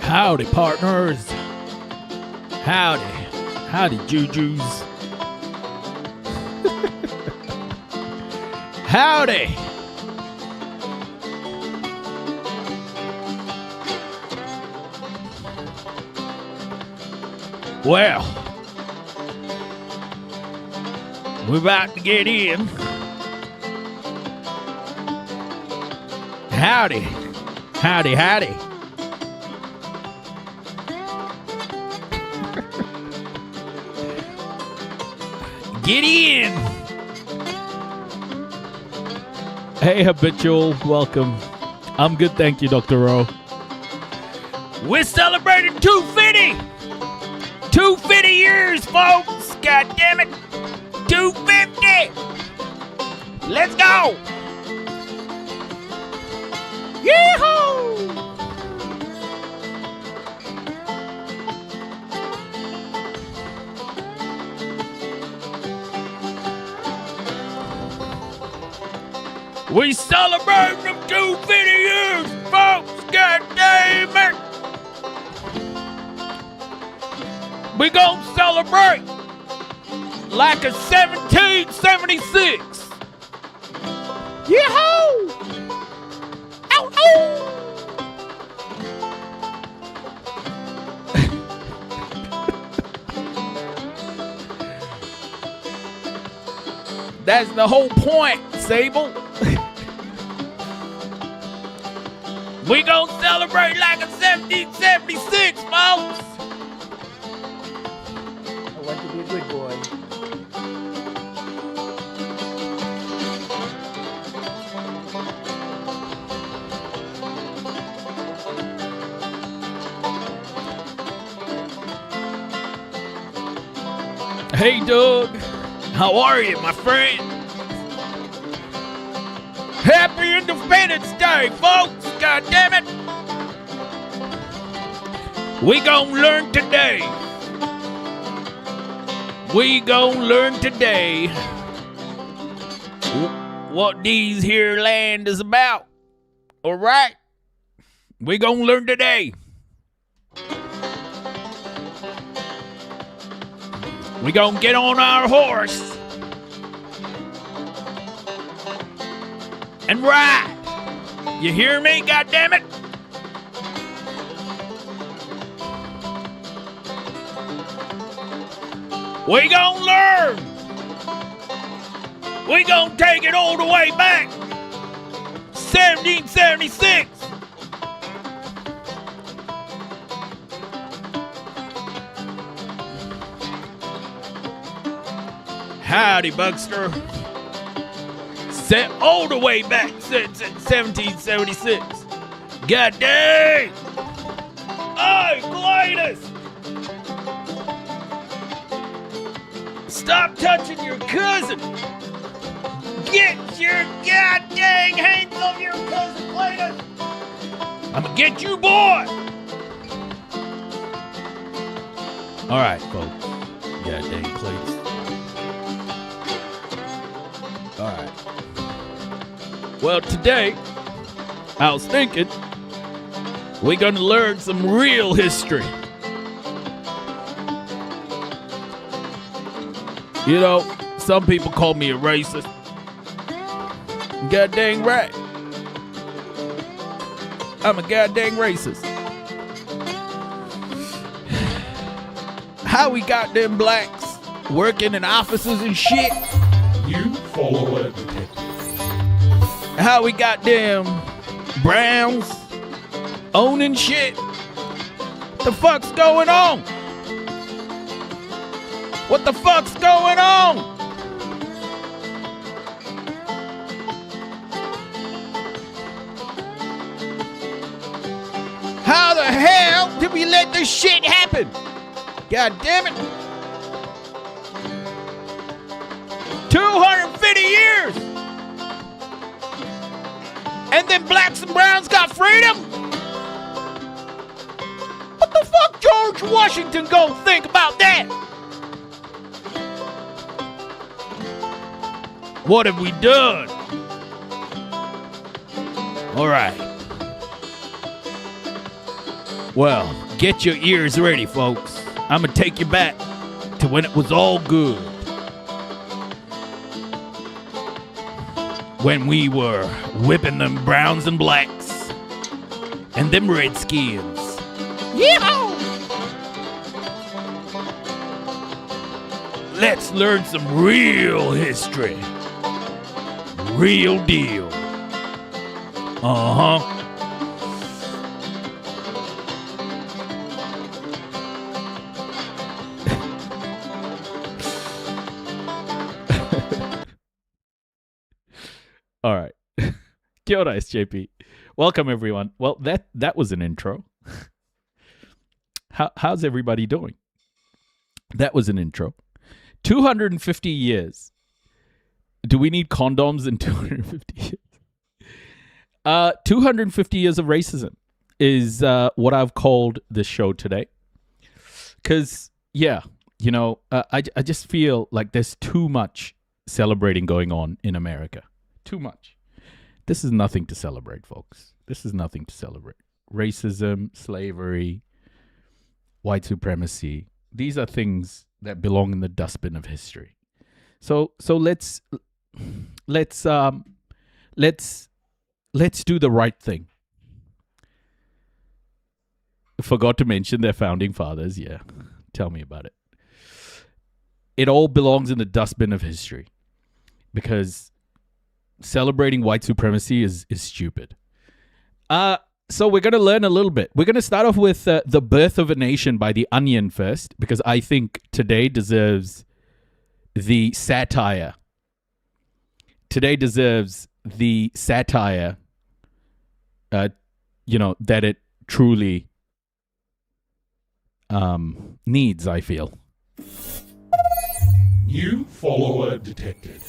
Howdy, partners. Howdy. Howdy, Jujus. Howdy. Well, we're about to get in. Howdy. Howdy, howdy. Get in. Hey, Habitual. Welcome. I'm good, thank you, Dr. Rowe. We're celebrating 250. 250 years, folks. God damn it. 250. Let's go. Yee-hoo. We celebrating them 250 years, folks. God damn it. We gonna celebrate like a 1776. Yee-hoo! Ow, ow! That's the whole point, Sable. We gonna celebrate like a 1776, folks. I want to be a good boy. Hey, Doug. How are you, my friend? Happy Independence Day, folks. God damn it. We gon' learn today. We gon' learn today what these here land is about. All right? We gon' learn today. We gon' get on our horse and ride. You hear me? God damn it. We gon' learn. We gon' take it all the way back. 1776. Howdy, Buckster. Set all the way back 1776. God dang! Hey, Cletus! Stop touching your cousin! Get your goddamn hands off your cousin, Cletus! I'ma get you, boy! Alright, folks. Goddamn Cletus. Alright. Well, today, I was thinking, we're gonna learn some real history. You know, some people call me a racist. God dang right. I'm a goddamn racist. How we got them blacks working in offices and shit? You follow it. How we got them browns owning shit? The fuck's going on? What the fuck's going on? How the hell did we let this shit happen? God damn it. 250 years. And then blacks and browns got freedom? What the fuck George Washington gonna think about that? What have we done? All right. Well, get your ears ready, folks. I'm going to take you back to when it was all good. When we were whipping them browns and blacks and them redskins. Yeehaw! Let's learn some real history. Real deal. Uh-huh. All right. Kia ora, SJP. Welcome, everyone. Well, that was an intro. How's everybody doing? That was an intro. 250 years. Do we need condoms in 250 years? 250 years of racism is what I've called this show today. Because, yeah, you know, I just feel like there's too much celebrating going on in America. Too much. This is nothing to celebrate, folks. This is nothing to celebrate. Racism, slavery, white supremacy. These are things that belong in the dustbin of history. So let's do the right thing. Forgot to mention their founding fathers. Yeah, tell me about it. It all belongs in the dustbin of history because celebrating white supremacy is stupid. So we're going to learn a little bit. We're going to start off with The Birth of a Nation by The Onion first, because I think today deserves the satire. Today deserves the satire, that it truly needs, I feel. New follower detected.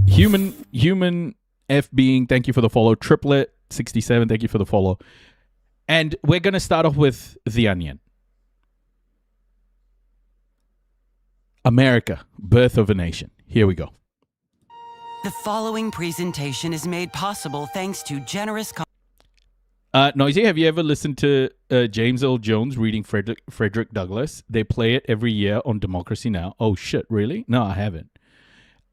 Human F being, thank you for the follow. Triplet 67, thank you for the follow. And we're going to start off with The Onion. America, Birth of a Nation. Here we go. The following presentation is made possible thanks to generous... Noisy, have you ever listened to James Earl Jones reading Frederick Douglass? They play it every year on Democracy Now! Oh, shit, really? No, I haven't.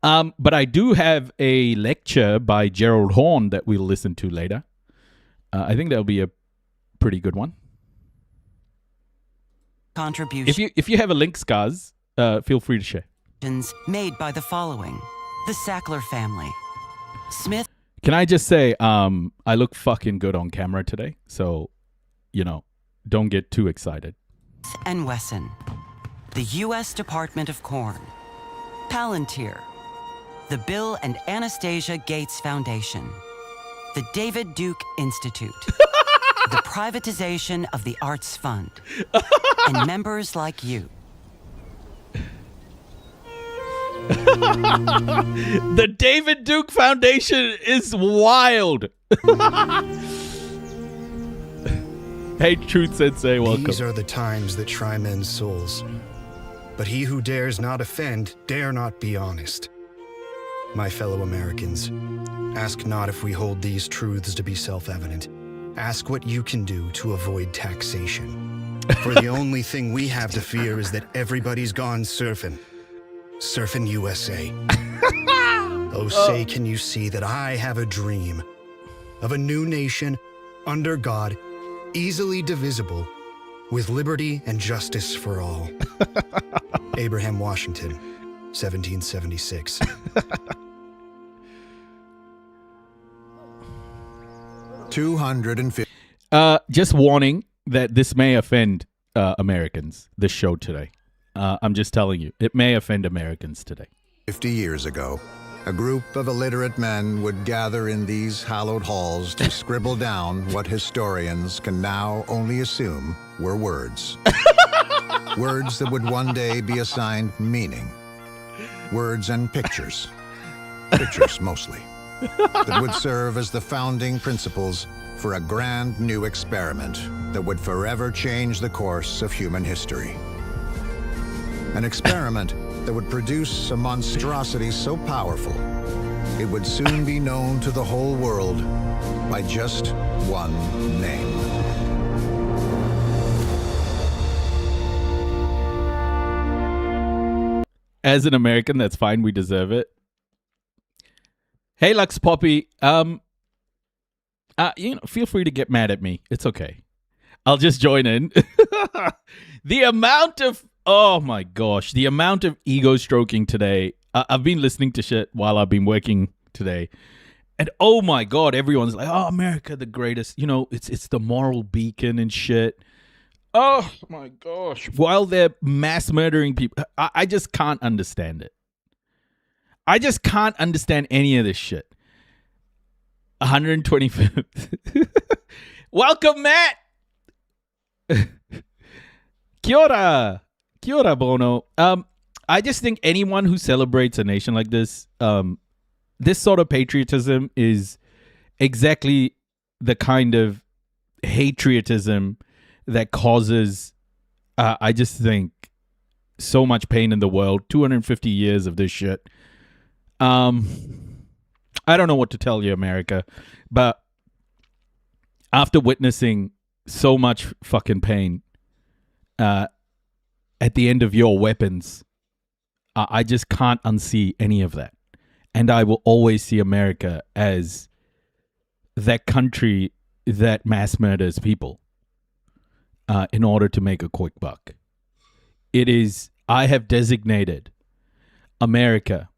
But I do have a lecture by Gerald Horne that we'll listen to later. I think that'll be a pretty good one. Contribution. If you have a link, Scars, feel free to share. Made by the following: the Sackler family, Smith. Can I just say, I look fucking good on camera today, so don't get too excited. And Wesson, the U.S. Department of Corn, Palantir, the Bill and Anastasia Gates Foundation, the David Duke Institute, the privatization of the Arts Fund, and members like you. The David Duke Foundation is wild. Hey, Truth Sensei, welcome. These are the times that try men's souls. But he who dares not offend dare not be honest. My fellow Americans, ask not if we hold these truths to be self-evident. Ask what you can do to avoid taxation. For the only thing we have to fear is that everybody's gone surfing. Surfing USA. Oh, say can you see that I have a dream of a new nation under God, easily divisible, with liberty and justice for all. Abraham Washington, 1776. Just warning that this may offend Americans, this show today. I'm just telling you, it may offend Americans today. 50 years ago, a group of illiterate men would gather in these hallowed halls to scribble down what historians can now only assume were words. Words that would one day be assigned meaning. Words and pictures. Pictures mostly. That would serve as the founding principles for a grand new experiment that would forever change the course of human history. An experiment that would produce a monstrosity so powerful, it would soon be known to the whole world by just one name. as an American, that's fine. We deserve it. Hey, Lux Poppy. Feel free to get mad at me. It's okay. I'll just join in. The amount of ego stroking today. I've been listening to shit while I've been working today. And oh my God, everyone's like, oh, America, the greatest. It's the moral beacon and shit. Oh my gosh. While they're mass murdering people. I just can't understand it. I just can't understand any of this shit. 125th. Welcome, Matt. Kia ora. Kia ora, Bono. I just think anyone who celebrates a nation like this, this sort of patriotism is exactly the kind of patriotism that causes, I just think, so much pain in the world. 250 years of this shit. I don't know what to tell you, America, but after witnessing so much fucking pain at the end of your weapons, I just can't unsee any of that. And I will always see America as that country that mass murders people in order to make a quick buck. I have designated America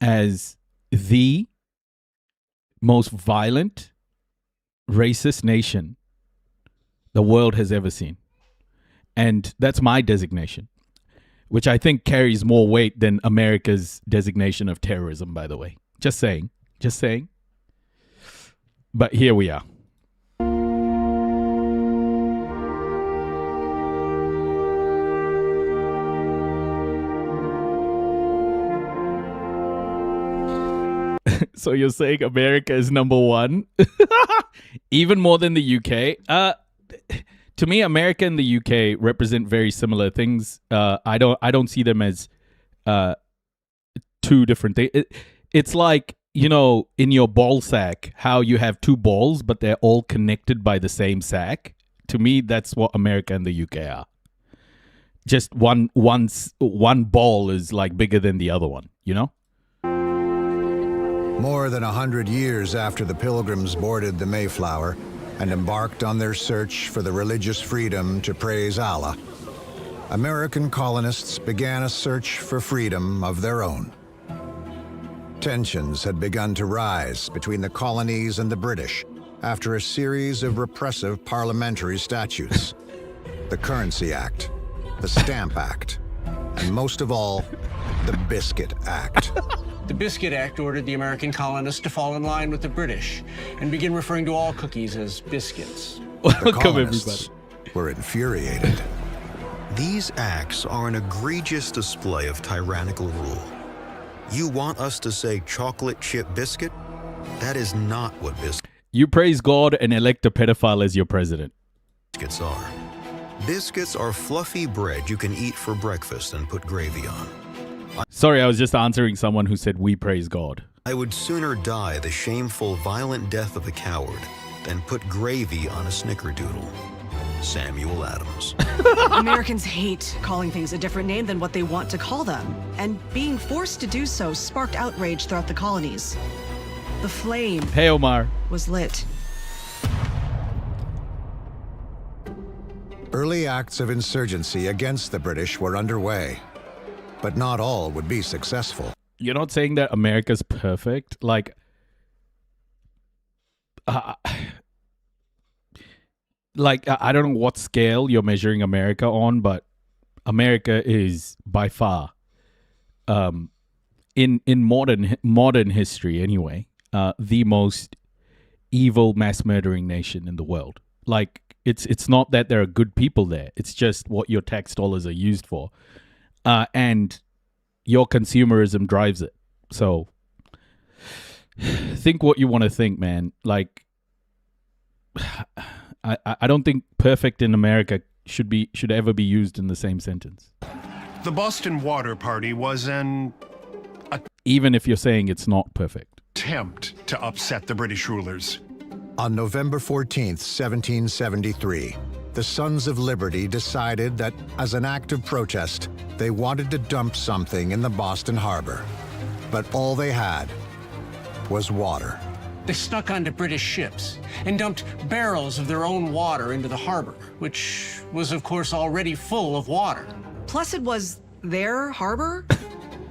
as the most violent, racist nation the world has ever seen. And that's my designation, which I think carries more weight than America's designation of terrorism, by the way. Just saying. But here we are. So you're saying America is number one? Even more than the UK? To me, America and the UK represent very similar things. I don't see them as two different things. It's like, in your ball sack, how you have two balls, but they're all connected by the same sack. To me, that's what America and the UK are. Just one ball is like bigger than the other one, More than 100 years after the Pilgrims boarded the Mayflower and embarked on their search for the religious freedom to praise Allah, American colonists began a search for freedom of their own. Tensions had begun to rise between the colonies and the British after a series of repressive parliamentary statutes. The Currency Act, the Stamp Act, and most of all, the Biscuit Act. The Biscuit Act ordered the American colonists to fall in line with the British and begin referring to all cookies as biscuits. The colonists were infuriated. These acts are an egregious display of tyrannical rule. You want us to say chocolate chip biscuit? That is not what biscuits You praise God and elect a pedophile as your president. are. Biscuits are fluffy bread you can eat for breakfast and put gravy on. Sorry, I was just answering someone who said we praise God. I would sooner die the shameful, violent death of a coward than put gravy on a snickerdoodle. Samuel Adams. Americans hate calling things a different name than what they want to call them, and being forced to do so sparked outrage throughout the colonies. The flame Hey, Omar. was lit. Early acts of insurgency against the British were underway, but not all would be successful. You're not saying that America's perfect? Like, I don't know what scale you're measuring America on, but America is by far, in modern history anyway, the most evil mass murdering nation in the world. Like, it's not that there are good people there. It's just what your tax dollars are used for. And your consumerism drives it. So think what you want to think, man. Like, I don't think perfect in America should ever be used in the same sentence. The Boston Water Party was an Even if you're saying it's not perfect. attempt to upset the British rulers. On November 14th, 1773, the Sons of Liberty decided that, as an act of protest, they wanted to dump something in the Boston Harbor. But all they had was water. They snuck onto British ships and dumped barrels of their own water into the harbor, which was, of course, already full of water. Plus, it was their harbor,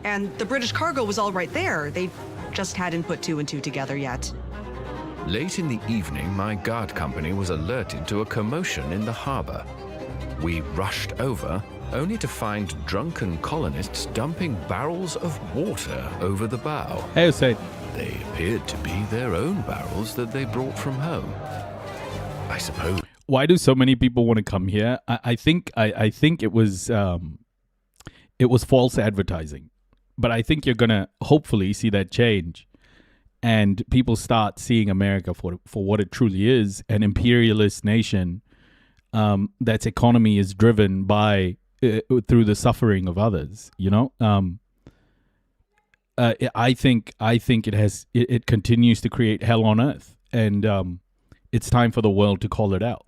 and the British cargo was all right there. They just hadn't put two and two together yet. Late in the evening, my guard company was alerted to a commotion in the harbor. We rushed over, only to find drunken colonists dumping barrels of water over the bow. Hey, Hussein. They appeared to be their own barrels that they brought from home. I suppose. Why do so many people want to come here? I think it was false advertising, but I think you're gonna hopefully see that change, and people start seeing America for what it truly is, an imperialist nation that's economy is driven by through the suffering of others. You know. I think it continues to create hell on earth, and it's time for the world to call it out.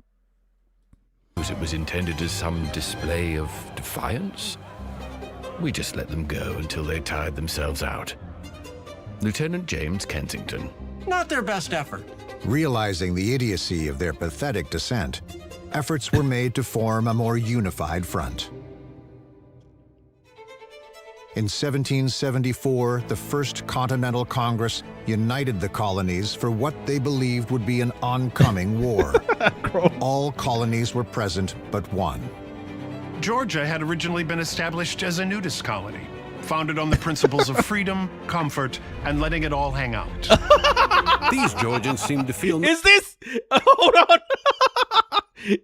It was intended as some display of defiance. We just let them go until they tired themselves out. Lieutenant James Kensington. Not their best effort. Realizing the idiocy of their pathetic descent, efforts were made to form a more unified front. In 1774, the First Continental Congress united the colonies for what they believed would be an oncoming war. All colonies were present but one. Georgia had originally been established as a nudist colony, founded on the principles of freedom, comfort, and letting it all hang out. These Georgians seem to feel... Is this? Hold on.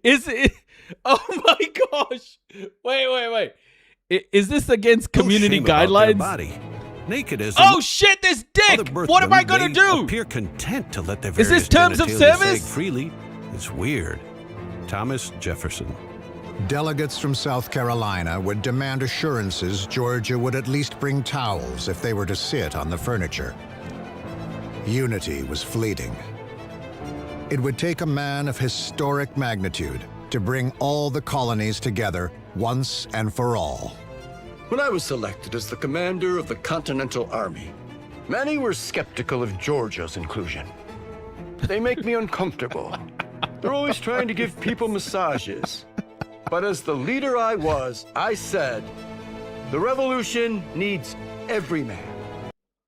Is it? Oh my gosh! Wait. Is this against community guidelines? Body. Nakedism. Oh shit! This dick. What am I gonna do? Appear content to let their Is this various terms of genitalia service? sag freely. It's weird. Thomas Jefferson. Delegates from South Carolina would demand assurances Georgia would at least bring towels if they were to sit on the furniture. Unity was fleeting. It would take a man of historic magnitude to bring all the colonies together once and for all. When I was selected as the commander of the Continental Army, many were skeptical of Georgia's inclusion. They make me uncomfortable. They're always trying to give people massages. But as the leader I was, I said, the revolution needs every man.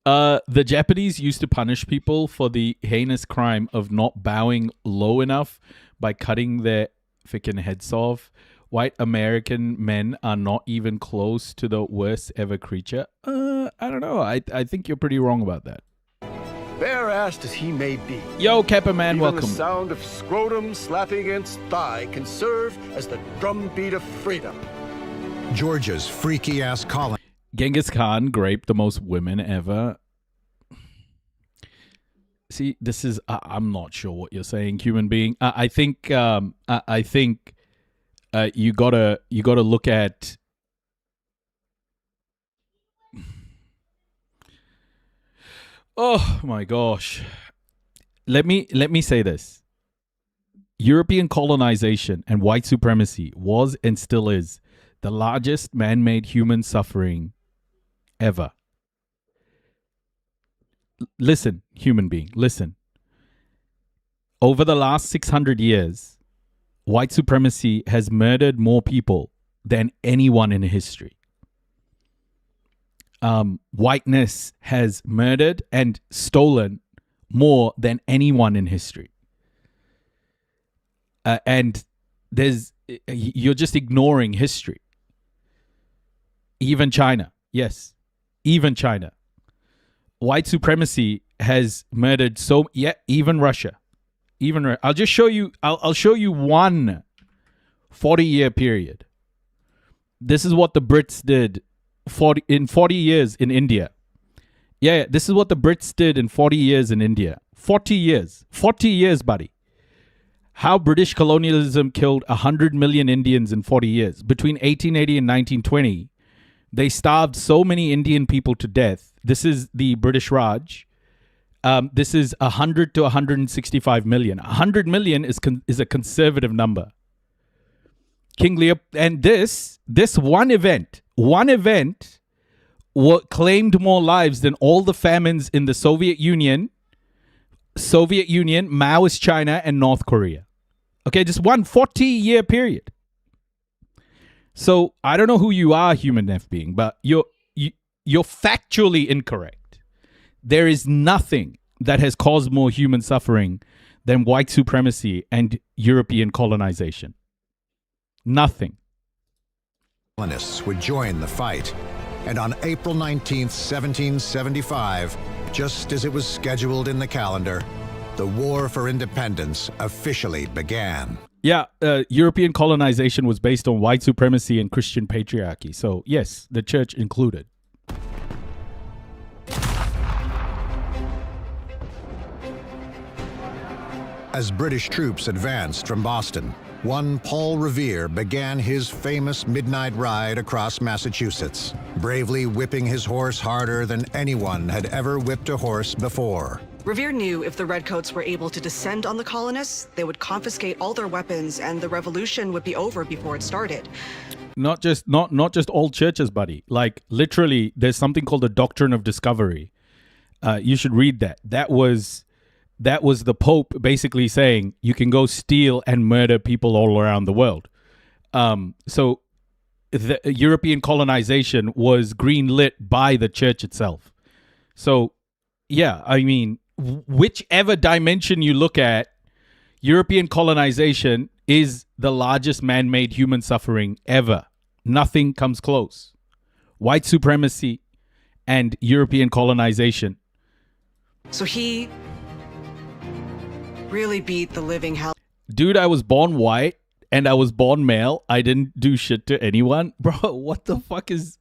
The Japanese used to punish people for the heinous crime of not bowing low enough by cutting their freaking heads off. White American men are not even close to the worst ever creature. I don't know. I think you're pretty wrong about that. Bare-assed as he may be. Yo, Kappa Man, even welcome. the sound of scrotum slapping against thigh can serve as the drumbeat of freedom. Georgia's freaky-ass colony. Genghis Khan raped the most women ever. See, this is... I'm not sure what you're saying, human being. I think you gotta look at... Oh my gosh. Let me say this. European colonization and white supremacy was and still is the largest man-made human suffering ever. Listen, human being, listen. Over the last 600 years, white supremacy has murdered more people than anyone in history. Whiteness has murdered and stolen more than anyone in history. And you're just ignoring history. Even China. Yes. Even China. White supremacy has murdered even Russia. I'll just show you, I'll show you one 40-year period. This is what the Brits did 40 years in India. Yeah, this is what the Brits did in 40 years in India. 40 years, buddy. How British colonialism killed 100 million Indians in 40 years. Between 1880 and 1920, they starved so many Indian people to death. This is the British Raj. This is 100 to 165 million. 100 million is a conservative number. King Leopold, and this one event claimed more lives than all the famines in the Soviet Union, Maoist China, and North Korea. Okay, just one 40-year period. So I don't know who you are, human F being, but you're factually incorrect. There is nothing that has caused more human suffering than white supremacy and European colonization. Nothing. Colonists would join the fight. And on April 19th, 1775, just as it was scheduled in the calendar, the War for Independence officially began. Yeah, European colonization was based on white supremacy and Christian patriarchy. So, yes, the church included. As British troops advanced from Boston, one Paul Revere began his famous midnight ride across Massachusetts, bravely whipping his horse harder than anyone had ever whipped a horse before. Revere knew if the Redcoats were able to descend on the colonists, they would confiscate all their weapons and the revolution would be over before it started. Not just old churches, buddy. Like, literally, there's something called the Doctrine of Discovery. You should read that. That was the Pope basically saying you can go steal and murder people all around the world. So the European colonization was greenlit by the church itself. So, yeah, I mean, whichever dimension you look at, European colonization is the largest man-made human suffering ever. Nothing comes close. White supremacy and European colonization. So he really beat the living hell. Dude, I was born white and I was born male. I didn't do shit to anyone. Bro, what the fuck is...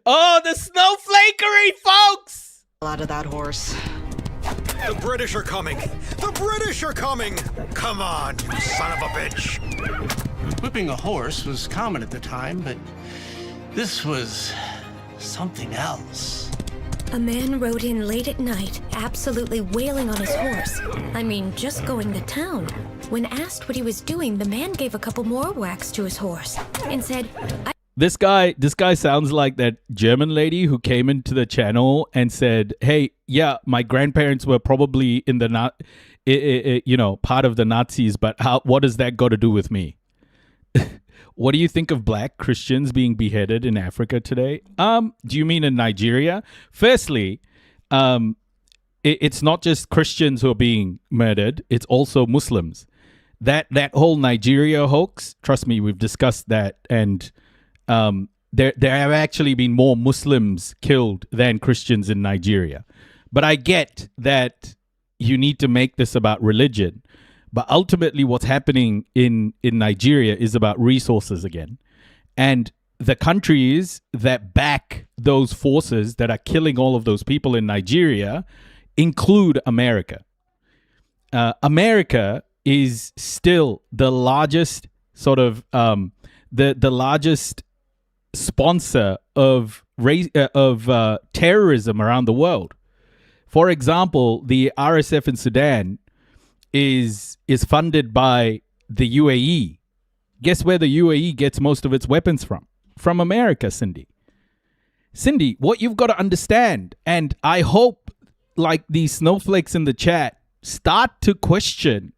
Oh, the snowflakery, folks! Out of that horse. The British are coming! The British are coming! Come on, you son of a bitch! Whipping a horse was common at the time, but this was something else. A man rode in late at night, absolutely wailing on his horse. I mean, just going to town. When asked what he was doing, the man gave a couple more whacks to his horse and said, This guy sounds like that German lady who came into the channel and said, "Hey, yeah, my grandparents were probably in the part of the Nazis, but what does that got to do with me?" What do you think of black Christians being beheaded in Africa today? Do you mean in Nigeria? Firstly, it's not just Christians who are being murdered; it's also Muslims. That whole Nigeria hoax. Trust me, we've discussed that, and there have actually been more Muslims killed than Christians in Nigeria. But I get that you need to make this about religion. But ultimately what's happening in Nigeria is about resources again. And the countries that back those forces that are killing all of those people in Nigeria include America. America is still the largest sort of the largest sponsor of terrorism around the world. For example, the RSF in Sudan is funded by the UAE. Guess where the UAE gets most of its weapons from? From America, Cindy. Cindy, what you've got to understand, and I hope like these snowflakes in the chat start to question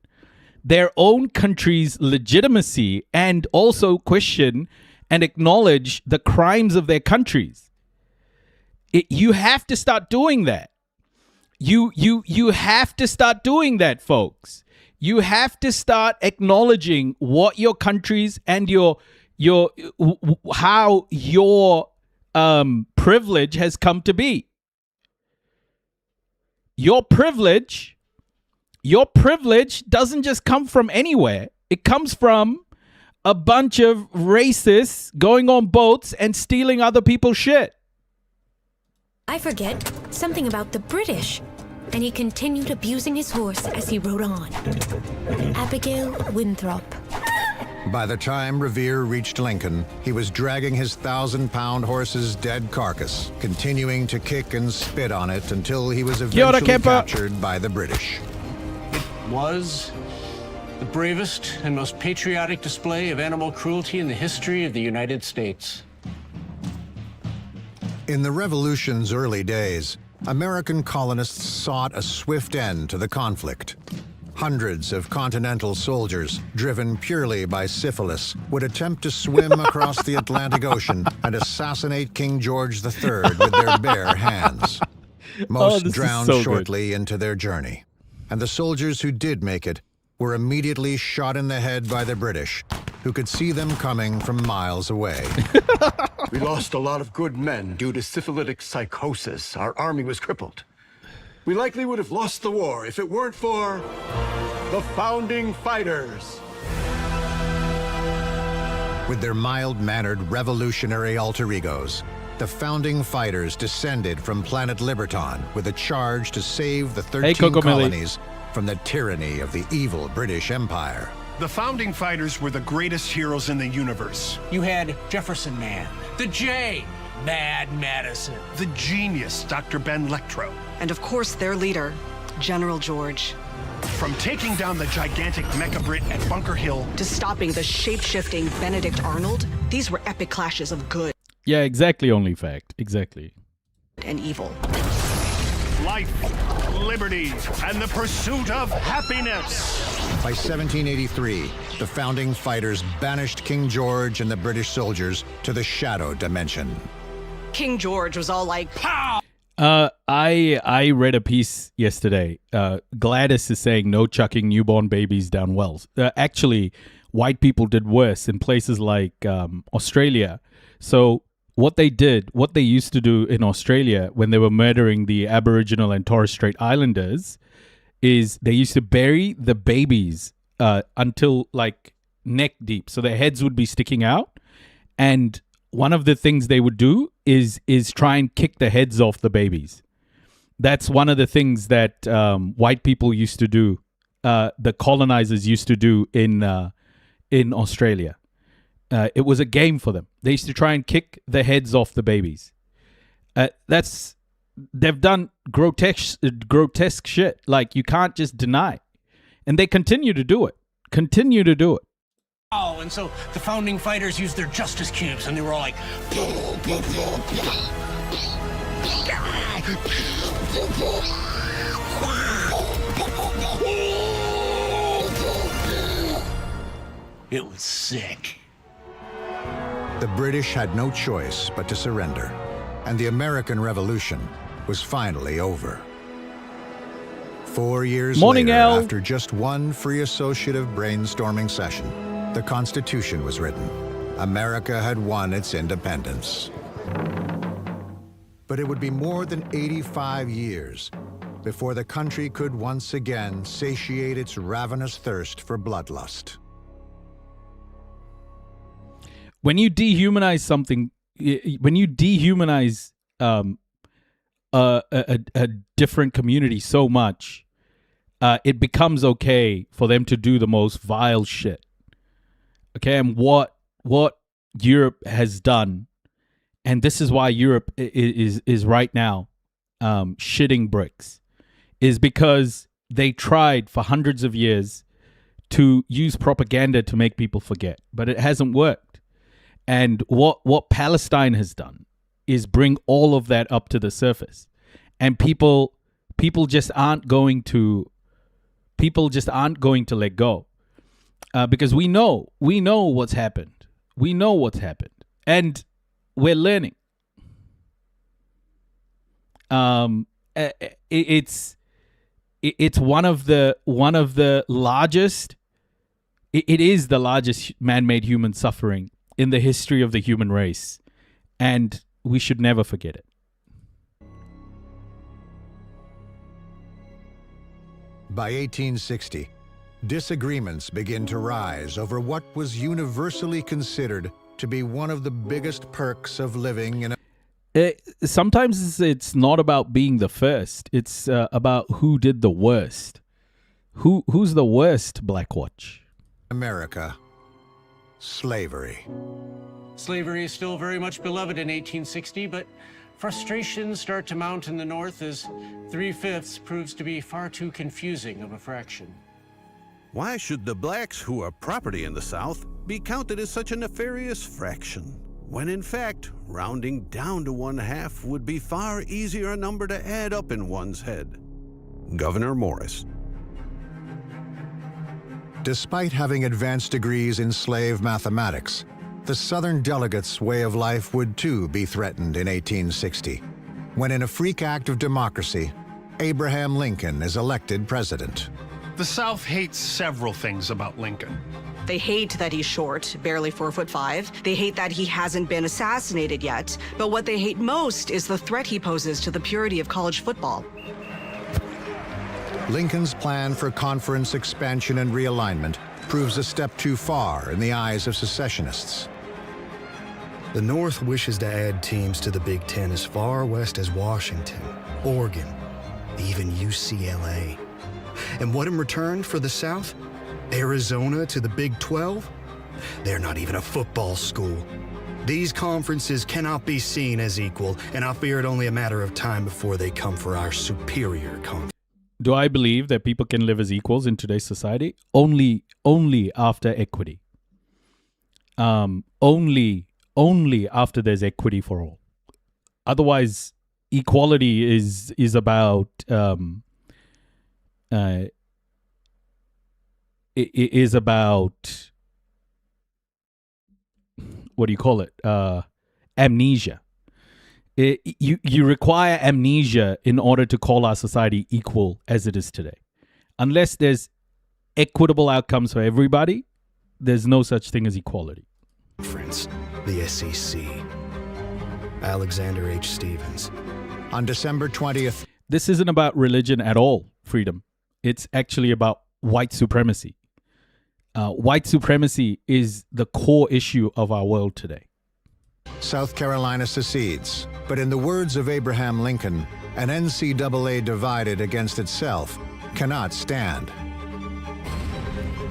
their own country's legitimacy and also question and acknowledge the crimes of their countries. You have to start doing that. You have to start doing that, folks. You have to start acknowledging what your countries and how your privilege has come to be. Your privilege doesn't just come from anywhere. It comes from a bunch of racists going on boats and stealing other people's shit. I forget, something about the British. And he continued abusing his horse as he rode on. Abigail Winthrop. By the time Revere reached Lincoln, he was dragging his 1,000-pound horse's dead carcass, continuing to kick and spit on it until he was eventually captured by the British. Was The bravest and most patriotic display of animal cruelty in the history of the United States. In the Revolution's early days, American colonists sought a swift end to the conflict. Hundreds of Continental soldiers, driven purely by syphilis, would attempt to swim across the Atlantic Ocean and assassinate King George III with their bare hands. Most drowned shortly into their journey, and the soldiers who did make it were immediately shot in the head by the British, who could see them coming from miles away. We lost a lot of good men due to syphilitic psychosis. Our army was crippled. We likely would have lost the war if it weren't for the founding fighters. With their mild-mannered revolutionary alter egos, the founding fighters descended from planet Liberton with a charge to save the 13 colonies from the tyranny of the evil British Empire. The founding fighters were the greatest heroes in the universe. You had Jefferson Man, the J, Mad Madison, The genius, Dr. Ben Lectro. And of course, their leader, General George. From taking down the gigantic Mecha Brit at Bunker Hill to stopping the shape-shifting Benedict Arnold, these were epic clashes of good. Yeah, exactly. Only fact. Exactly. And evil. Life, liberty, and the pursuit of happiness. By 1783, the founding fighters banished King George and the British soldiers to the Shadow Dimension. King George was all like, pow! I read a piece yesterday. Gladys is saying no chucking newborn babies down wells. Actually, white people did worse in places like Australia. So what they used to do in Australia when they were murdering the Aboriginal and Torres Strait Islanders is they used to bury the babies until like neck deep. So their heads would be sticking out. And one of the things they would do is try and kick the heads off the babies. That's one of the things that white people used to do, the colonizers used to do in Australia. It was a game for them. They used to try and kick the heads off the babies. They've done grotesque shit. Like, you can't just deny. And they continue to do it. Oh, and so the founding fighters used their justice cubes, and they were all like, it was sick. The British had no choice but to surrender, and the American Revolution was finally over. 4 years later, after just one free associative brainstorming session, the Constitution was written. America had won its independence. But it would be more than 85 years before the country could once again satiate its ravenous thirst for bloodlust. When you dehumanize something, when you dehumanize a different community so much, it becomes okay for them to do the most vile shit. Okay, and what Europe has done, and this is why Europe is right now shitting bricks, is because they tried for hundreds of years to use propaganda to make people forget, but it hasn't worked. And what Palestine has done is bring all of that up to the surface, and people just aren't going to let go, because we know what's happened. We know what's happened, and we're learning. It's one of the largest. It is the largest man-made human suffering in the history of the human race, and we should never forget it. By 1860, disagreements begin to rise over what was universally considered to be one of the biggest perks of living in a... Sometimes it's not about being the first. It's about who did the worst. Who's the worst, Blackwatch? America. Slavery. Slavery is still very much beloved in 1860, but frustrations start to mount in the North as 3/5 proves to be far too confusing of a fraction. Why should the blacks who are property in the South be counted as such a nefarious fraction, when in fact, rounding down to 1/2 would be far easier a number to add up in one's head? Gouverneur Morris. Despite having advanced degrees in slave mathematics, the Southern delegates' way of life would too be threatened in 1860, when in a freak act of democracy, Abraham Lincoln is elected president. The South hates several things about Lincoln. They hate that he's short, barely 4'5". They hate that he hasn't been assassinated yet. But what they hate most is the threat he poses to the purity of college football. Lincoln's plan for conference expansion and realignment proves a step too far in the eyes of secessionists. The North wishes to add teams to the Big Ten as far west as Washington, Oregon, even UCLA. And what in return for the South? Arizona to the Big 12? They're not even a football school. These conferences cannot be seen as equal, and I fear it only a matter of time before they come for our superior conference. Do I believe that people can live as equals in today's society? Only after equity. Only after there's equity for all. Otherwise, equality is about it is about, what do you call it? Amnesia. You require amnesia in order to call our society equal as it is today. Unless there's equitable outcomes for everybody, there's no such thing as equality. The SEC. Alexander H. Stevens. On December 20th. This isn't about religion at all, Freedom. It's actually about white supremacy. White supremacy is the core issue of our world today. South Carolina secedes, but in the words of Abraham Lincoln, an NCAA divided against itself cannot stand.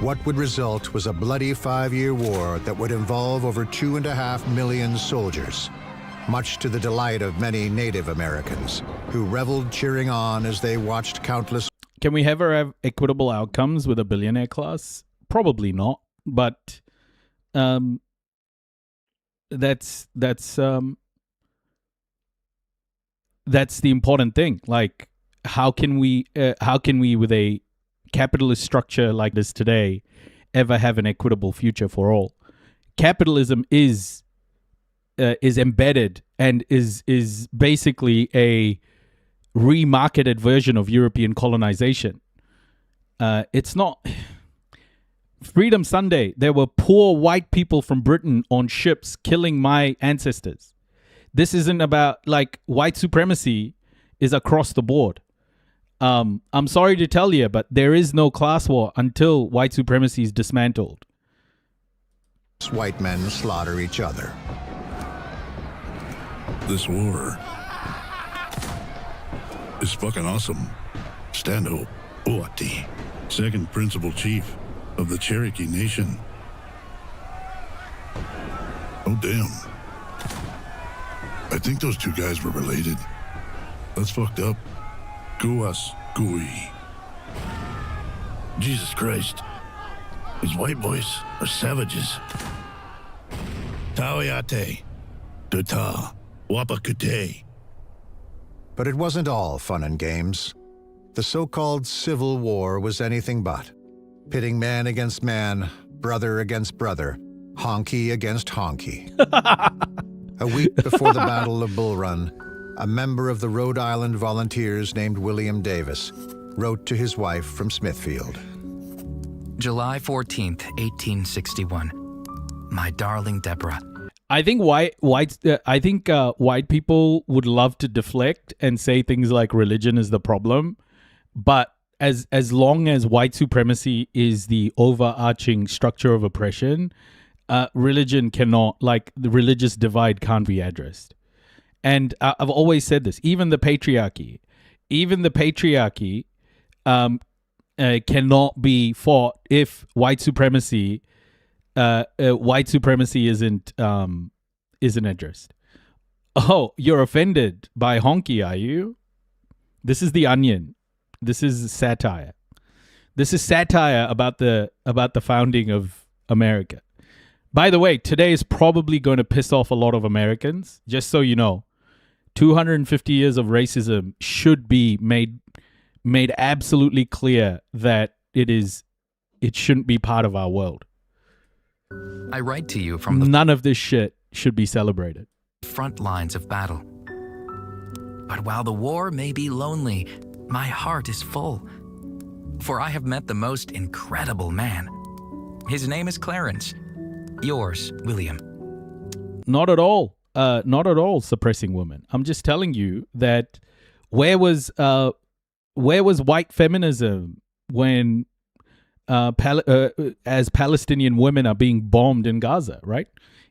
What would result was a bloody 5-year war that would involve over 2.5 million soldiers, much to the delight of many Native Americans, who reveled cheering on as they watched countless... Can we ever have equitable outcomes with a billionaire class? Probably not, but that's the important thing. Like, how can we with a capitalist structure like this today ever have an equitable future for all? Capitalism is embedded and is basically a remarketed version of European colonization. It's not Freedom Sunday. There were poor white people from Britain on ships killing my ancestors. This isn't about, like, white supremacy is across the board. I'm sorry to tell you, but there is no class war until white supremacy is dismantled. White men slaughter each other. This war is fucking awesome. Stando Oati, second principal chief of the Cherokee Nation. Oh, damn. I think those two guys were related. That's fucked up. Guas Gui. Jesus Christ. These white boys are savages. Taoyate. Dota. Wapakute. But it wasn't all fun and games. The so-called Civil War was anything but. Pitting man against man, brother against brother, honky against honky. A week before the Battle of Bull Run, a member of the Rhode Island Volunteers named William Davis wrote to his wife from Smithfield. July 14th, 1861. My darling Deborah. I think white people would love to deflect and say things like religion is the problem, but as long as white supremacy is the overarching structure of oppression, religion cannot, like, the religious divide can't be addressed. And I've always said this, even the patriarchy cannot be fought if white supremacy isn't addressed. Oh, you're offended by honky, are you? This is The Onion. This is satire. This is satire about the founding of America. By the way, today is probably going to piss off a lot of Americans. Just so you know, 250 years of racism should be made absolutely clear that it shouldn't be part of our world. I write to you from the None of this shit should be celebrated. front lines of battle. But while the war may be lonely, my heart is full. For I have met the most incredible man. His name is Clarence. Yours, William. Not at all. Not at all suppressing women. I'm just telling you that where was white feminism when as Palestinian women are being bombed in Gaza, right?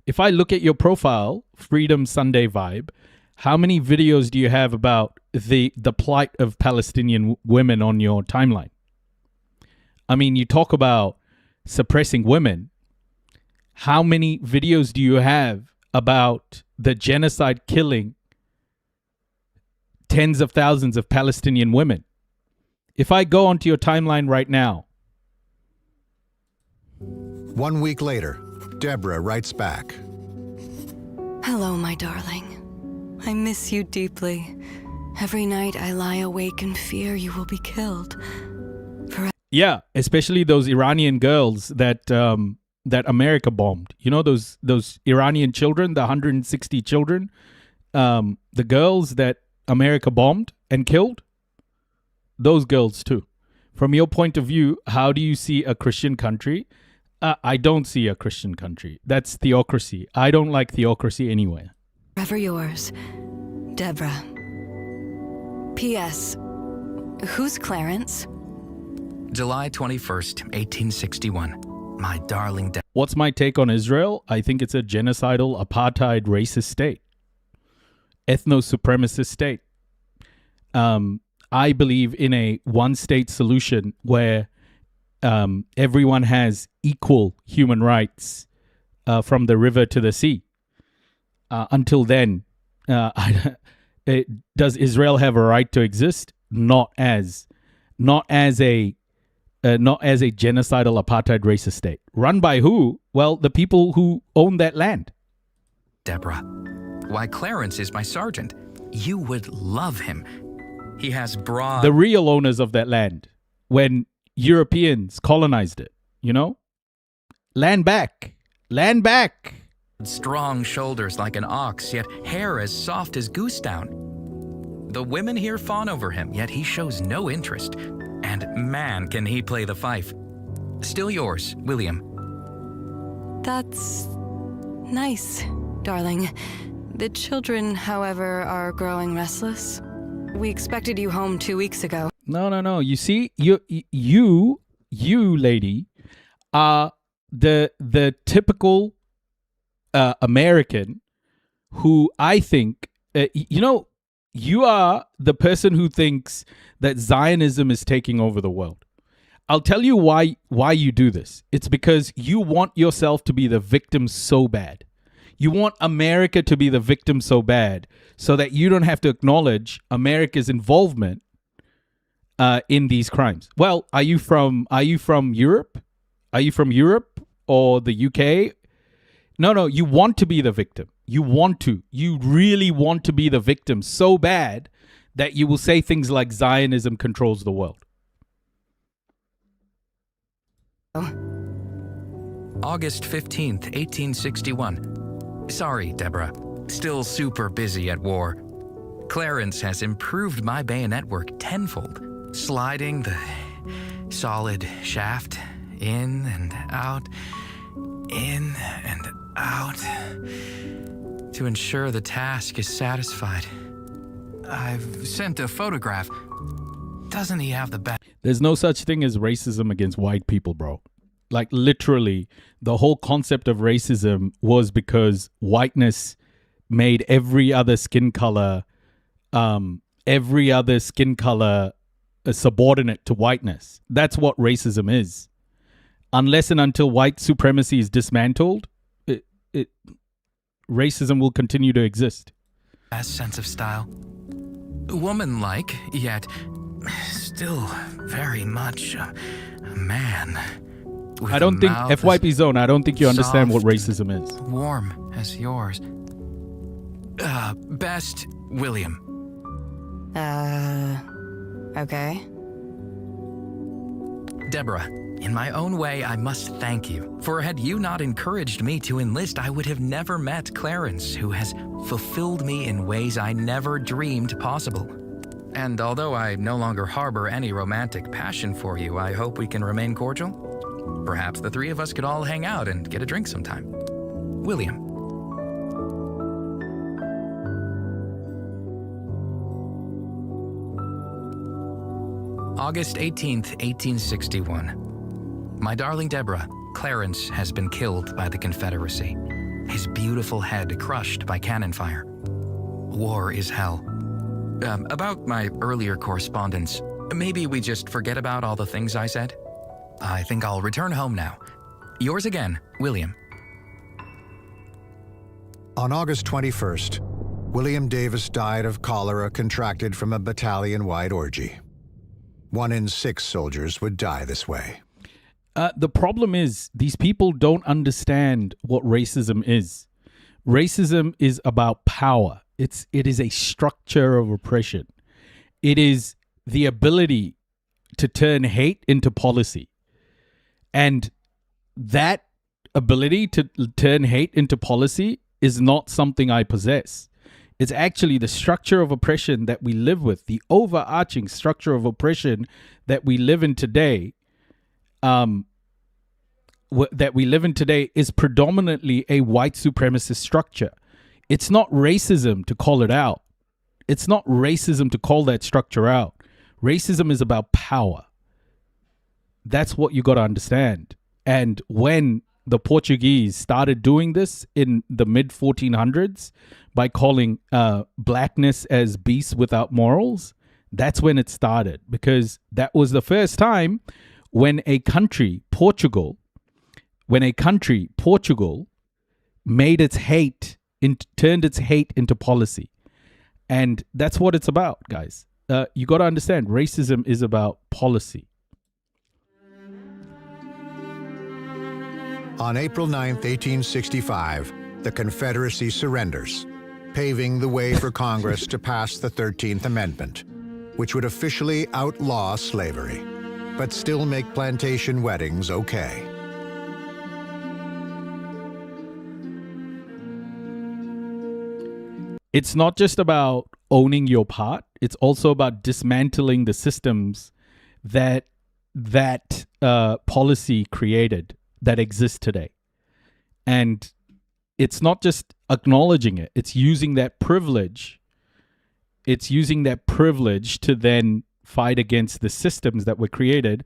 If I look at your profile, Freedom Sunday Vibe, how many videos do you have about the plight of Palestinian women on your timeline? I mean, you talk about suppressing women. How many videos do you have about the genocide killing tens of thousands of Palestinian women? If I go onto your timeline right now. 1 week later, Deborah writes back. Hello, my darling. I miss you deeply. Every night I lie awake in fear you will be killed. Yeah, especially those Iranian girls that America bombed. You know, those Iranian children, the 160 children, the girls that America bombed and killed, those girls too. From your point of view, how do you see a Christian country? I don't see a Christian country. That's theocracy. I don't like theocracy anyway. Forever yours, Deborah. P.S. Who's Clarence? July 21st, 1861. My darling What's my take on Israel? I think it's a genocidal, apartheid, racist state. Ethno-supremacist state. I believe in a one-state solution where everyone has equal human rights from the river to the sea. Until then, does Israel have a right to exist? Not as a genocidal apartheid racist state. Run by who? Well, the people who own that land. Deborah. Why, Clarence is my sergeant. You would love him. He has broad... The real owners of that land. When Europeans colonized it, you know? Land back. Land back. Strong shoulders like an ox, yet hair as soft as goose down. The women here fawn over him, yet he shows no interest. And man, can he play the fife. Still yours, William. That's nice, darling. The children, however, are growing restless. We expected you home 2 weeks ago. No. You see, you lady, are the typical American who I think, you are the person who thinks that Zionism is taking over the world. I'll tell you why you do this. It's because you want yourself to be the victim so bad. You want America to be the victim so bad so that you don't have to acknowledge America's involvement in these crimes. Well, are you from Europe? Are you from Europe or the UK? No, you want to be the victim. You really want to be the victim so bad that you will say things like Zionism controls the world. August 15th, 1861. Sorry, Deborah. Still super busy at war. Clarence has improved my bayonet work tenfold, sliding the solid shaft in and out, to ensure the task is satisfied. I've sent a photograph. Doesn't he have the best? There's no such thing as racism against white people, bro. Like literally, the whole concept of racism was because whiteness made every other skin color subordinate to whiteness. That's what racism is. Unless and until white supremacy is dismantled, racism will continue to exist. Best sense of style. Woman-like, yet still very much Man. with I don't a think mouth FYP as Zone. I don't think you understand what soft racism is. warm as yours. Best William. Okay. Deborah, in my own way, I must thank you. For had you not encouraged me to enlist, I would have never met Clarence, who has fulfilled me in ways I never dreamed possible. And although I no longer harbor any romantic passion for you, I hope we can remain cordial. Perhaps the three of us could all hang out and get a drink sometime. William. August 18th, 1861. My darling Deborah, Clarence has been killed by the Confederacy. His beautiful head crushed by cannon fire. War is hell. About my earlier correspondence, maybe we just forget about all the things I said? I think I'll return home now. Yours again, William. On August 21st, William Davis died of cholera contracted from a battalion-wide orgy. 1 in 6 soldiers would die this way. The problem is these people don't understand what racism is. Racism is about power. It is a structure of oppression. It is the ability to turn hate into policy. And that ability to turn hate into policy is not something I possess. It's actually the structure of oppression that we live with, the overarching structure of oppression that we live in today. Is predominantly a white supremacist structure. It's not racism to call it out. It's not racism to call that structure out. Racism is about power. That's what you got to understand. And when the Portuguese started doing this in the mid-1400s by calling blackness as beasts without morals, that's when it started. Because that was the first time when a country, Portugal, made its hate, turned its hate into policy. And that's what it's about, guys. You got to understand, racism is about policy. On April 9th, 1865, the Confederacy surrenders, paving the way for Congress to pass the 13th Amendment, which would officially outlaw slavery, but still make plantation weddings okay. It's not just about owning your part. It's also about dismantling the systems that policy created that exist today. And it's not just acknowledging it. It's using that privilege. It's using that privilege to then fight against the systems that were created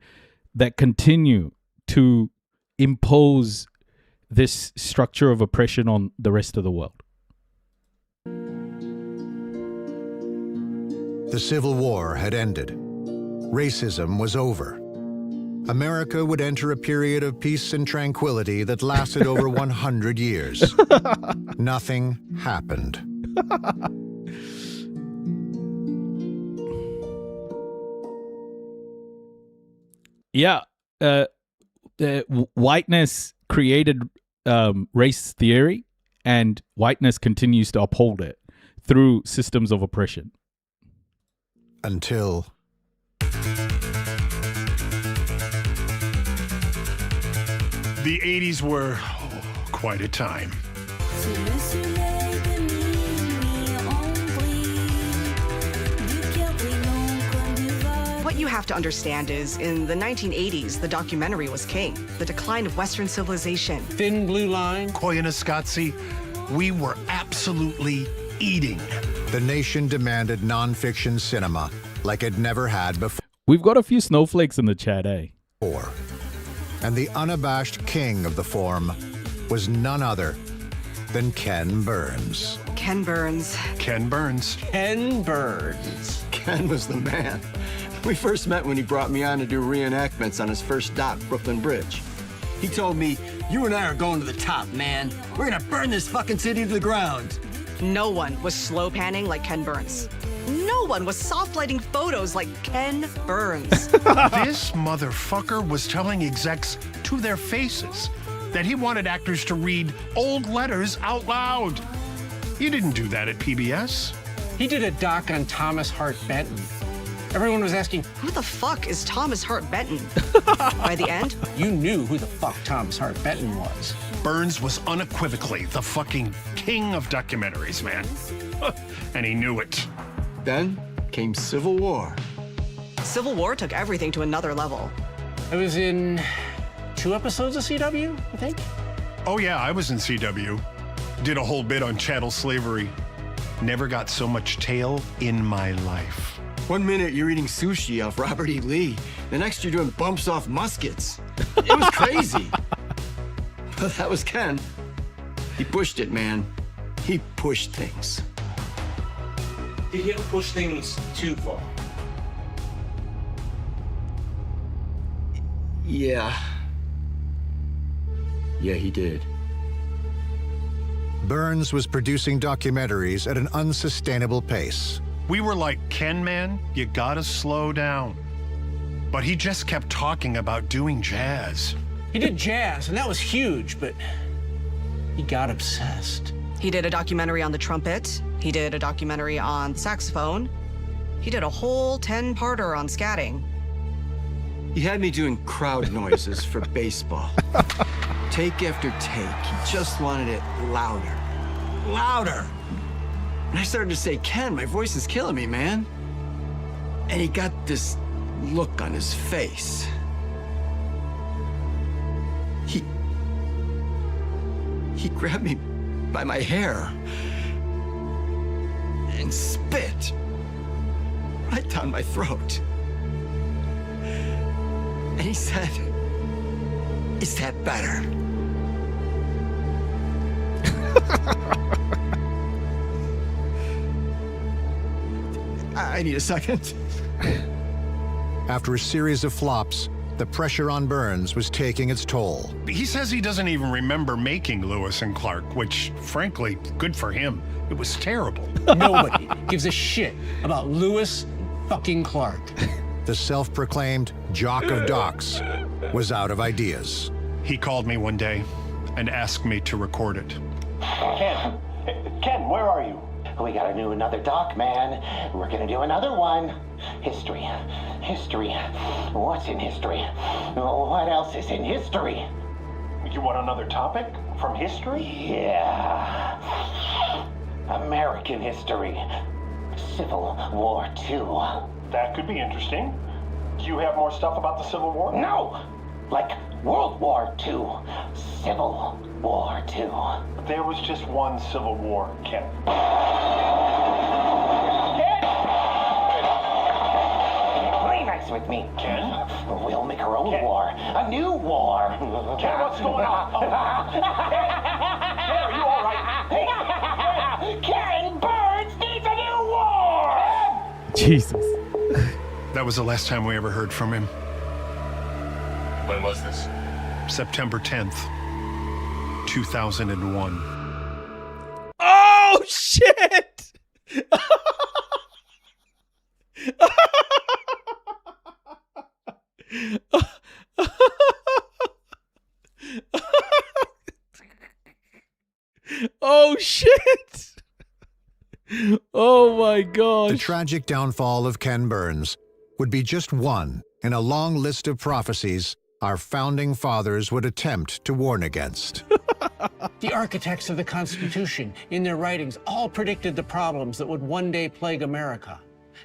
that continue to impose this structure of oppression on the rest of the world. The Civil War had ended. Racism was over. America would enter a period of peace and tranquility that lasted over 100 years. Nothing happened. Yeah, whiteness created race theory, and whiteness continues to uphold it through systems of oppression. Until... The 80s were quite a time. What you have to understand is, in the 1980s, the documentary was king. The decline of Western civilization. Thin blue line. Koyaanisqatsi, we were absolutely eating. The nation demanded nonfiction cinema like it never had before. We've got a few snowflakes in the chat, eh? And the unabashed king of the form was none other than Ken Burns. Ken Burns. Ken Burns. Ken Burns. Ken was the man. We first met when he brought me on to do reenactments on his first dock, Brooklyn Bridge. He told me, "You and I are going to the top, man. We're gonna burn this fucking city to the ground." No one was slow panning like Ken Burns. No one was soft-lighting photos like Ken Burns. This motherfucker was telling execs to their faces that he wanted actors to read old letters out loud. You didn't do that at PBS. He did a doc on Thomas Hart Benton. Everyone was asking, Who the fuck is Thomas Hart Benton? By the end, you knew who the fuck Thomas Hart Benton was. Burns was unequivocally the fucking king of documentaries, man. And he knew it. Then came Civil War. Civil War took everything to another level. I was in 2 episodes of CW, I think. Oh yeah, I was in CW. Did a whole bit on chattel slavery. Never got so much tail in my life. One minute you're eating sushi off Robert E. Lee. The next you're doing bumps off muskets. It was crazy. But that was Ken. He pushed it, man. He pushed things. Did he ever push things too far? Yeah. Yeah, he did. Burns was producing documentaries at an unsustainable pace. We were like, Ken, man, you gotta slow down. But he just kept talking about doing jazz. He did jazz, and that was huge, but he got obsessed. He did a documentary on the trumpet. He did a documentary on the saxophone. He did a whole 10-parter on scatting. He had me doing crowd noises for baseball. Take after take. He just wanted it louder. Louder! And I started to say, Ken, my voice is killing me, man. And he got this look on his face. He grabbed me by my hair and spit right down my throat. And he said, "Is that better?" I need a second. After a series of flops, the pressure on Burns was taking its toll. He says he doesn't even remember making Lewis and Clark, which, frankly, good for him. It was terrible. Nobody gives a shit about Lewis fucking Clark. The self-proclaimed jock of docs was out of ideas. He called me one day and asked me to record it. Ken, where are you? We gotta do another doc, man. We're gonna do another one. History. What's in history? What else is in history? You want another topic from history? Yeah. American history. Civil War II. That could be interesting. Do you have more stuff about the Civil War? No! Like World War II. Civil War II. There was just one Civil War, Ken. Play nice with me, Ken. We'll make our own war. A new war. Ken, what's going on? Ken, are you all right? Ken Burns needs a new war! Jesus. That was the last time we ever heard from him. When was this? September 10th, 2001. Oh, shit! Oh, shit! Oh, my gosh. The tragic downfall of Ken Burns would be just one in a long list of prophecies our founding fathers would attempt to warn against. The architects of the Constitution, in their writings, all predicted the problems that would one day plague America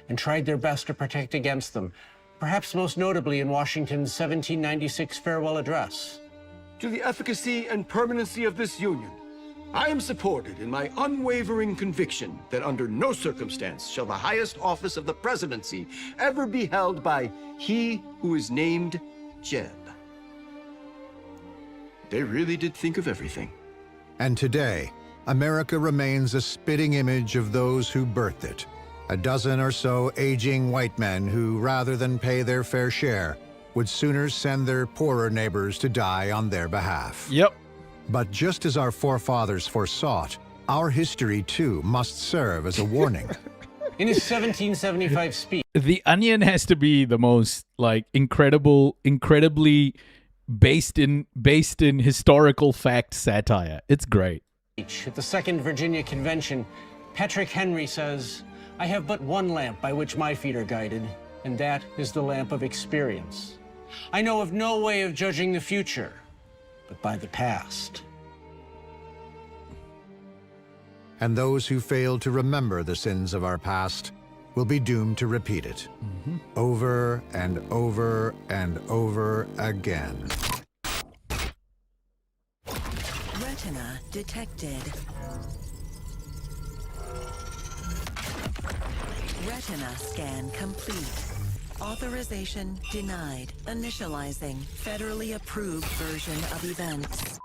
and tried their best to protect against them, perhaps most notably in Washington's 1796 farewell address. To the efficacy and permanency of this union, I am supported in my unwavering conviction that under no circumstance shall the highest office of the presidency ever be held by he who is named Jeb. They really did think of everything. And today, America remains a spitting image of those who birthed it. A dozen or so aging white men who, rather than pay their fair share, would sooner send their poorer neighbors to die on their behalf. Yep. But just as our forefathers foresought, our history too must serve as a warning. In his 1775 speech, The Onion has to be the most like incredibly based in historical fact satire. It's great. at the Second Virginia Convention, Patrick Henry says, "I have but one lamp by which my feet are guided, and that is the lamp of experience. I know of no way of judging the future, but by the past." And those who fail to remember the sins of our past will be doomed to repeat it over and over and over again. Retina detected. Retina scan complete. Authorization denied. Initializing federally approved version of events.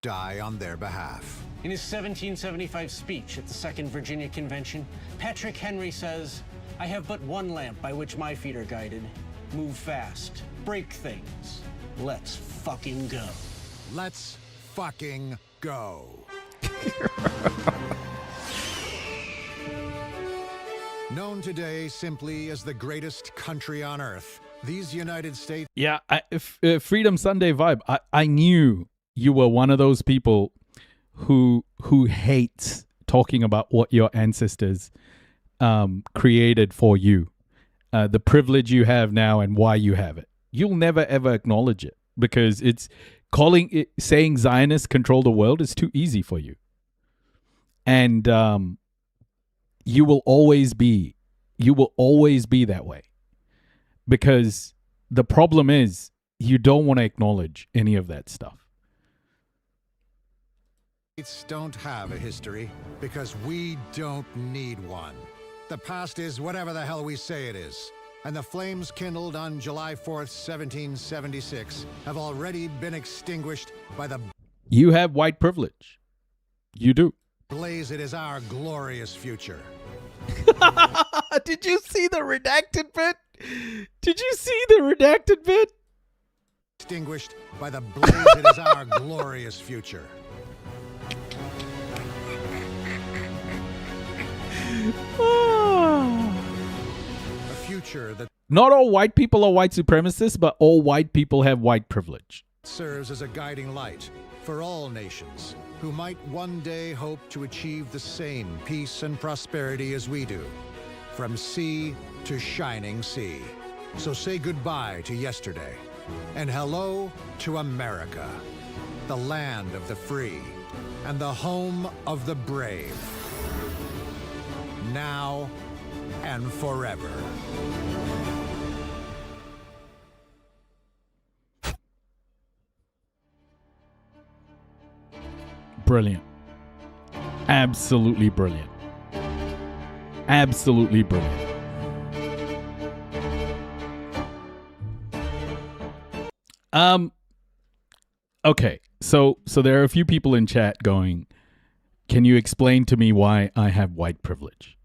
Die on their behalf. In his 1775 speech at the Second Virginia Convention, Patrick Henry says, "I have but one lamp by which my feet are guided. Move fast. Break things. Let's fucking go." Let's fucking go. Known today simply as the greatest country on earth, these United States... Yeah, Freedom Sunday vibe. I knew you were one of those people who hates talking about what your ancestors created for you, the privilege you have now and why you have it. You'll never ever acknowledge it because it's saying Zionists control the world is too easy for you, and you will always be that way because the problem is you don't want to acknowledge any of that stuff. Don't have a history because we don't need one. The past is whatever the hell we say it is. And the flames kindled on July 4th, 1776 have already been extinguished by the You have white privilege. You do. blaze. It is our glorious future. Did you see the redacted bit? Did you see the redacted bit? Extinguished by the blaze. It is our glorious future. A future that Not all white people are white supremacists, but all white people have white privilege. serves as a guiding light for all nations who might one day hope to achieve the same peace and prosperity as we do, from sea to shining sea. So say goodbye to yesterday and hello to America, the land of the free and the home of the brave, now and forever. Brilliant. Absolutely brilliant. Absolutely brilliant. Okay, so there are a few people in chat going, "Can you explain to me why I have white privilege?"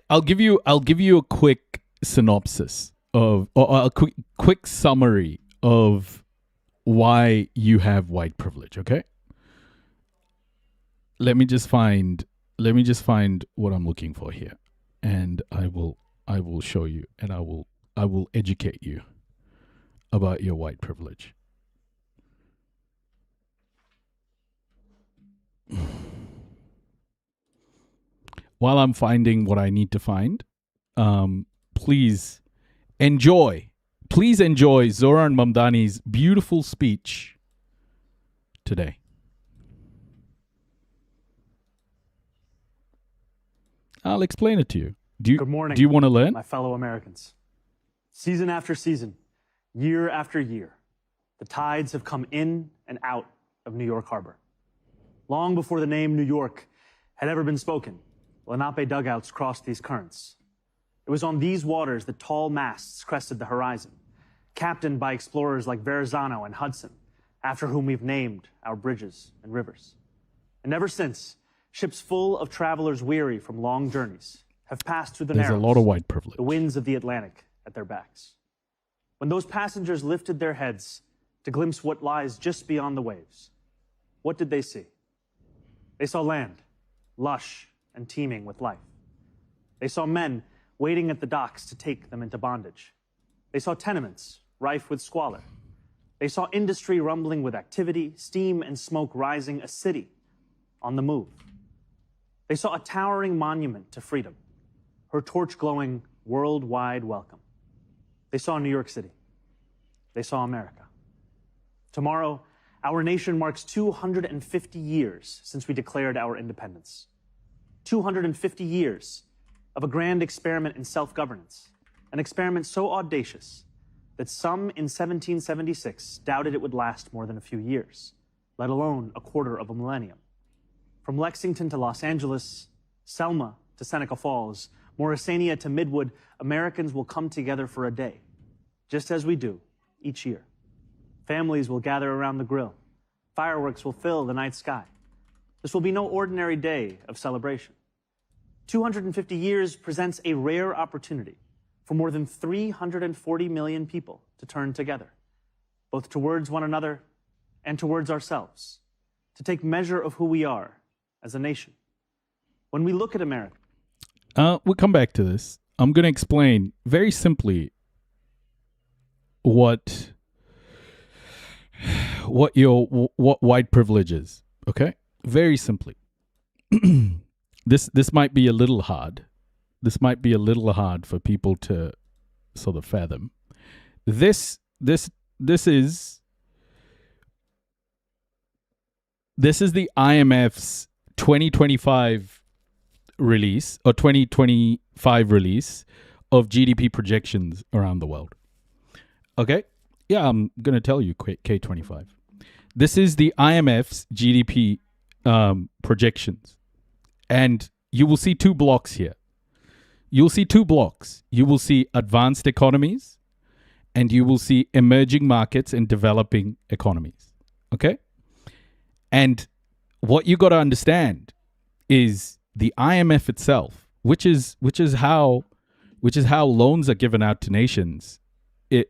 I'll give you a quick synopsis of or a quick summary of why you have white privilege, okay? Let me just find what I'm looking for here, and I will show you, and I will educate you about your white privilege. While I'm finding what I need to find, please enjoy Zoran Mamdani's beautiful speech today. I'll explain it to you. Good morning. Do you want to learn? My fellow Americans. Season after season, year after year, the tides have come in and out of New York Harbor. Long before the name New York had ever been spoken, Lenape dugouts crossed these currents. It was on these waters that tall masts crested the horizon, captained by explorers like Verrazano and Hudson, after whom we've named our bridges and rivers. And ever since, ships full of travelers weary from long journeys have passed through the There's narrows, a lot of white privilege. the winds of the Atlantic at their backs. When those passengers lifted their heads to glimpse what lies just beyond the waves, what did they see? They saw land, lush and teeming with life. They saw men waiting at the docks to take them into bondage. They saw tenements rife with squalor. They saw industry rumbling with activity, steam and smoke rising, a city on the move. They saw a towering monument to freedom, her torch glowing worldwide welcome. They saw New York City. They saw America. Tomorrow, our nation marks 250 years since we declared our independence. 250 years of a grand experiment in self-governance, an experiment so audacious that some in 1776 doubted it would last more than a few years, let alone a quarter of a millennium. From Lexington to Los Angeles, Selma to Seneca Falls, Morrisania to Midwood, Americans will come together for a day, just as we do each year. Families will gather around the grill. Fireworks will fill the night sky. This will be no ordinary day of celebration. 250 years presents a rare opportunity for more than 340 million people to turn together, both towards one another and towards ourselves, to take measure of who we are as a nation. When we look at America... We'll come back to this. I'm going to explain very simply what white privilege is, okay? Very simply. This might be a little hard. This might be a little hard for people to sort of fathom. This is the IMF's 2025 release or 2025 release of GDP projections around the world. Okay? Yeah, I'm going to tell you K25. This is the IMF's GDP projections. And you will see two blocks here. You'll see two blocks. You will see advanced economies and you will see emerging markets and developing economies. Okay? And what you got to understand is the IMF itself, which is how loans are given out to nations,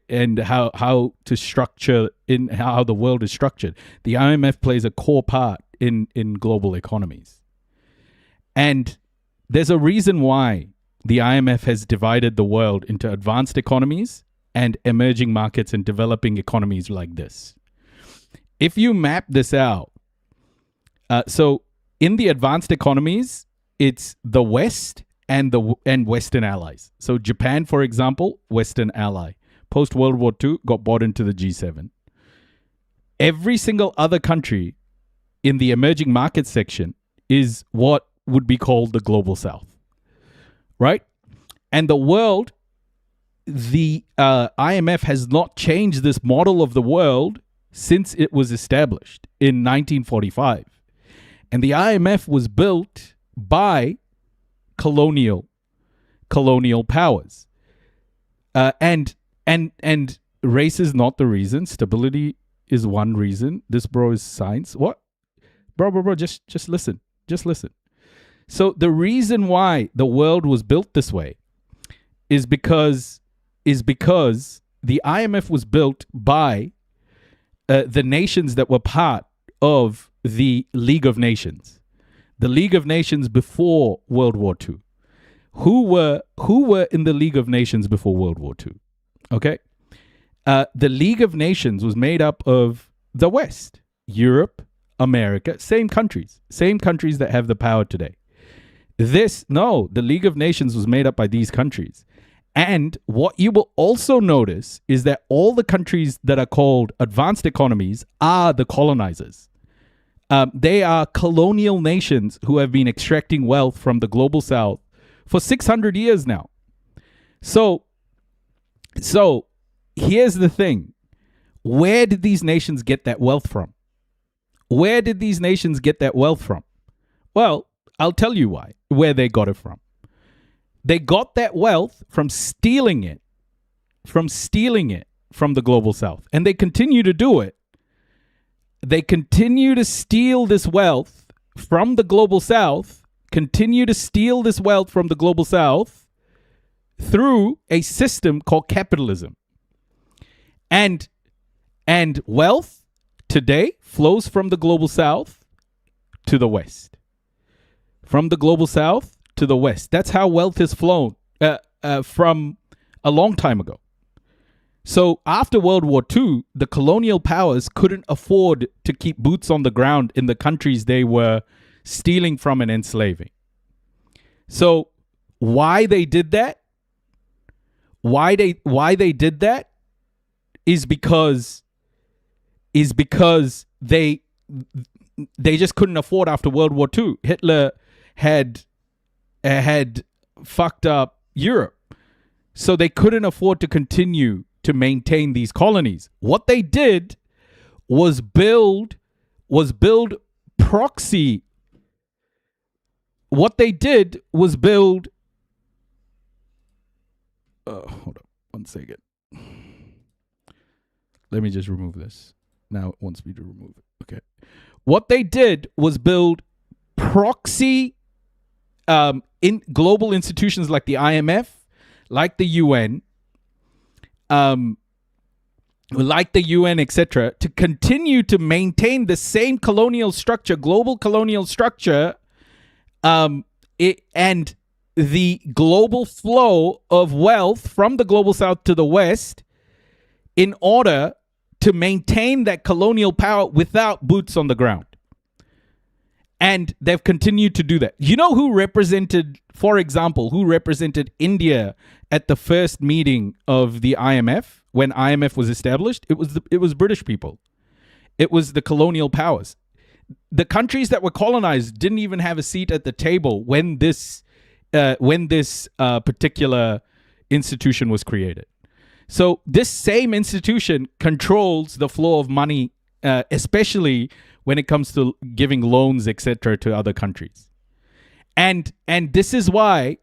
and how to structure in how the world is structured. The IMF plays a core part in global economies. And there's a reason why the IMF has divided the world into advanced economies and emerging markets and developing economies like this. If you map this out, so in the advanced economies, it's the West and Western allies. So Japan, for example, Western ally. Post World War II, got bought into the G7. Every single other country in the emerging market section is what would be called the global South, right? And the world, the IMF has not changed this model of the world since it was established in 1945. And the IMF was built by colonial powers. And race is not the reason. Stability is one reason. This, bro, is science. What? Bro, just listen. Just listen. So the reason why the world was built this way is because the IMF was built by the nations that were part of the League of Nations. The League of Nations before World War II. Who were in the League of Nations before World War II? Okay? The League of Nations was made up of the West, Europe, America, same countries that have the power today. The League of Nations was made up by these countries. And what you will also notice is that all the countries that are called advanced economies are the colonizers. They are colonial nations who have been extracting wealth from the global South for 600 years now. So here's the thing. Where did these nations get that wealth from? Where did these nations get that wealth from? Well, I'll tell you where they got it from. They got that wealth from stealing it from the global South. And they continue to do it. They continue to steal this wealth from the global South, through a system called capitalism. And wealth today flows from the global South to the West. From the global South to the west. That's how wealth has flown from a long time ago. So after World War II, the colonial powers couldn't afford to keep boots on the ground in the countries they were stealing from and enslaving. So why they did that? Why they did that is because they just couldn't afford after World War II. Hitler had fucked up Europe. So they couldn't afford to continue to maintain these colonies. What they did was build proxy. What they did was build. Hold up, 1 second. Let me just remove this. Now it wants me to remove it. Okay. What they did was build proxy in global institutions like the IMF, like the UN, etc., to continue to maintain the same colonial structure, global colonial structure, and the global flow of wealth from the global south to the west in order to maintain that colonial power without boots on the ground. And they've continued to do that. You know who represented, for example, India at the first meeting of the IMF when IMF was established? It was British people. It was the colonial powers. The countries that were colonized didn't even have a seat at the table when this particular institution was created. So this same institution controls the flow of money, especially when it comes to giving loans, etc., to other countries. And this is why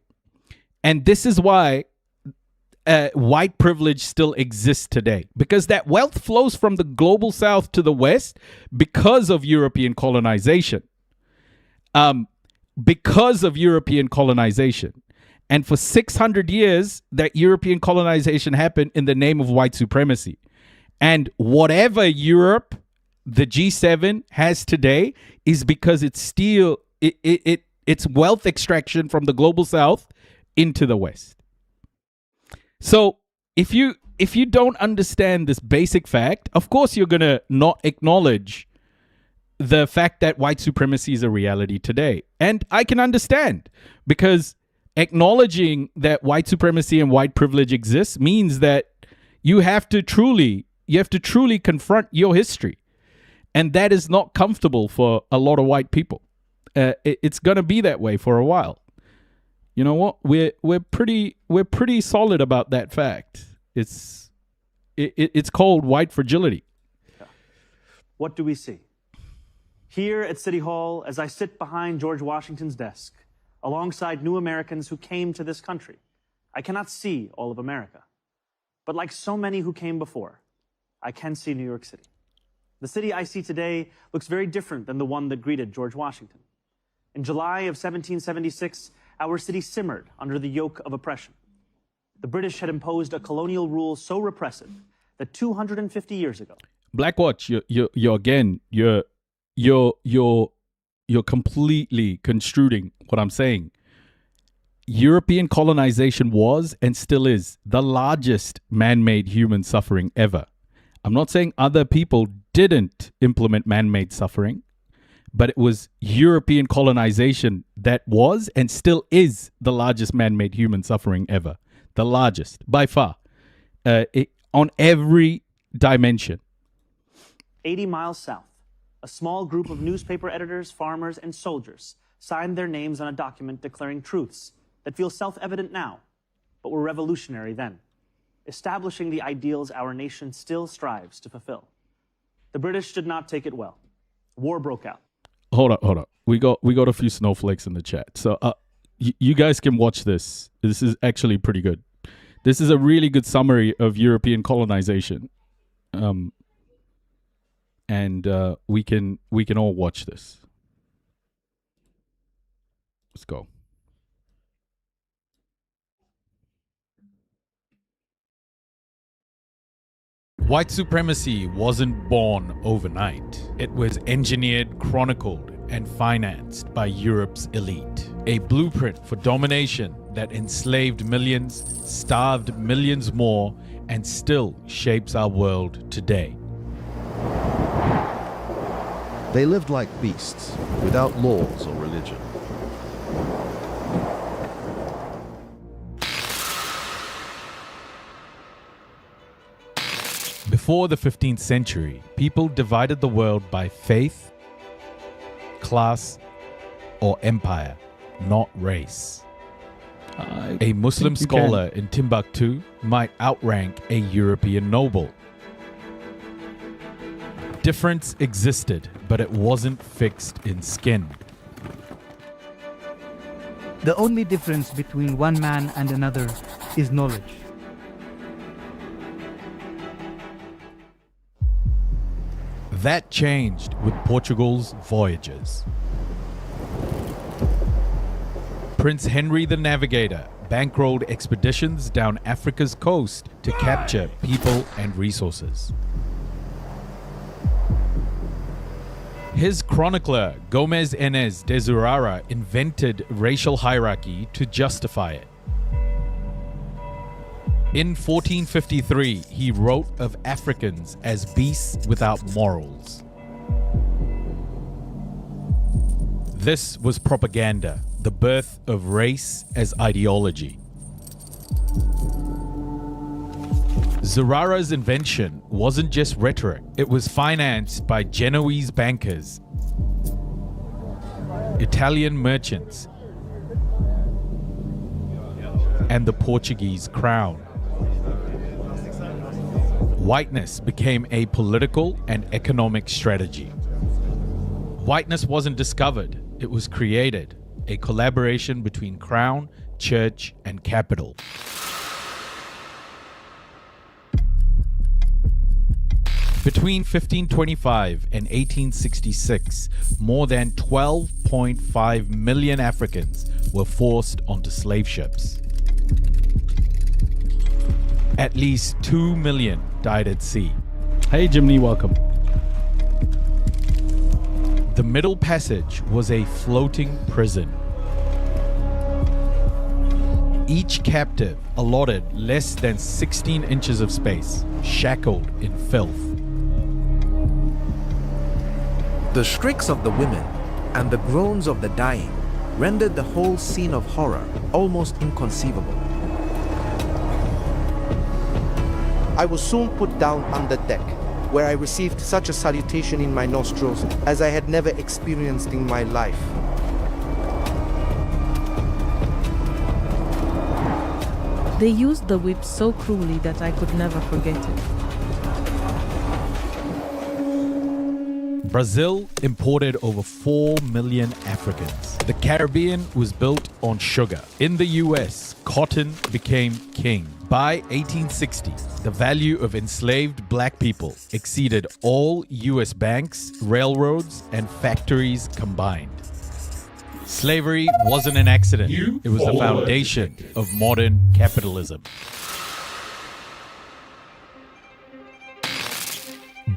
white privilege still exists today, because that wealth flows from the global south to the west because of European colonization. And for 600 years, that European colonization happened in the name of white supremacy. And whatever Europe, the G7 has today is because it's wealth extraction from the global south into the west. So if you don't understand this basic fact, of course you're going to not acknowledge the fact that white supremacy is a reality today. And I can understand, because acknowledging that white supremacy and white privilege exists means that you have to truly confront your history. And that is not comfortable for a lot of white people. It's going to be that way for a while. You know what? We're pretty solid about that fact. It's called white fragility. What do we see? Here at City Hall, as I sit behind George Washington's desk, alongside new Americans who came to this country, I cannot see all of America. But like so many who came before, I can see New York City. The city I see today looks very different than the one that greeted George Washington. In July of 1776, our city simmered under the yoke of oppression. The British had imposed a colonial rule so repressive that 250 years ago. Blackwatch, you're completely construing what I'm saying. European colonization was and still is the largest man-made human suffering ever. I'm not saying other people didn't implement man-made suffering, but it was European colonization that was and still is the largest man-made human suffering ever. The largest, by far, on every dimension. 80 miles south, a small group of newspaper editors, farmers, and soldiers signed their names on a document declaring truths that feel self-evident now, but were revolutionary then, establishing the ideals our nation still strives to fulfill. The British did not take it well. War broke out. Hold up. We got a few snowflakes in the chat. So you guys can watch this. This is actually pretty good. This is a really good summary of European colonization. And we can all watch this. Let's go. White supremacy wasn't born overnight. It was engineered, chronicled, and financed by Europe's elite. A blueprint for domination that enslaved millions, starved millions more, and still shapes our world today. They lived like beasts, without laws or religion. Before the 15th century, people divided the world by faith, class, or empire, not race. A Muslim scholar in Timbuktu might outrank a European noble. Difference existed, but it wasn't fixed in skin. The only difference between one man and another is knowledge. That changed with Portugal's voyages. Prince Henry the Navigator bankrolled expeditions down Africa's coast to capture people and resources. His chronicler, Gomez Enes de Zurara, invented racial hierarchy to justify it. In 1453, he wrote of Africans as beasts without morals. This was propaganda, the birth of race as ideology. Zurara's invention wasn't just rhetoric, it was financed by Genoese bankers, Italian merchants, and the Portuguese crown. Whiteness became a political and economic strategy. Whiteness wasn't discovered, it was created, a collaboration between crown, church, and capital. Between 1525 and 1866, more than 12.5 million Africans were forced onto slave ships. At least 2 million died at sea. Hey Jimny, welcome. The Middle Passage was a floating prison. Each captive allotted less than 16 inches of space, shackled in filth. The shrieks of the women and the groans of the dying rendered the whole scene of horror almost inconceivable. I was soon put down on the deck, where I received such a salutation in my nostrils as I had never experienced in my life. They used the whip so cruelly that I could never forget it. Brazil imported over 4 million Africans. The Caribbean was built on sugar. In the US, cotton became king. By 1860, the value of enslaved black people exceeded all US banks, railroads, and factories combined. Slavery wasn't an accident. It was the foundation of modern capitalism.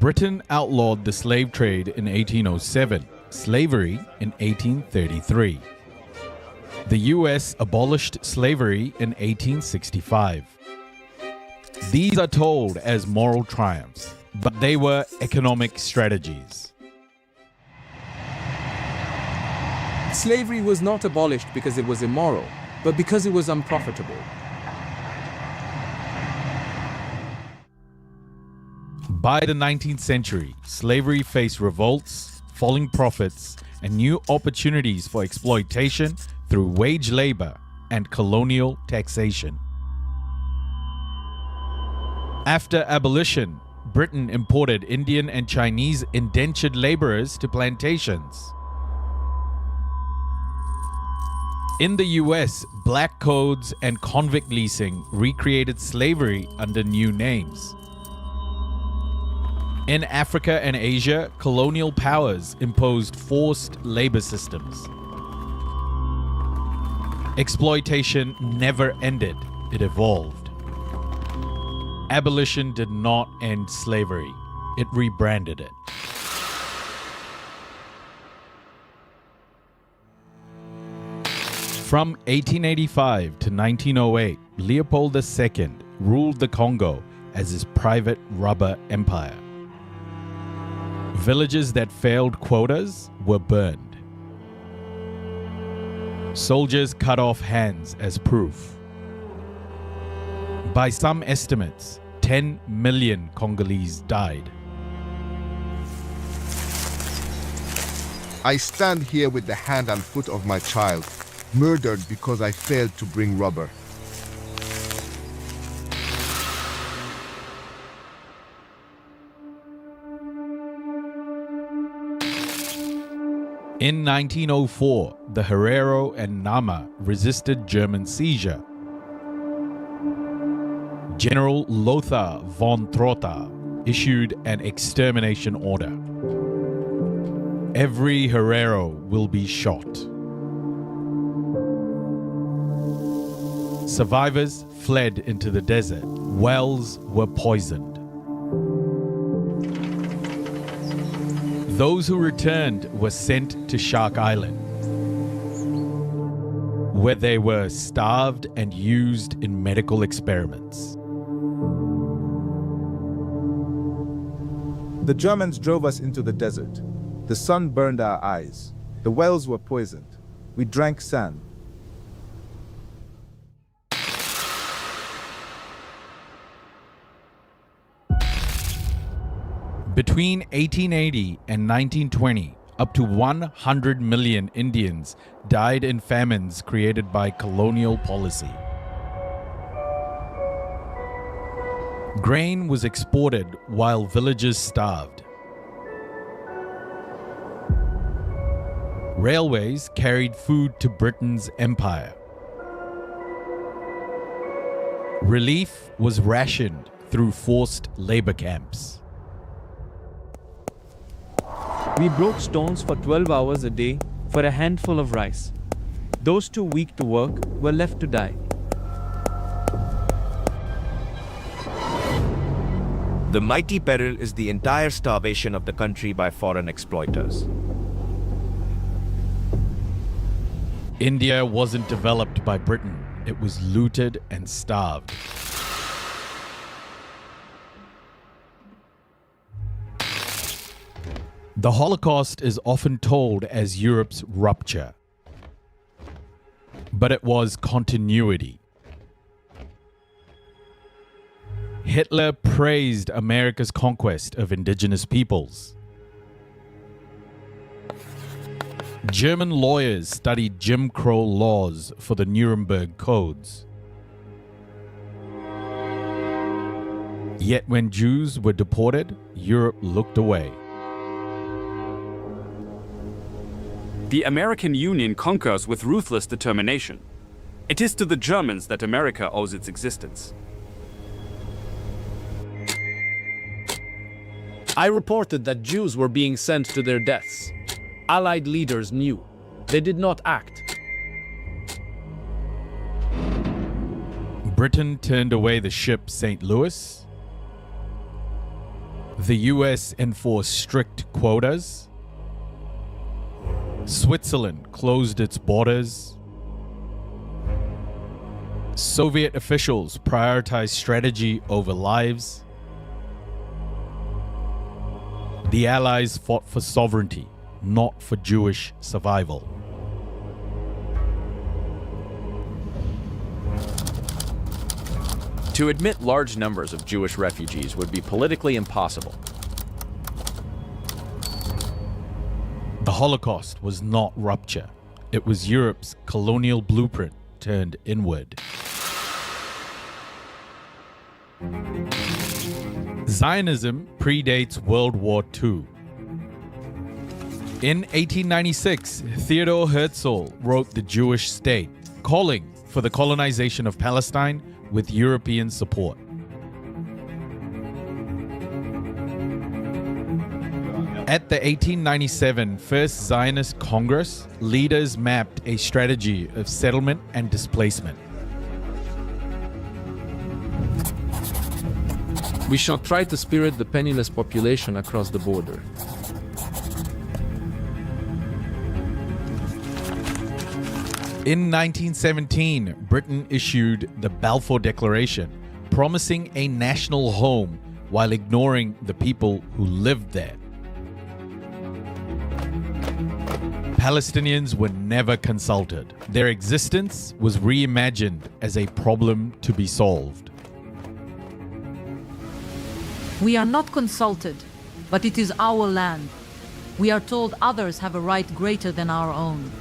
Britain outlawed the slave trade in 1807, slavery in 1833. The US abolished slavery in 1865. These are told as moral triumphs, but they were economic strategies. Slavery was not abolished because it was immoral, but because it was unprofitable. By the 19th century, slavery faced revolts, falling profits, and new opportunities for exploitation through wage labor and colonial taxation. After abolition, Britain imported Indian and Chinese indentured laborers to plantations. In the US, black codes and convict leasing recreated slavery under new names. In Africa and Asia, colonial powers imposed forced labor systems. Exploitation never ended, it evolved. Abolition did not end slavery, it rebranded it. From 1885 to 1908, Leopold II ruled the Congo as his private rubber empire. Villages that failed quotas were burned. Soldiers cut off hands as proof. By some estimates, 10 million Congolese died. I stand here with the hand and foot of my child, murdered because I failed to bring rubber. In 1904, the Herero and Nama resisted German seizure. General Lothar von Trotha issued an extermination order. Every Herero will be shot. Survivors fled into the desert. Wells were poisoned. Those who returned were sent to Shark Island, where they were starved and used in medical experiments. The Germans drove us into the desert. The sun burned our eyes. The wells were poisoned. We drank sand. Between 1880 and 1920, up to 100 million Indians died in famines created by colonial policy. Grain was exported while villagers starved. Railways carried food to Britain's empire. Relief was rationed through forced labor camps. We broke stones for 12 hours a day for a handful of rice. Those too weak to work were left to die. The mighty peril is the entire starvation of the country by foreign exploiters. India wasn't developed by Britain. It was looted and starved. The Holocaust is often told as Europe's rupture, but it was continuity. Hitler praised America's conquest of indigenous peoples. German lawyers studied Jim Crow laws for the Nuremberg Codes. Yet when Jews were deported, Europe looked away. The American Union conquers with ruthless determination. It is to the Germans that America owes its existence. I reported that Jews were being sent to their deaths. Allied leaders knew. They did not act. Britain turned away the ship St. Louis. The US enforced strict quotas. Switzerland closed its borders. Soviet officials prioritized strategy over lives. The Allies fought for sovereignty, not for Jewish survival. To admit large numbers of Jewish refugees would be politically impossible. The Holocaust was not rupture. It was Europe's colonial blueprint turned inward. Zionism predates World War II. In 1896, Theodor Herzl wrote The Jewish State, calling for the colonization of Palestine with European support. At the 1897 First Zionist Congress, leaders mapped a strategy of settlement and displacement. We shall try to spirit the penniless population across the border. In 1917, Britain issued the Balfour Declaration, promising a national home while ignoring the people who lived there. Palestinians were never consulted. Their existence was reimagined as a problem to be solved. We are not consulted, but it is our land. We are told others have a right greater than our own.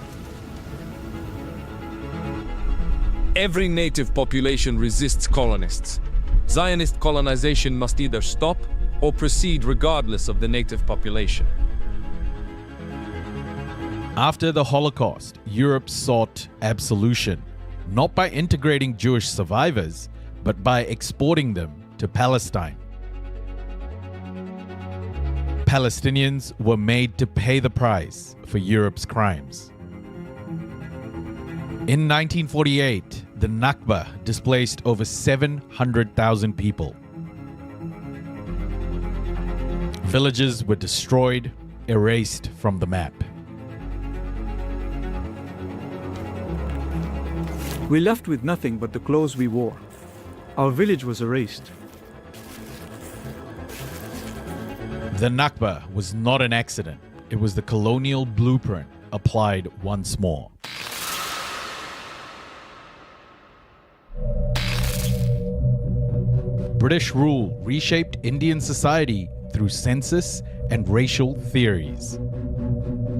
Every native population resists colonists. Zionist colonization must either stop or proceed regardless of the native population. After the Holocaust, Europe sought absolution, not by integrating Jewish survivors, but by exporting them to Palestine. Palestinians were made to pay the price for Europe's crimes. In 1948, the Nakba displaced over 700,000 people. Villages were destroyed, erased from the map. We left with nothing but the clothes we wore. Our village was erased. The Nakba was not an accident. It was the colonial blueprint applied once more. British rule reshaped Indian society through census and racial theories.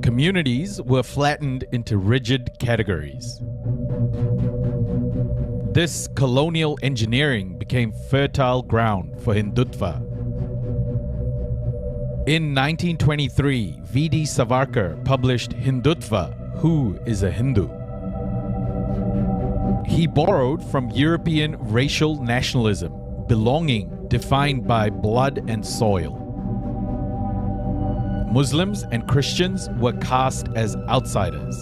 Communities were flattened into rigid categories. This colonial engineering became fertile ground for Hindutva. In 1923, V.D. Savarkar published Hindutva, Who is a Hindu? He borrowed from European racial nationalism, belonging defined by blood and soil. Muslims and Christians were cast as outsiders.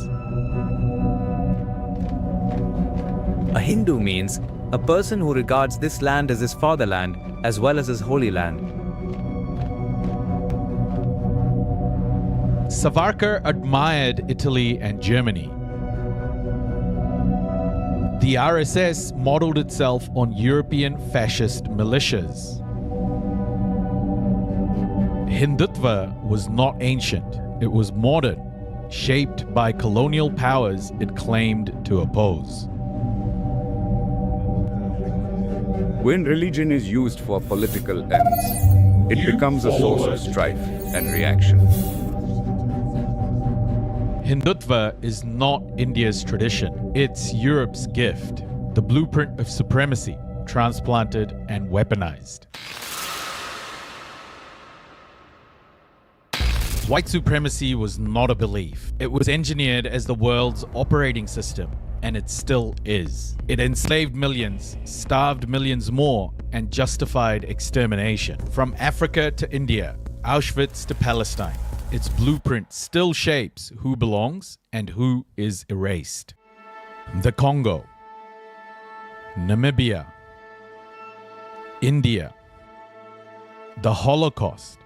A Hindu means a person who regards this land as his fatherland as well as his holy land. Savarkar admired Italy and Germany. The RSS modeled itself on European fascist militias. Hindutva was not ancient, it was modern, shaped by colonial powers it claimed to oppose. When religion is used for political ends, it becomes a source of strife and reaction. Hindutva is not India's tradition, it's Europe's gift, the blueprint of supremacy, transplanted and weaponized. White supremacy was not a belief. It was engineered as the world's operating system, and it still is. It enslaved millions, starved millions more, and justified extermination. From Africa to India, Auschwitz to Palestine, its blueprint still shapes who belongs and who is erased. The Congo, Namibia, India, the Holocaust,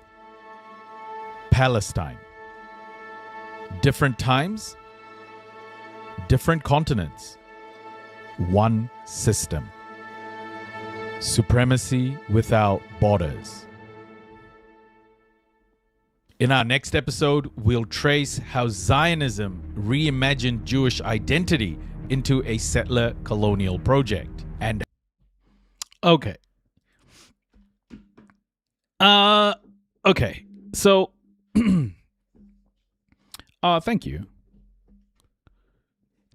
Palestine. Different times, different continents, one system. Supremacy without borders. In our next episode, we'll trace how Zionism reimagined Jewish identity into a settler colonial project. And okay. Okay. So thank you.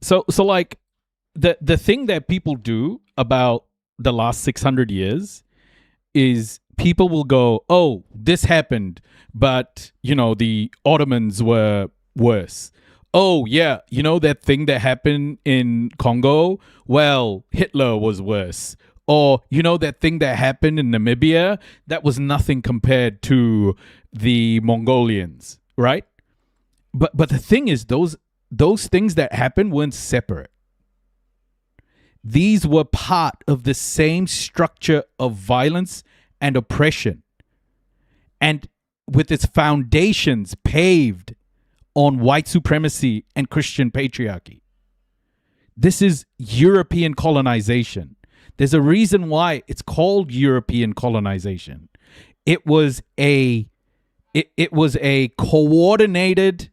So like the thing that people do about the last 600 years is people will go, oh, this happened, but, you know, the Ottomans were worse. Oh, yeah, you know that thing that happened in Congo? Well, Hitler was worse. Or, you know that thing that happened in Namibia? That was nothing compared to the Mongolians, right? But the thing is, those things that happened weren't separate. These were part of the same structure of violence and oppression, and with its foundations paved on white supremacy and Christian patriarchy. This is European colonization. There's a reason why it's called European colonization. It was a coordinated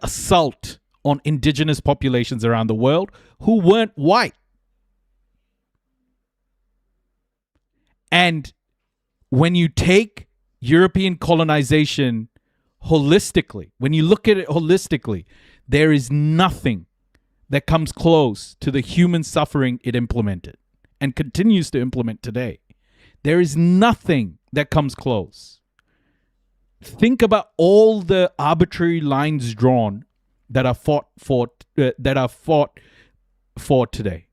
assault on indigenous populations around the world who weren't white. And when you take European colonization holistically, when you look at it holistically, there is nothing that comes close to the human suffering it implemented and continues to implement today. There is nothing that comes close. Think about all the arbitrary lines drawn that are fought for today.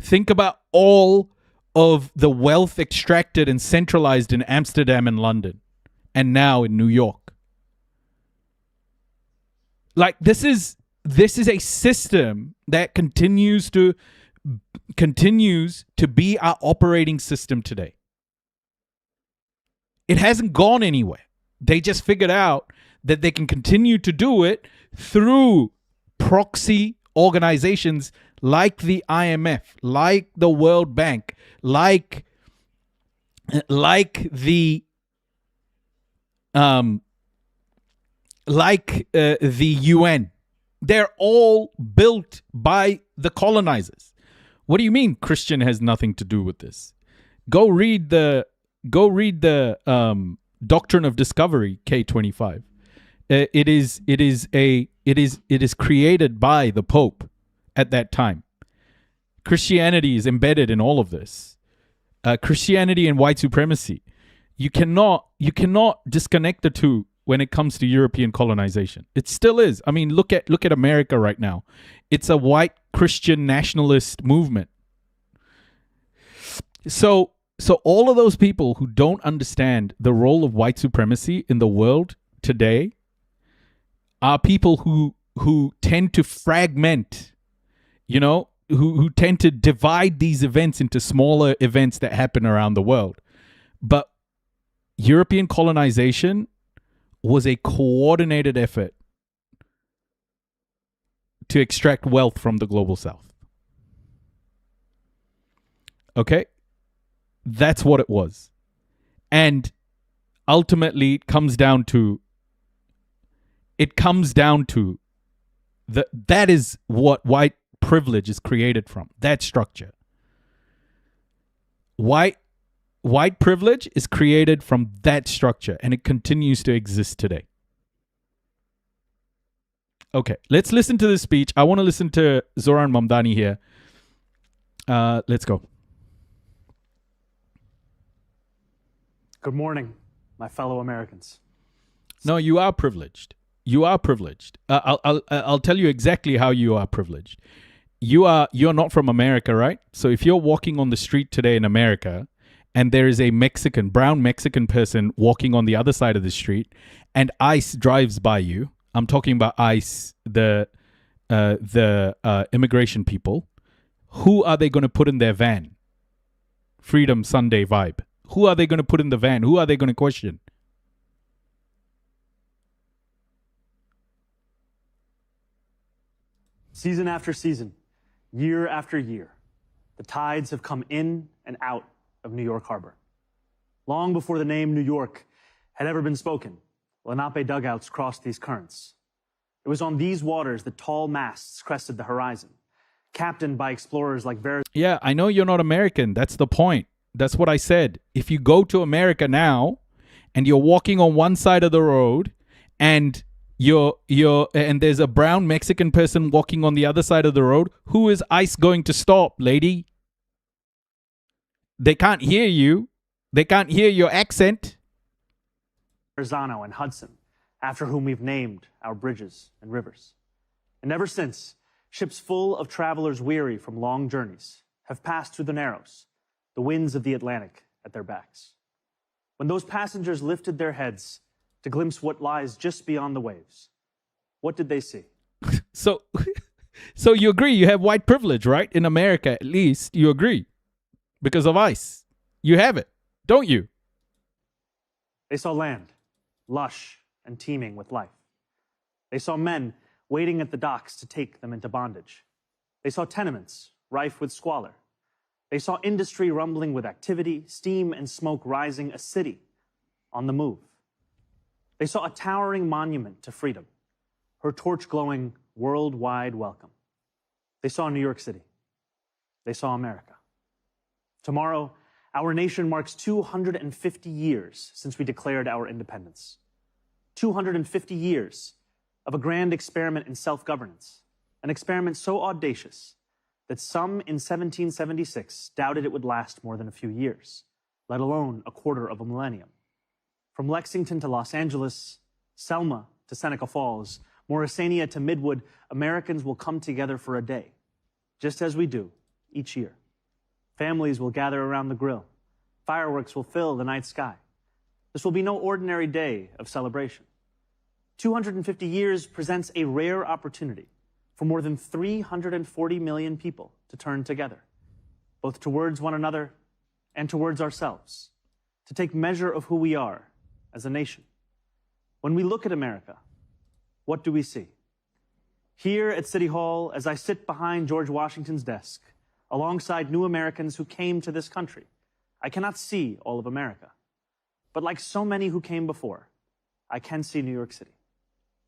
Think about all of the wealth extracted and centralized in Amsterdam and London, and now in New York. Like this is a system that continues to be our operating system today. It hasn't gone anywhere. They just figured out that they can continue to do it through proxy organizations like the IMF, like the World Bank, like the UN. They're all built by the colonizers. What do you mean Christian has nothing to do with this? Go read the Doctrine of Discovery, K25. It is created by the Pope at that time. Christianity is embedded in all of this. Christianity and white supremacy. You cannot disconnect the two when it comes to European colonization. It still is. I mean, look at America right now. It's a white Christian nationalist movement. So all of those people who don't understand the role of white supremacy in the world today are people who tend to fragment, who tend to divide these events into smaller events that happen around the world. But European colonization was a coordinated effort to extract wealth from the global south. Okay? That's what it was. And ultimately it comes down to that is what white privilege is created from, that structure. White privilege is created from that structure, and it continues to exist today. Okay, let's listen to this speech. I want to listen to Zoran Mamdani here. Let's go. Good morning, my fellow Americans. No, you are privileged. You are privileged. I'll tell you exactly how you are privileged. You're not from America, right? So if you're walking on the street today in America, and there is a brown Mexican person walking on the other side of the street, and ICE drives by you. I'm talking about ICE, the immigration people. Who are they going to put in their van? Freedom Sunday vibe. Who are they going to put in the van? Who are they going to question? Season after season, year after year, the tides have come in and out of New York Harbor. Long before the name New York had ever been spoken, Lenape dugouts crossed these currents. It was on these waters that tall masts crested the horizon, captained by explorers like Yeah, I know you're not American. That's the point. That's what I said. If you go to America now and you're walking on one side of the road and and there's a brown Mexican person walking on the other side of the road, who is ICE going to stop, lady? They can't hear you. They can't hear your accent. Verrazano and Hudson, after whom we've named our bridges and rivers. And ever since, ships full of travelers weary from long journeys have passed through the Narrows, the winds of the Atlantic at their backs. When those passengers lifted their heads to glimpse what lies just beyond the waves, what did they see? So you agree you have white privilege, right? In America, at least, you agree. Because of ICE. You have it, don't you? They saw land, lush and teeming with life. They saw men waiting at the docks to take them into bondage. They saw tenements rife with squalor. They saw industry rumbling with activity, steam and smoke rising, a city on the move. They saw a towering monument to freedom, her torch glowing worldwide welcome. They saw New York City. They saw America. Tomorrow, our nation marks 250 years since we declared our independence. 250 years of a grand experiment in self-governance, an experiment so audacious that some in 1776 doubted it would last more than a few years, let alone a quarter of a millennium. From Lexington to Los Angeles, Selma to Seneca Falls, Morrisania to Midwood, Americans will come together for a day, just as we do each year. Families will gather around the grill. Fireworks will fill the night sky. This will be no ordinary day of celebration. 250 years presents a rare opportunity for more than 340 million people to turn together, both towards one another and towards ourselves, to take measure of who we are as a nation. When we look at America, what do we see? Here at City Hall, as I sit behind George Washington's desk, alongside new Americans who came to this country, I cannot see all of America. But like so many who came before, I can see New York City.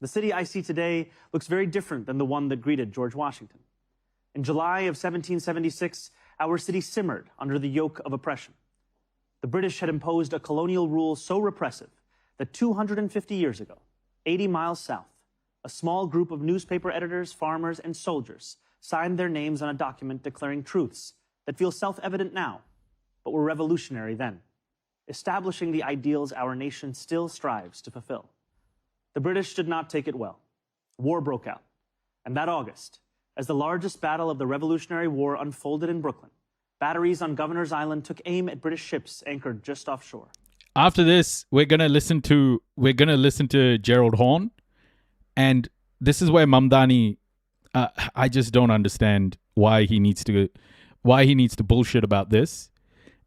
The city I see today looks very different than the one that greeted George Washington. In July of 1776, our city simmered under the yoke of oppression. The British had imposed a colonial rule so repressive that 250 years ago, 80 miles south, a small group of newspaper editors, farmers, and soldiers signed their names on a document declaring truths that feel self-evident now, but were revolutionary then, establishing the ideals our nation still strives to fulfill. The British did not take it well. War broke out. And that August, as the largest battle of the Revolutionary War unfolded in Brooklyn, batteries on Governor's Island took aim at British ships anchored just offshore. After this, we're gonna listen to Gerald Horne, and this is where Mamdani, I just don't understand why he needs to bullshit about this.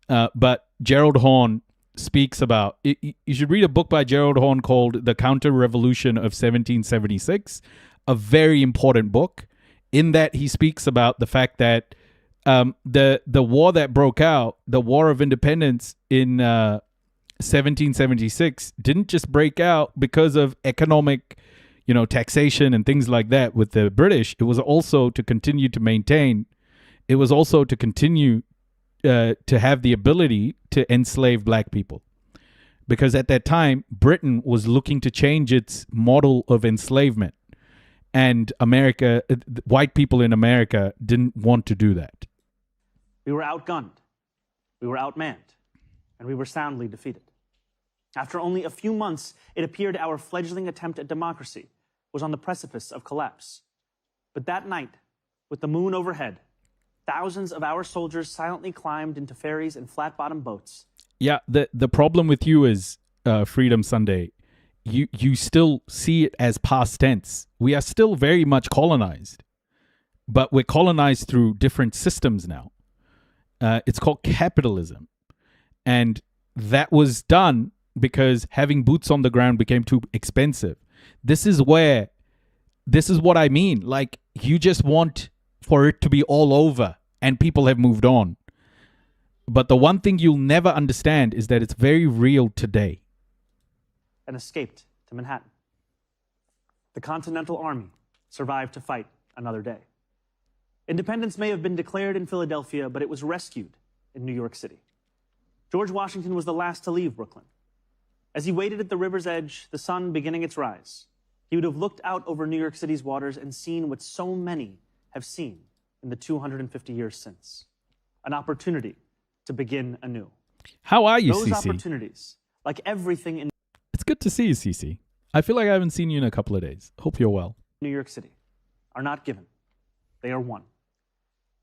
But Gerald Horne speaks about, you should read a book by Gerald Horne called The Counter-Revolution of 1776, a very important book. In that he speaks about the fact that the war that broke out, the War of Independence in 1776, didn't just break out because of economic, taxation and things like that with the British. It was also to continue to maintain. It was also to continue to have the ability to enslave black people. Because at that time, Britain was looking to change its model of enslavement. And America, white people in America didn't want to do that. We were outgunned, we were outmanned, and we were soundly defeated. After only a few months, it appeared our fledgling attempt at democracy was on the precipice of collapse. But that night, with the moon overhead, thousands of our soldiers silently climbed into ferries and flat-bottom boats. Yeah, the problem with you is, Freedom Sunday, you still see it as past tense. We are still very much colonized, but we're colonized through different systems now. It's called capitalism. And that was done because having boots on the ground became too expensive. This is what I mean. Like, you just want for it to be all over and people have moved on. But the one thing you'll never understand is that it's very real today. And escaped to Manhattan. The Continental Army survived to fight another day. Independence may have been declared in Philadelphia, but it was rescued in New York City. George Washington was the last to leave Brooklyn. As he waited at the river's edge, the sun beginning its rise, he would have looked out over New York City's waters and seen what so many have seen in the 250 years since. An opportunity to begin anew. How are you, Those CC? opportunities, like everything in It's good to see you, CC. I feel like I haven't seen you in a couple of days. Hope you're well. New York City, are not given. They are won.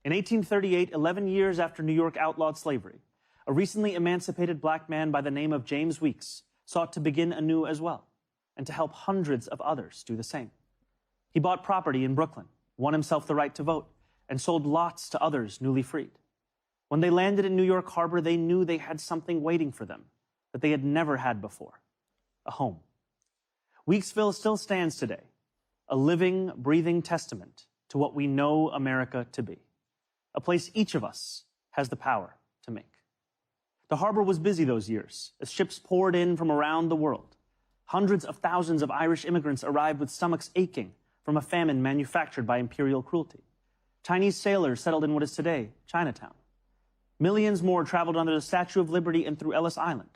In 1838, 11 years after New York outlawed slavery, a recently emancipated black man by the name of James Weeks sought to begin anew as well, and to help hundreds of others do the same. He bought property in Brooklyn, won himself the right to vote, and sold lots to others newly freed. When they landed in New York Harbor, they knew they had something waiting for them that they had never had before, a home. Weeksville still stands today, a living, breathing testament to what we know America to be, a place each of us has the power to make. The harbor was busy those years as ships poured in from around the world. Hundreds of thousands of Irish immigrants arrived with stomachs aching from a famine manufactured by imperial cruelty. Chinese sailors settled in what is today Chinatown. Millions more traveled under the Statue of Liberty and through Ellis Island.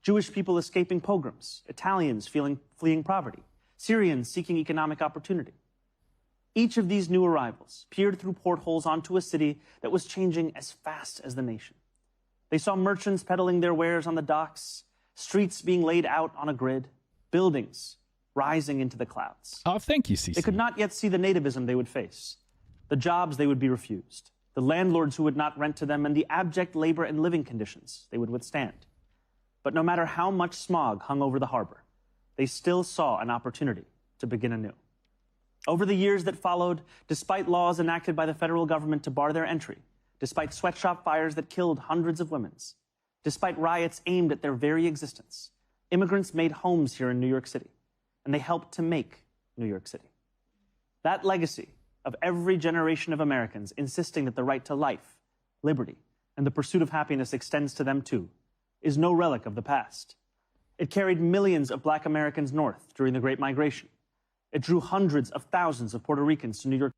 Jewish people escaping pogroms, Italians fleeing poverty, Syrians seeking economic opportunity. Each of these new arrivals peered through portholes onto a city that was changing as fast as the nation. They saw merchants peddling their wares on the docks, streets being laid out on a grid, buildings rising into the clouds. Oh, thank you, Cece. They could not yet see the nativism they would face, the jobs they would be refused, the landlords who would not rent to them, and the abject labor and living conditions they would withstand. But no matter how much smog hung over the harbor, they still saw an opportunity to begin anew. Over the years that followed, despite laws enacted by the federal government to bar their entry, despite sweatshop fires that killed hundreds of women, despite riots aimed at their very existence, immigrants made homes here in New York City, and they helped to make New York City. That legacy of every generation of Americans insisting that the right to life, liberty, and the pursuit of happiness extends to them too, is no relic of the past. It carried millions of Black Americans north during the Great Migration. It drew hundreds of thousands of Puerto Ricans to New York.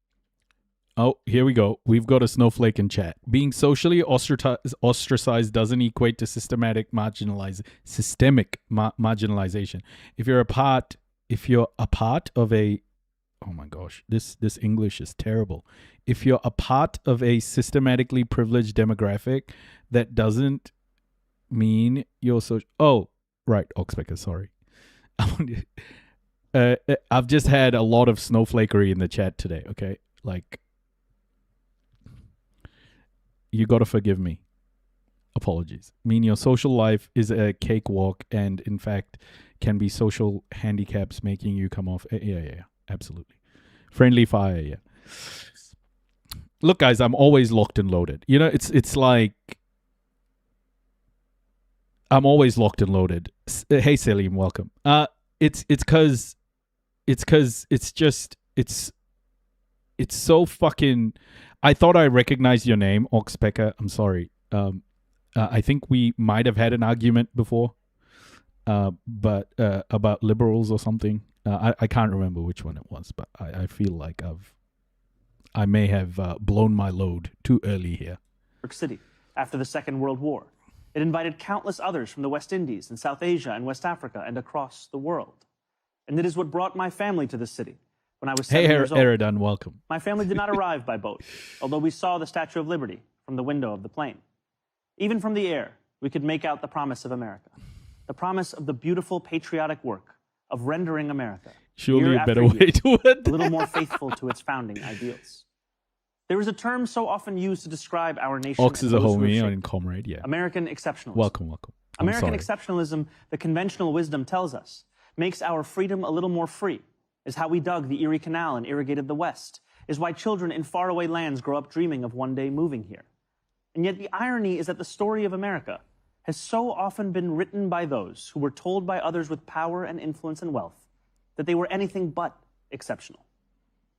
Oh, here we go. We've got a snowflake in chat. Being socially ostracized doesn't equate to systemic marginalization. If you're a part of a, oh my gosh, this English is terrible. If you're a part of a systematically privileged demographic, that doesn't mean you're so. Oh, right, Oxpecker, sorry. I've just had a lot of snowflakery in the chat today. Okay, like, you gotta forgive me. Apologies. Mean your social life is a cakewalk, and in fact, can be social handicaps making you come off. Yeah, absolutely. Friendly fire, yeah. Look, guys, I'm always locked and loaded. You know, it's like I'm always locked and loaded. Hey, Salim, welcome. It's so fucking. I thought I recognized your name, Oxpecker. I'm sorry. I think we might have had an argument before, but about liberals or something. I can't remember which one it was, but I feel like I may have blown my load too early here. New York City after the Second World War. It invited countless others from the West Indies and South Asia and West Africa and across the world. And it is what brought my family to this city when I was 7 years old. Hey, Eridan, welcome. My family did not arrive by boat, although we saw the Statue of Liberty from the window of the plane. Even from the air, we could make out the promise of America, the promise of the beautiful patriotic work of rendering America surely a better way to it, a little more faithful to its founding ideals. There is a term so often used to describe our nation. Ox is a homie and comrade, yeah. American exceptionalism. Welcome. American exceptionalism, the conventional wisdom tells us, makes our freedom a little more free, is how we dug the Erie Canal and irrigated the West, is why children in faraway lands grow up dreaming of one day moving here. And yet the irony is that the story of America has so often been written by those who were told by others with power and influence and wealth that they were anything but exceptional.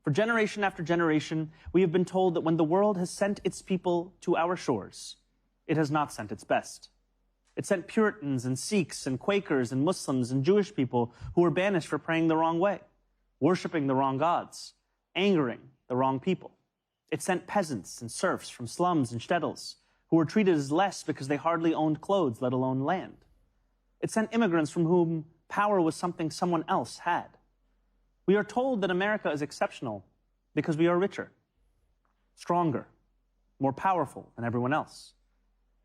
For generation after generation, we have been told that when the world has sent its people to our shores, it has not sent its best. It sent Puritans and Sikhs and Quakers and Muslims and Jewish people who were banished for praying the wrong way, worshiping the wrong gods, angering the wrong people. It sent peasants and serfs from slums and shtetls who were treated as less because they hardly owned clothes, let alone land. It sent immigrants from whom power was something someone else had. We are told that America is exceptional because we are richer, stronger, more powerful than everyone else.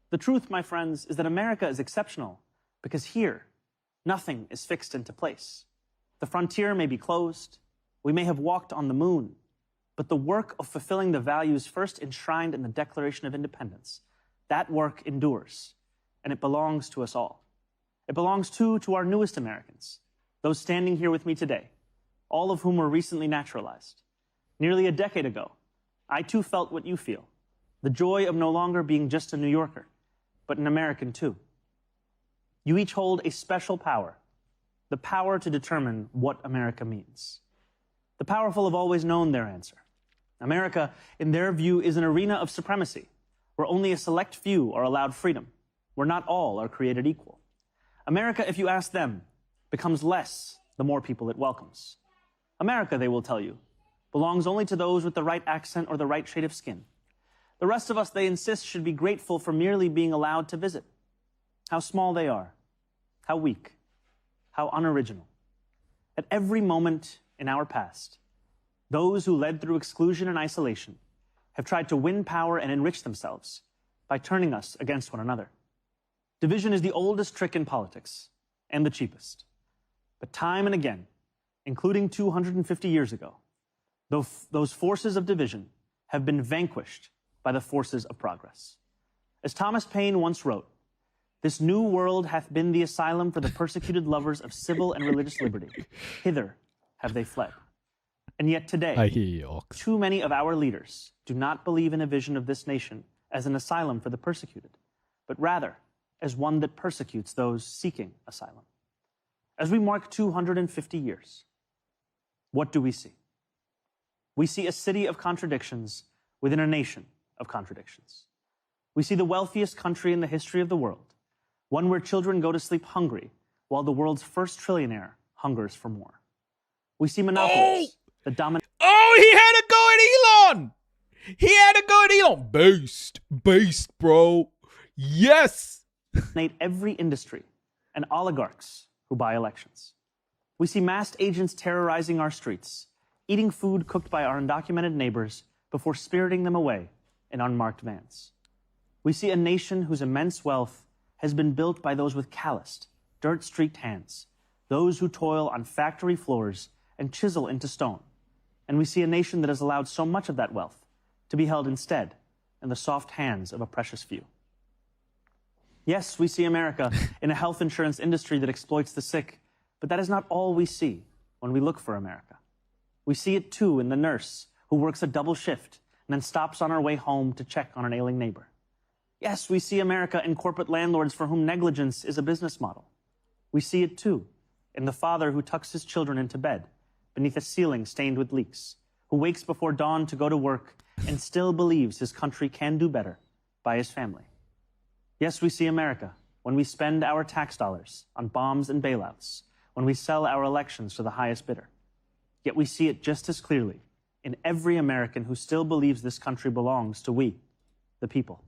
The truth, my friends, is that America is exceptional because here, nothing is fixed into place. The frontier may be closed, we may have walked on the moon, but the work of fulfilling the values first enshrined in the Declaration of Independence, that work endures, and it belongs to us all. It belongs to our newest Americans, those standing here with me today, all of whom were recently naturalized. Nearly a decade ago, I too felt what you feel, the joy of no longer being just a New Yorker, but an American too. You each hold a special power, the power to determine what America means. The powerful have always known their answer. America, in their view, is an arena of supremacy, where only a select few are allowed freedom, where not all are created equal. America, if you ask them, becomes less the more people it welcomes. America, they will tell you, belongs only to those with the right accent or the right shade of skin. The rest of us, they insist, should be grateful for merely being allowed to visit. How small they are, how weak, how unoriginal. At every moment in our past, those who led through exclusion and isolation have tried to win power and enrich themselves by turning us against one another. Division is the oldest trick in politics and the cheapest. But time and again, including 250 years ago, those forces of division have been vanquished by the forces of progress. As Thomas Paine once wrote, "This new world hath been the asylum for the persecuted lovers of civil and religious liberty. Hither have they fled." And yet today, I hear you, Ox. too many of our leaders do not believe in a vision of this nation as an asylum for the persecuted, but rather as one that persecutes those seeking asylum. As we mark 250 years, what do we see? We see a city of contradictions within a nation of contradictions. We see the wealthiest country in the history of the world, one where children go to sleep hungry while the world's first trillionaire hungers for more. We see monopolies that dominate. Oh, he had to go at Elon. He had to go at Elon. Beast, bro. Yes. Every industry and oligarchs who buy elections. We see masked agents terrorizing our streets, eating food cooked by our undocumented neighbors before spiriting them away in unmarked vans. We see a nation whose immense wealth has been built by those with calloused, dirt-streaked hands, those who toil on factory floors and chisel into stone. And we see a nation that has allowed so much of that wealth to be held instead in the soft hands of a precious few. Yes, we see America in a health insurance industry that exploits the sick, but that is not all we see when we look for America. We see it too in the nurse who works a double shift and then stops on her way home to check on an ailing neighbor. Yes, we see America in corporate landlords for whom negligence is a business model. We see it too in the father who tucks his children into bed beneath a ceiling stained with leaks, who wakes before dawn to go to work and still believes his country can do better by his family. Yes, we see America when we spend our tax dollars on bombs and bailouts, when we sell our elections to the highest bidder. Yet we see it just as clearly in every American who still believes this country belongs to we, the people.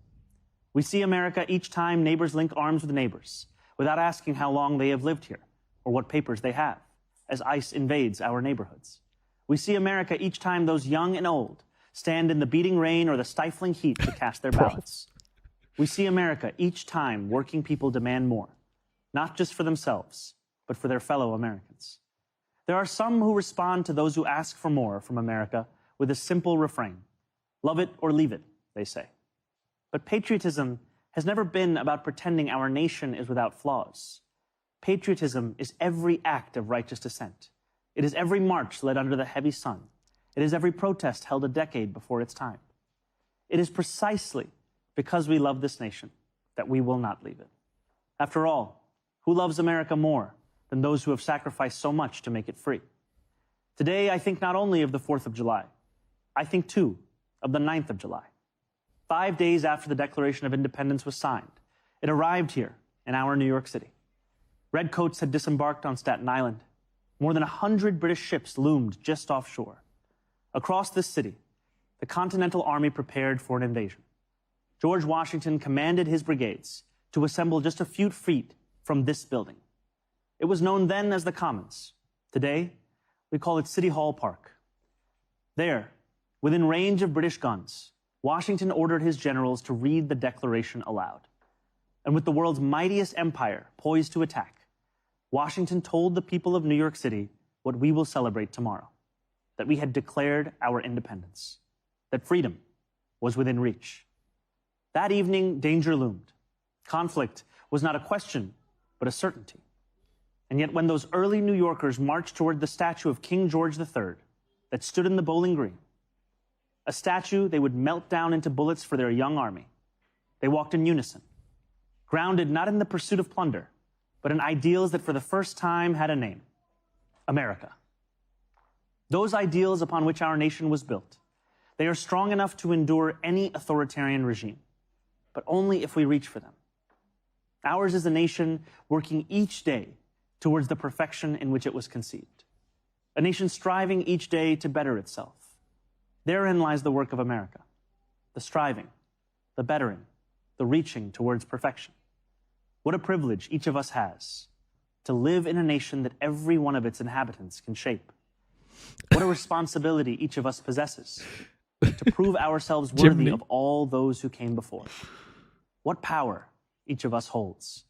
We see America each time neighbors link arms with neighbors, without asking how long they have lived here or what papers they have, as ICE invades our neighborhoods. We see America each time those young and old stand in the beating rain or the stifling heat to cast their ballots. We see America each time working people demand more, not just for themselves, but for their fellow Americans. There are some who respond to those who ask for more from America with a simple refrain. Love it or leave it, they say. But patriotism has never been about pretending our nation is without flaws. Patriotism is every act of righteous dissent. It is every march led under the heavy sun. It is every protest held a decade before its time. It is precisely because we love this nation that we will not leave it. After all, who loves America more than those who have sacrificed so much to make it free? Today, I think not only of the 4th of July, I think too of the 9th of July. 5 days after the Declaration of Independence was signed, it arrived here in our New York City. Redcoats had disembarked on Staten Island. More than 100 British ships loomed just offshore. Across this city, the Continental Army prepared for an invasion. George Washington commanded his brigades to assemble just a few feet from this building. It was known then as the Commons. Today, we call it City Hall Park. There, within range of British guns, Washington ordered his generals to read the Declaration aloud. And with the world's mightiest empire poised to attack, Washington told the people of New York City what we will celebrate tomorrow, that we had declared our independence, that freedom was within reach. That evening, danger loomed. Conflict was not a question, but a certainty. And yet when those early New Yorkers marched toward the statue of King George III that stood in the Bowling Green, a statue they would melt down into bullets for their young army, they walked in unison, grounded not in the pursuit of plunder, but in ideals that for the first time had a name: America. those ideals upon which our nation was built. They are strong enough to endure any authoritarian regime, but only if we reach for them. Ours is a nation working each day towards the perfection in which it was conceived, a nation striving each day to better itself. Therein lies the work of America, the striving, the bettering, the reaching towards perfection. What a privilege each of us has to live in a nation that every one of its inhabitants can shape. What a responsibility each of us possesses to prove ourselves worthy of all those who came before. What power each of us holds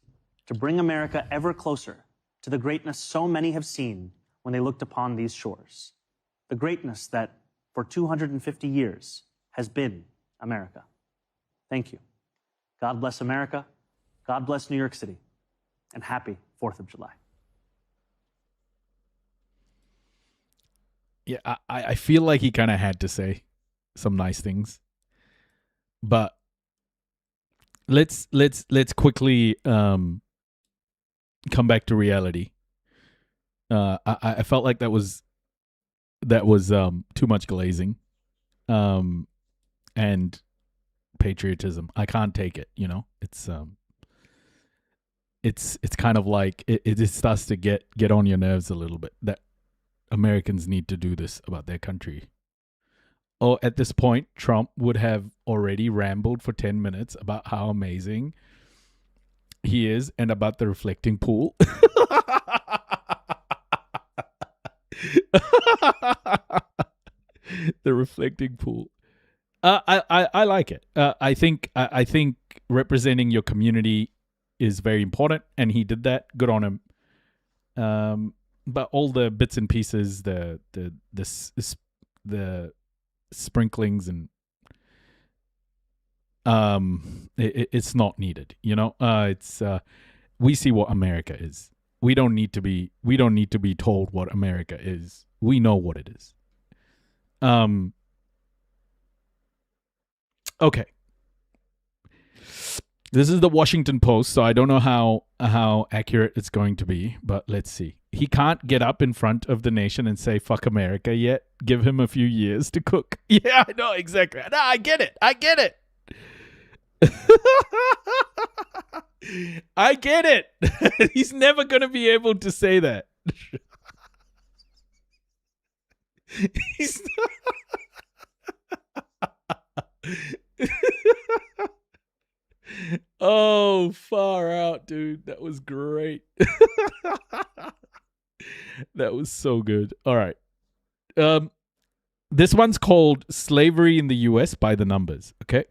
to bring America ever closer to the greatness so many have seen when they looked upon these shores. The greatness that for 250 years has been America. Thank you. God bless America. God bless New York City. And happy 4th of July. Yeah, I feel like he kind of had to say some nice things, but let's quickly come back to reality. I felt like that was too much glazing, and patriotism. I can't take it. You know, it's kind of like it starts to get on your nerves a little bit that Americans need to do this about their country. Oh, at this point, Trump would have already rambled for 10 minutes about how amazing he is and about the reflecting pool. The reflecting pool. I like it. I think representing your community is very important, and he did that. Good on him. But all the bits and pieces, the sprinklings, and it's not needed. You know, we see what America is. We don't need to be told what America is. We know what it is. Okay. This is the Washington Post, so I don't know how accurate it's going to be, but let's see. He can't get up in front of the nation and say "fuck America" yet. Give him a few years to cook. Yeah, I know exactly. No, I get it. I get it. I get it. He's never gonna be able to say that. He's Oh, far out, dude. That was great. That was so good. All right. This one's called Slavery in the US by the Numbers, okay?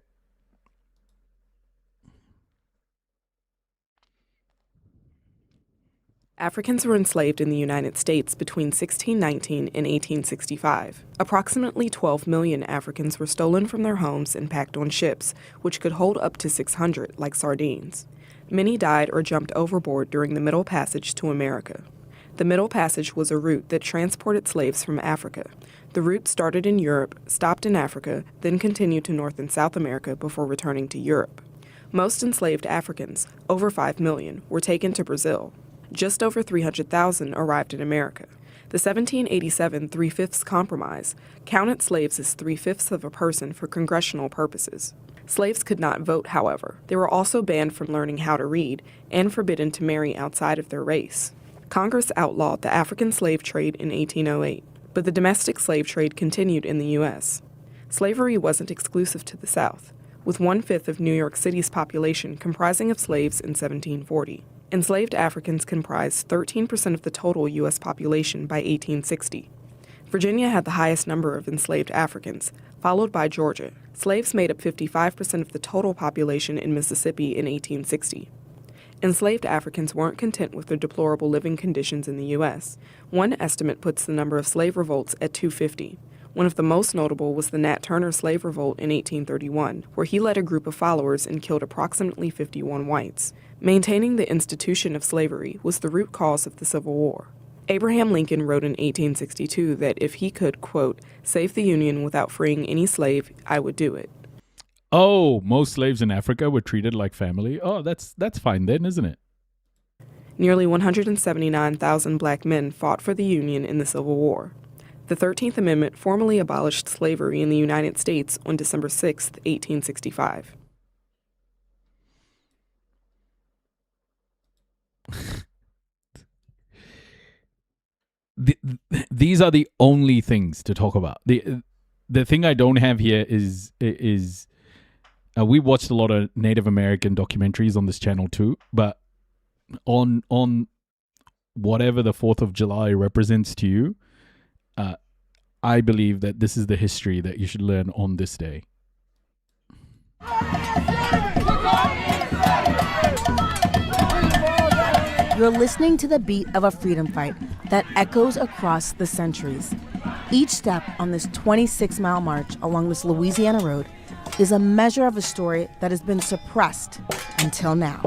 Africans were enslaved in the United States between 1619 and 1865. Approximately 12 million Africans were stolen from their homes and packed on ships, which could hold up to 600 like sardines. Many died or jumped overboard during the Middle Passage to America. The Middle Passage was a route that transported slaves from Africa. The route started in Europe, stopped in Africa, then continued to North and South America before returning to Europe. Most enslaved Africans, over 5 million, were taken to Brazil. Just over 300,000 arrived in America. The 1787 Three-Fifths Compromise counted slaves as 3/5 of a person for congressional purposes. Slaves could not vote, however. They were also banned from learning how to read and forbidden to marry outside of their race. Congress outlawed the African slave trade in 1808, but the domestic slave trade continued in the U.S. Slavery wasn't exclusive to the South, with 1/5 of New York City's population comprising of slaves in 1740. Enslaved Africans comprised 13% of the total U.S. population by 1860. Virginia had the highest number of enslaved Africans, followed by Georgia. Slaves made up 55% of the total population in Mississippi in 1860. Enslaved Africans weren't content with their deplorable living conditions in the U.S. One estimate puts the number of slave revolts at 250. One of the most notable was the Nat Turner slave revolt in 1831, where he led a group of followers and killed approximately 51 whites. Maintaining the institution of slavery was the root cause of the Civil War. Abraham Lincoln wrote in 1862 that if he could, quote, save the Union without freeing any slave, I would do it. Oh, most slaves in Africa were treated like family. Oh, that's fine then, isn't it? Nearly 179,000 black men fought for the Union in the Civil War. The The 13th Amendment formally abolished slavery in the United States on December 6, 1865. These are the only things to talk about. The thing I don't have here is we watched a lot of Native American documentaries on this channel too, but on whatever the 4th of July represents to you, I believe that this is the history that you should learn on this day. You're listening to the beat of a freedom fight that echoes across the centuries. Each step on this 26-mile march along this Louisiana road is a measure of a story that has been suppressed until now.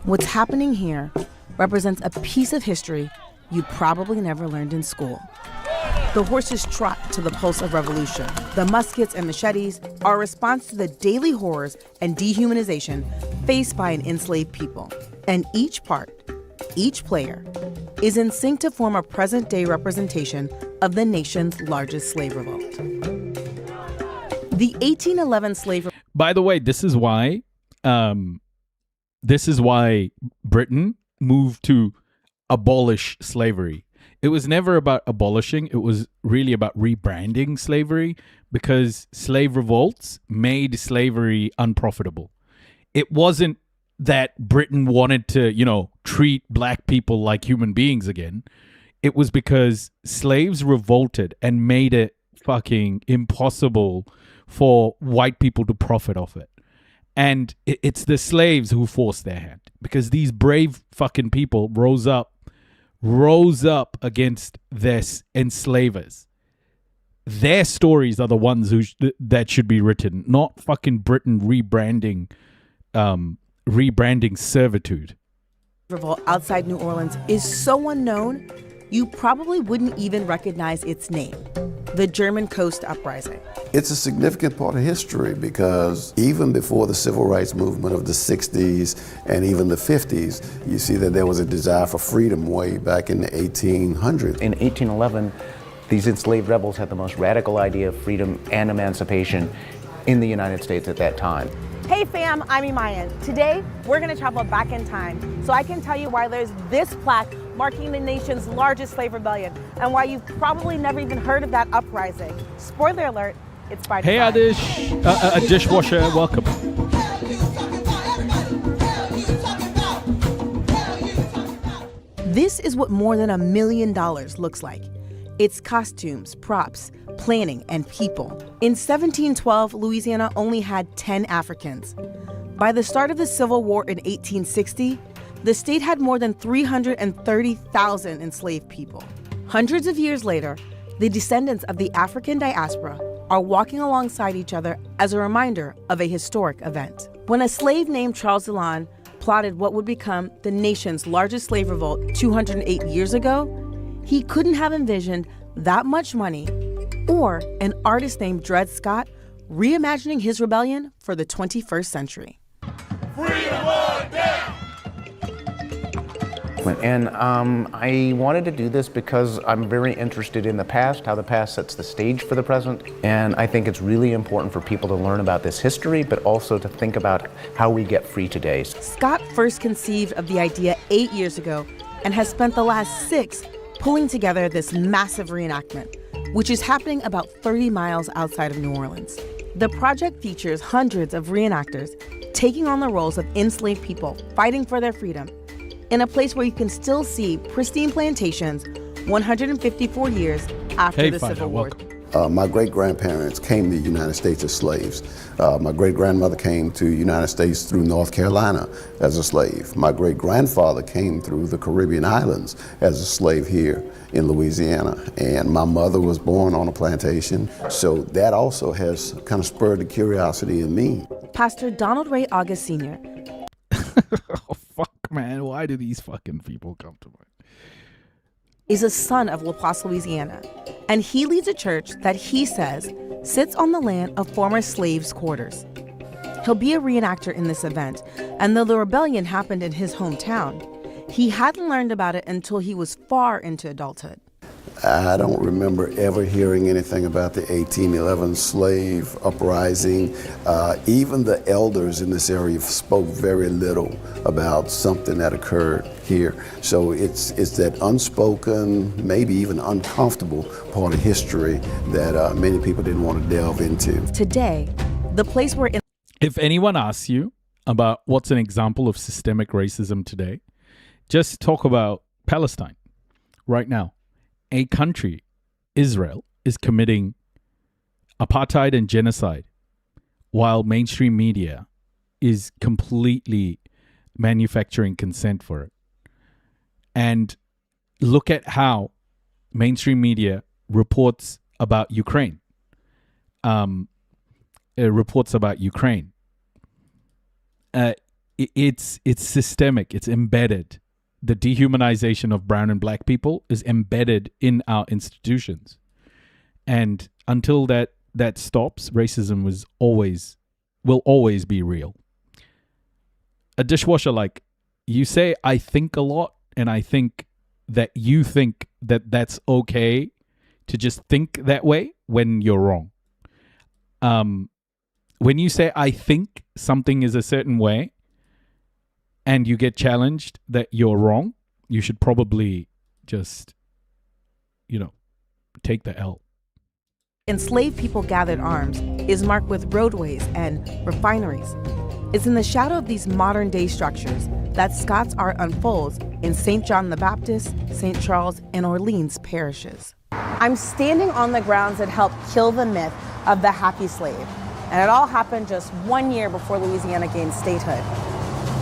What's happening here represents a piece of history you probably never learned in school. The horses trot to the pulse of revolution. The muskets and machetes are a response to the daily horrors and dehumanization faced by an enslaved people. And each part, each player, is in sync to form a present-day representation of the nation's largest slave revolt. The 1811 slave revolt. By the way, this is why Britain moved to abolish slavery. It was never about abolishing. It was really about rebranding slavery, because slave revolts made slavery unprofitable. It wasn't that Britain wanted to, treat black people like human beings again. It was because slaves revolted and made it fucking impossible for white people to profit off it. And it's the slaves who forced their hand, because these brave fucking people rose up against their enslavers. Their stories are the ones that should be written, not fucking Britain rebranding servitude. Revolt outside New Orleans is so unknown, you probably wouldn't even recognize its name, the German Coast Uprising. It's a significant part of history, because even before the civil rights movement of the 60s and even the 50s, you see that there was a desire for freedom way back in the 1800s. In 1811, these enslaved rebels had the most radical idea of freedom and emancipation in the United States at that time. Hey fam, I'm Imayan. Today, we're gonna travel back in time so I can tell you why there's this plaque marking the nation's largest slave rebellion, and why you've probably never even heard of that uprising. Spoiler alert, it's by design. Hey Adish, a dishwasher, welcome. This is what more than $1 million looks like. It's costumes, props, planning, and people. In 1712, Louisiana only had 10 Africans. By the start of the Civil War in 1860, the state had more than 330,000 enslaved people. Hundreds of years later, the descendants of the African diaspora are walking alongside each other as a reminder of a historic event. When a slave named Charles Dillon plotted what would become the nation's largest slave revolt 208 years ago, he couldn't have envisioned that much money or an artist named Dred Scott reimagining his rebellion for the 21st century. Freedom on down! And I wanted to do this because I'm very interested in the past, how the past sets the stage for the present. And I think it's really important for people to learn about this history, but also to think about how we get free today. Scott first conceived of the idea 8 years ago and has spent the last 6 pulling together this massive reenactment, which is happening about 30 miles outside of New Orleans. The project features hundreds of reenactors taking on the roles of enslaved people fighting for their freedom in a place where you can still see pristine plantations 154 years after the Civil War. My great-grandparents came to the United States as slaves. My great-grandmother came to the United States through North Carolina as a slave. My great-grandfather came through the Caribbean islands as a slave here in Louisiana. And my mother was born on a plantation. So that also has kind of spurred the curiosity in me. Pastor Donald Ray August Sr. Oh, fuck, man. Why do these fucking people come to mind? Is a son of La Place, Louisiana, and he leads a church that he says sits on the land of former slaves' quarters. He'll be a reenactor in this event, and though the rebellion happened in his hometown, he hadn't learned about it until he was far into adulthood. I don't remember ever hearing anything about the 1811 slave uprising. Even the elders in this area spoke very little about something that occurred here. So it's that unspoken, maybe even uncomfortable part of history that many people didn't want to delve into. Today, the place where... If anyone asks you about what's an example of systemic racism today, just talk about Palestine right now. A country, Israel, is committing apartheid and genocide while mainstream media is completely manufacturing consent for it. And look at how mainstream media reports about Ukraine. It's systemic. It's embedded. The dehumanization of brown and black people is embedded in our institutions. And until that stops, racism will always be real. A dishwasher, like, you say, I think a lot, and I think that you think that that's okay to just think that way when you're wrong. When you say, I think something is a certain way, and you get challenged that you're wrong, you should probably just, take the L. Enslaved people gathered arms is marked with roadways and refineries. It's in the shadow of these modern-day structures that Scott's art unfolds in St. John the Baptist, St. Charles, and Orleans parishes. I'm standing on the grounds that helped kill the myth of the happy slave, and it all happened just 1 year before Louisiana gained statehood.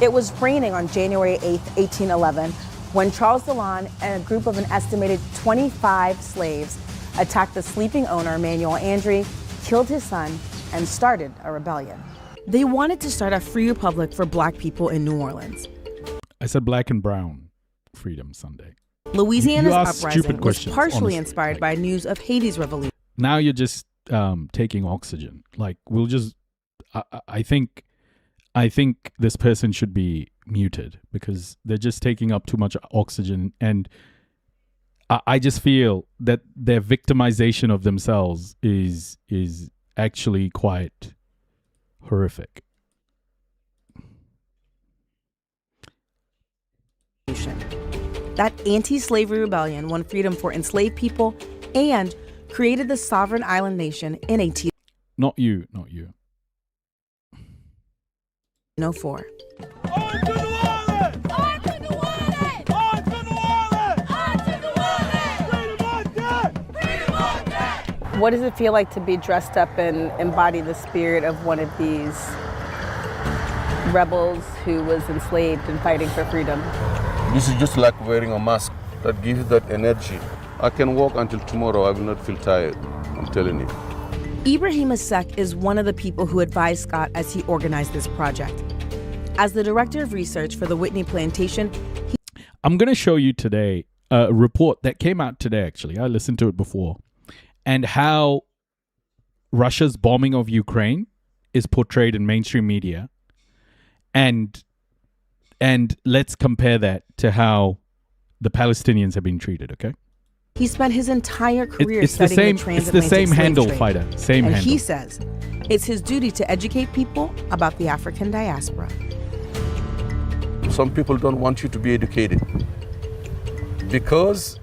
It was raining on January 8, 1811, when Charles Dillon and a group of an estimated 25 slaves attacked the sleeping owner, Manuel Andre, killed his son, and started a rebellion. They wanted to start a free republic for black people in New Orleans. I said black and brown Freedom Sunday. Louisiana's You ask uprising stupid was questions, partially honestly. inspired by news of Haiti's revolution. Now you're just taking oxygen. Like, we'll just... I think this person should be muted because they're just taking up too much oxygen, and I just feel that their victimization of themselves is actually quite horrific. That anti-slavery rebellion won freedom for enslaved people and created the sovereign island nation in 1804. Not you. 1804. What does it feel like to be dressed up and embody the spirit of one of these rebels who was enslaved and fighting for freedom? This is just like wearing a mask that gives that energy. I can walk until tomorrow. I will not feel tired. I'm telling you. Ibrahim Asek is one of the people who advised Scott as he organized this project. As the director of research for the Whitney Plantation, I'm going to show you today a report that came out today, actually. I listened to it before. And how Russia's bombing of Ukraine is portrayed in mainstream media. And let's compare that to how the Palestinians have been treated, okay? he spent his entire career it's studying the the same, it's transatlantic the same slave handle, trade. fighter. Same and handle. he says it's his duty to educate people about the African diaspora. Some people don't want you to be educated because,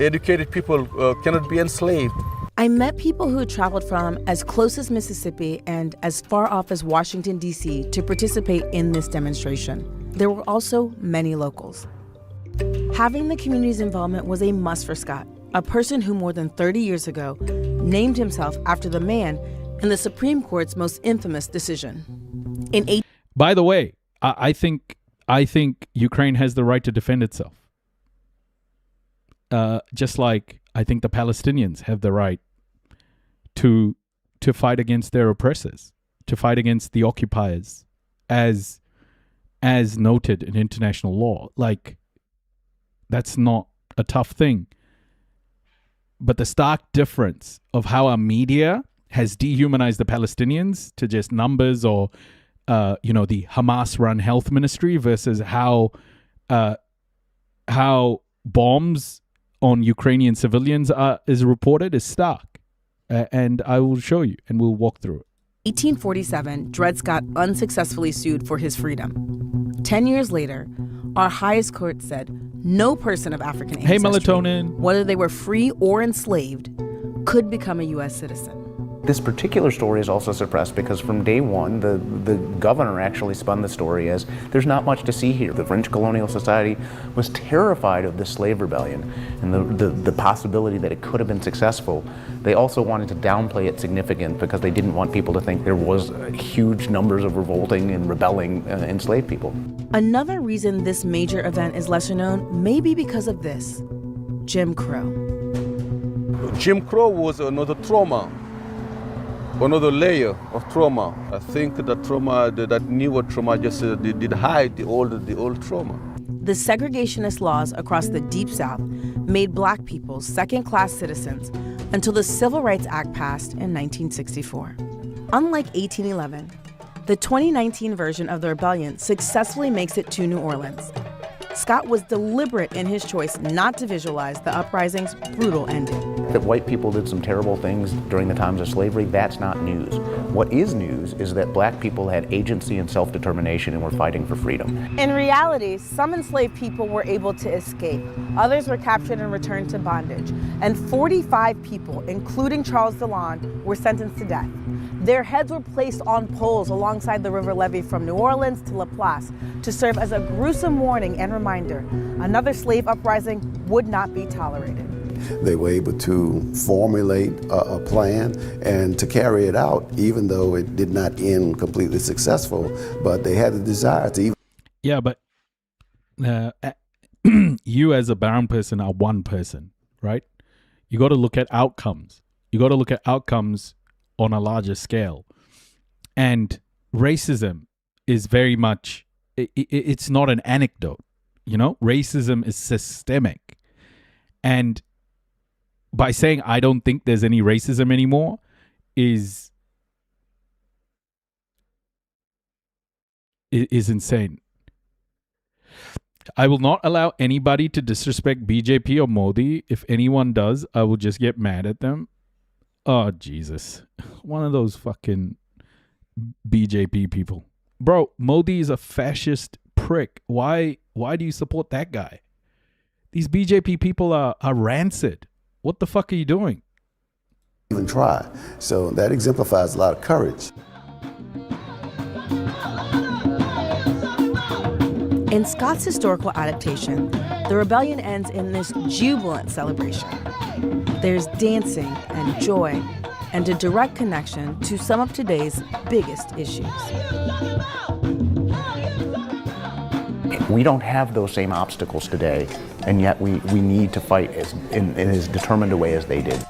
educated people cannot be enslaved. I met people who had traveled from as close as Mississippi and as far off as Washington, D.C. to participate in this demonstration. There were also many locals. Having the community's involvement was a must for Scott, a person who more than 30 years ago named himself after the man in the Supreme Court's most infamous decision. By the way, I think Ukraine has the right to defend itself. Just like I think the Palestinians have the right to fight against their oppressors, to fight against the occupiers, as noted in international law. Like, that's not a tough thing. But the stark difference of how our media has dehumanized the Palestinians to just numbers or the Hamas-run health ministry versus how bombs on Ukrainian civilians is reported is stark. And I will show you, and we'll walk through it. 1847, Dred Scott unsuccessfully sued for his freedom. 10 years later, our highest court said no person of African ancestry, melatonin, whether they were free or enslaved, could become a U.S. citizen. This particular story is also suppressed because from day one, the governor actually spun the story as there's not much to see here. The French colonial society was terrified of this slave rebellion and the possibility that it could have been successful. They also wanted to downplay its significance because they didn't want people to think there was huge numbers of revolting and rebelling enslaved people. Another reason this major event is lesser known may be because of this: Jim Crow. Jim Crow was another trauma. Another layer of trauma. I think that trauma, that newer trauma, just did hide the old trauma. The segregationist laws across the Deep South made black people second-class citizens until the Civil Rights Act passed in 1964. Unlike 1811, the 2019 version of the rebellion successfully makes it to New Orleans. Scott was deliberate in his choice not to visualize the uprising's brutal ending. That white people did some terrible things during the times of slavery, that's not news. What is news is that black people had agency and self-determination and were fighting for freedom. In reality, some enslaved people were able to escape. Others were captured and returned to bondage. And 45 people, including Charles DeLon, were sentenced to death. Their heads were placed on poles alongside the river levee from New Orleans to Laplace to serve as a gruesome warning and reminder another slave uprising would not be tolerated. They were able to formulate a plan and to carry it out, even though it did not end completely successful, but they had the desire to even... Yeah, but you as a brown person are one person, right? You got to look at outcomes. You got to look at outcomes on a larger scale. And racism is very much, it's not an anecdote, you know? Racism is systemic. And by saying I don't think there's any racism anymore is insane. I will not allow anybody to disrespect BJP or Modi. If anyone does, I will just get mad at them. Oh, Jesus. One of those fucking BJP people. Bro, Modi is a fascist prick. Why do you support that guy? These BJP people are rancid. What the fuck are you doing? Even try. So that exemplifies a lot of courage. In Scott's historical adaptation, the rebellion ends in this jubilant celebration. There's dancing and joy and a direct connection to some of today's biggest issues. We don't have those same obstacles today, and yet we need to fight in as determined a way as they did.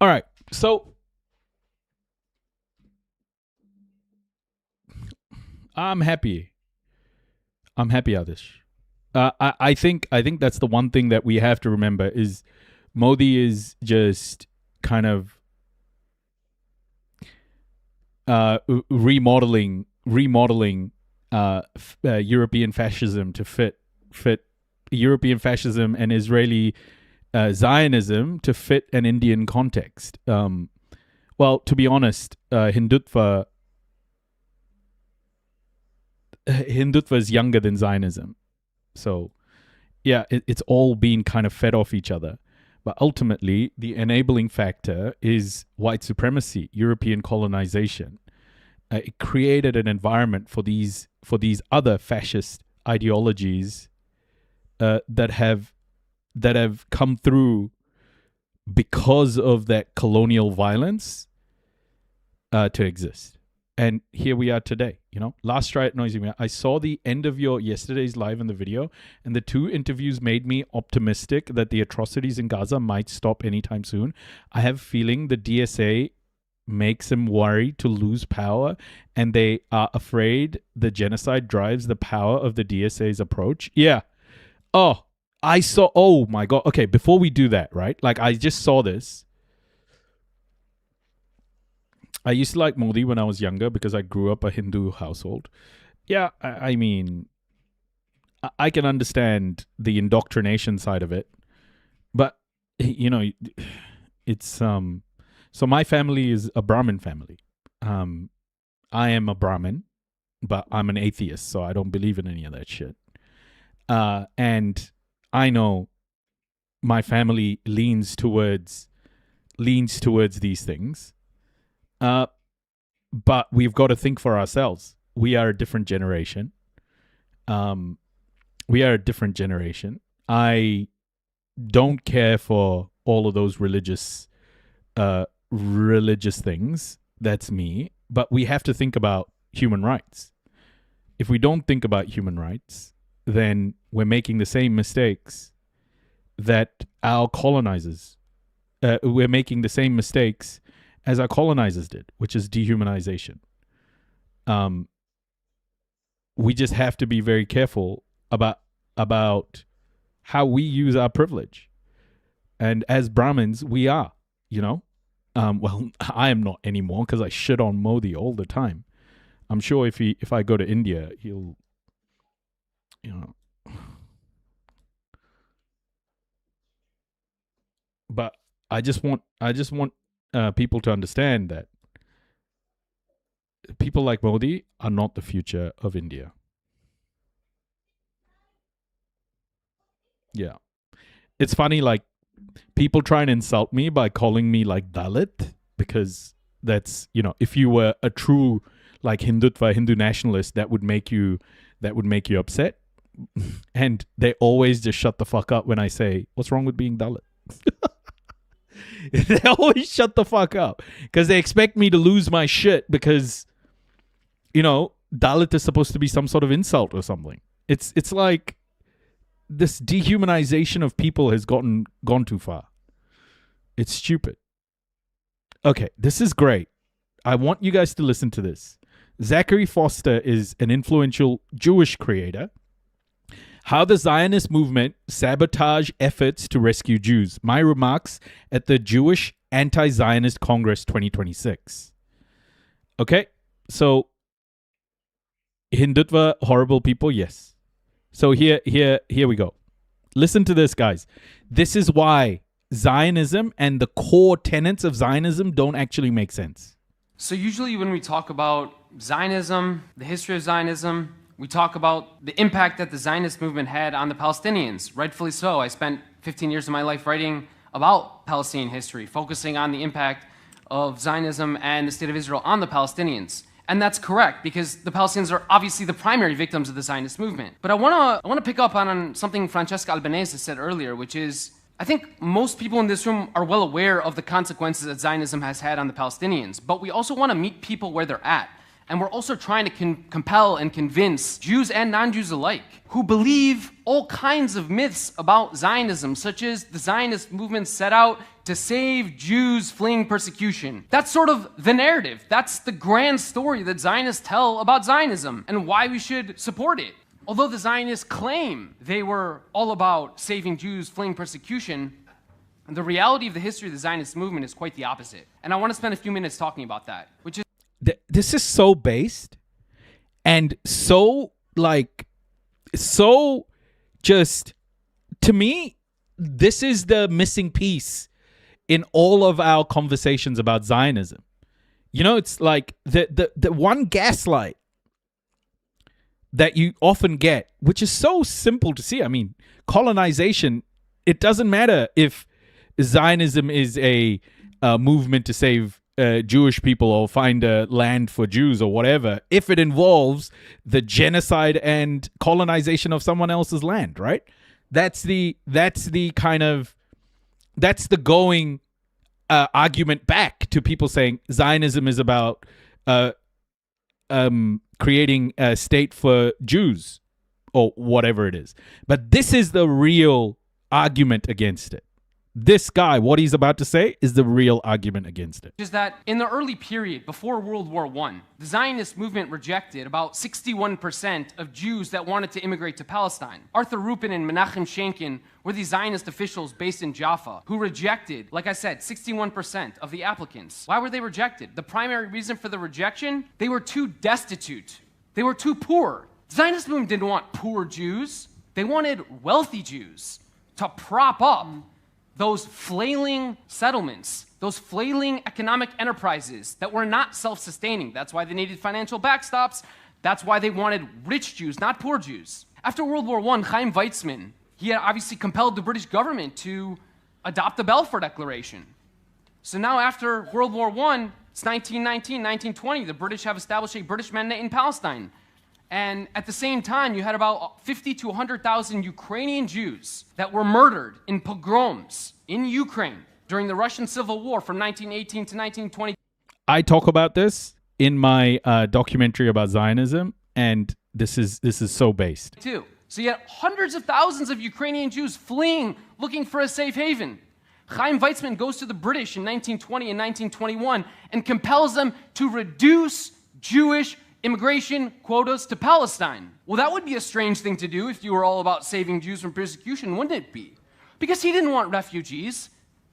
All right, so I'm happy, Adish. I think that's the one thing that we have to remember is Modi is just kind of remodeling European fascism to fit European fascism and Israeli Zionism to fit an Indian context. Well, to be honest, Hindutva is younger than Zionism. So, yeah, it's all being kind of fed off each other. But ultimately, the enabling factor is white supremacy, European colonization. It created an environment for these other fascist ideologies that have come through because of that colonial violence to exist. And here we are today, you know. Last try at Noisy Me. I saw the end of your yesterday's live in the video, and the two interviews made me optimistic that the atrocities in Gaza might stop anytime soon. I have a feeling the DSA makes them worry to lose power, and they are afraid the genocide drives the power of the DSA's approach. Yeah. Oh my God. Okay, before we do that, right? Like, I just saw this. I used to like Modi when I was younger because I grew up a Hindu household. Yeah, I mean, I can understand the indoctrination side of it, but you know, it's So my family is a Brahmin family. I am a Brahmin, but I'm an atheist, so I don't believe in any of that shit. And I know my family leans towards these things. But we've got to think for ourselves. We are a different generation. I don't care for all of those religious things. That's me. But we have to think about human rights. If we don't think about human rights, then we're making the same mistakes that our colonizers. We're making the same mistakes as our colonizers did, which is dehumanization. We just have to be very careful about how we use our privilege. And as Brahmins, we are, well, I am not anymore because I shit on Modi all the time. I'm sure if I go to India, he'll, But I just want people to understand that people like Modi are not the future of India. Yeah. It's funny, like, people try and insult me by calling me like Dalit, because that's, if you were a true like Hindutva, Hindu nationalist, that would make you upset. And they always just shut the fuck up when I say, what's wrong with being Dalit? They always shut the fuck up because they expect me to lose my shit because, Dalit is supposed to be some sort of insult or something. It's like this dehumanization of people has gone too far. It's stupid. Okay, this is great. I want you guys to listen to this. Zachary Foster is an influential Jewish creator. How the Zionist movement sabotage efforts to rescue Jews. My remarks at the Jewish Anti-Zionist Congress 2026. Okay, so Hindutva, horrible people, yes. So here we go. Listen to this, guys. This is why Zionism and the core tenets of Zionism don't actually make sense. So usually when we talk about Zionism, the history of Zionism, we talk about the impact that the Zionist movement had on the Palestinians. Rightfully so. I spent 15 years of my life writing about Palestinian history, focusing on the impact of Zionism and the State of Israel on the Palestinians. And that's correct, because the Palestinians are obviously the primary victims of the Zionist movement. But I want to pick up on something Francesca Albanese said earlier, which is, I think most people in this room are well aware of the consequences that Zionism has had on the Palestinians, but we also want to meet people where they're at. And we're also trying to compel and convince Jews and non-Jews alike who believe all kinds of myths about Zionism, such as the Zionist movement set out to save Jews fleeing persecution. That's sort of the narrative. That's the grand story that Zionists tell about Zionism and why we should support it. Although the Zionists claim they were all about saving Jews fleeing persecution, the reality of the history of the Zionist movement is quite the opposite. And I want to spend a few minutes talking about that, which is this is so based and so just, to me, this is the missing piece in all of our conversations about Zionism. It's like the one gaslight that you often get, which is so simple to see. I mean, colonization, it doesn't matter if Zionism is a movement to save Jewish people or find a land for Jews or whatever, if it involves the genocide and colonization of someone else's land, right? That's the going argument back to people saying Zionism is about creating a state for Jews or whatever it is. But this is the real argument against it. This guy, what he's about to say, is the real argument against it. Is that in the early period before World War I, the Zionist movement rejected about 61% of Jews that wanted to immigrate to Palestine. Arthur Rupin and Menachem Shenkin were the Zionist officials based in Jaffa who rejected, like I said, 61% of the applicants. Why were they rejected? The primary reason for the rejection? They were too destitute They were too poor. The Zionist movement didn't want poor Jews. They wanted wealthy Jews to prop up those flailing settlements, those flailing economic enterprises that were not self-sustaining. That's why they needed financial backstops. That's why they wanted rich Jews, not poor Jews. After World War I, Chaim Weizmann, he had obviously compelled the British government to adopt the Balfour Declaration. So now after World War I, it's 1919, 1920, the British have established a British Mandate in Palestine. And at the same time, you had about 50 to 100,000 Ukrainian Jews that were murdered in pogroms in Ukraine during the Russian Civil War from 1918 to 1920. I talk about this in my documentary about Zionism, and this is so based. Too. So you had hundreds of thousands of Ukrainian Jews fleeing, looking for a safe haven. Chaim Weizmann goes to the British in 1920 and 1921 and compels them to reduce Jewish immigration quotas to Palestine. Well, that would be a strange thing to do if you were all about saving Jews from persecution, wouldn't it be? Because he didn't want refugees.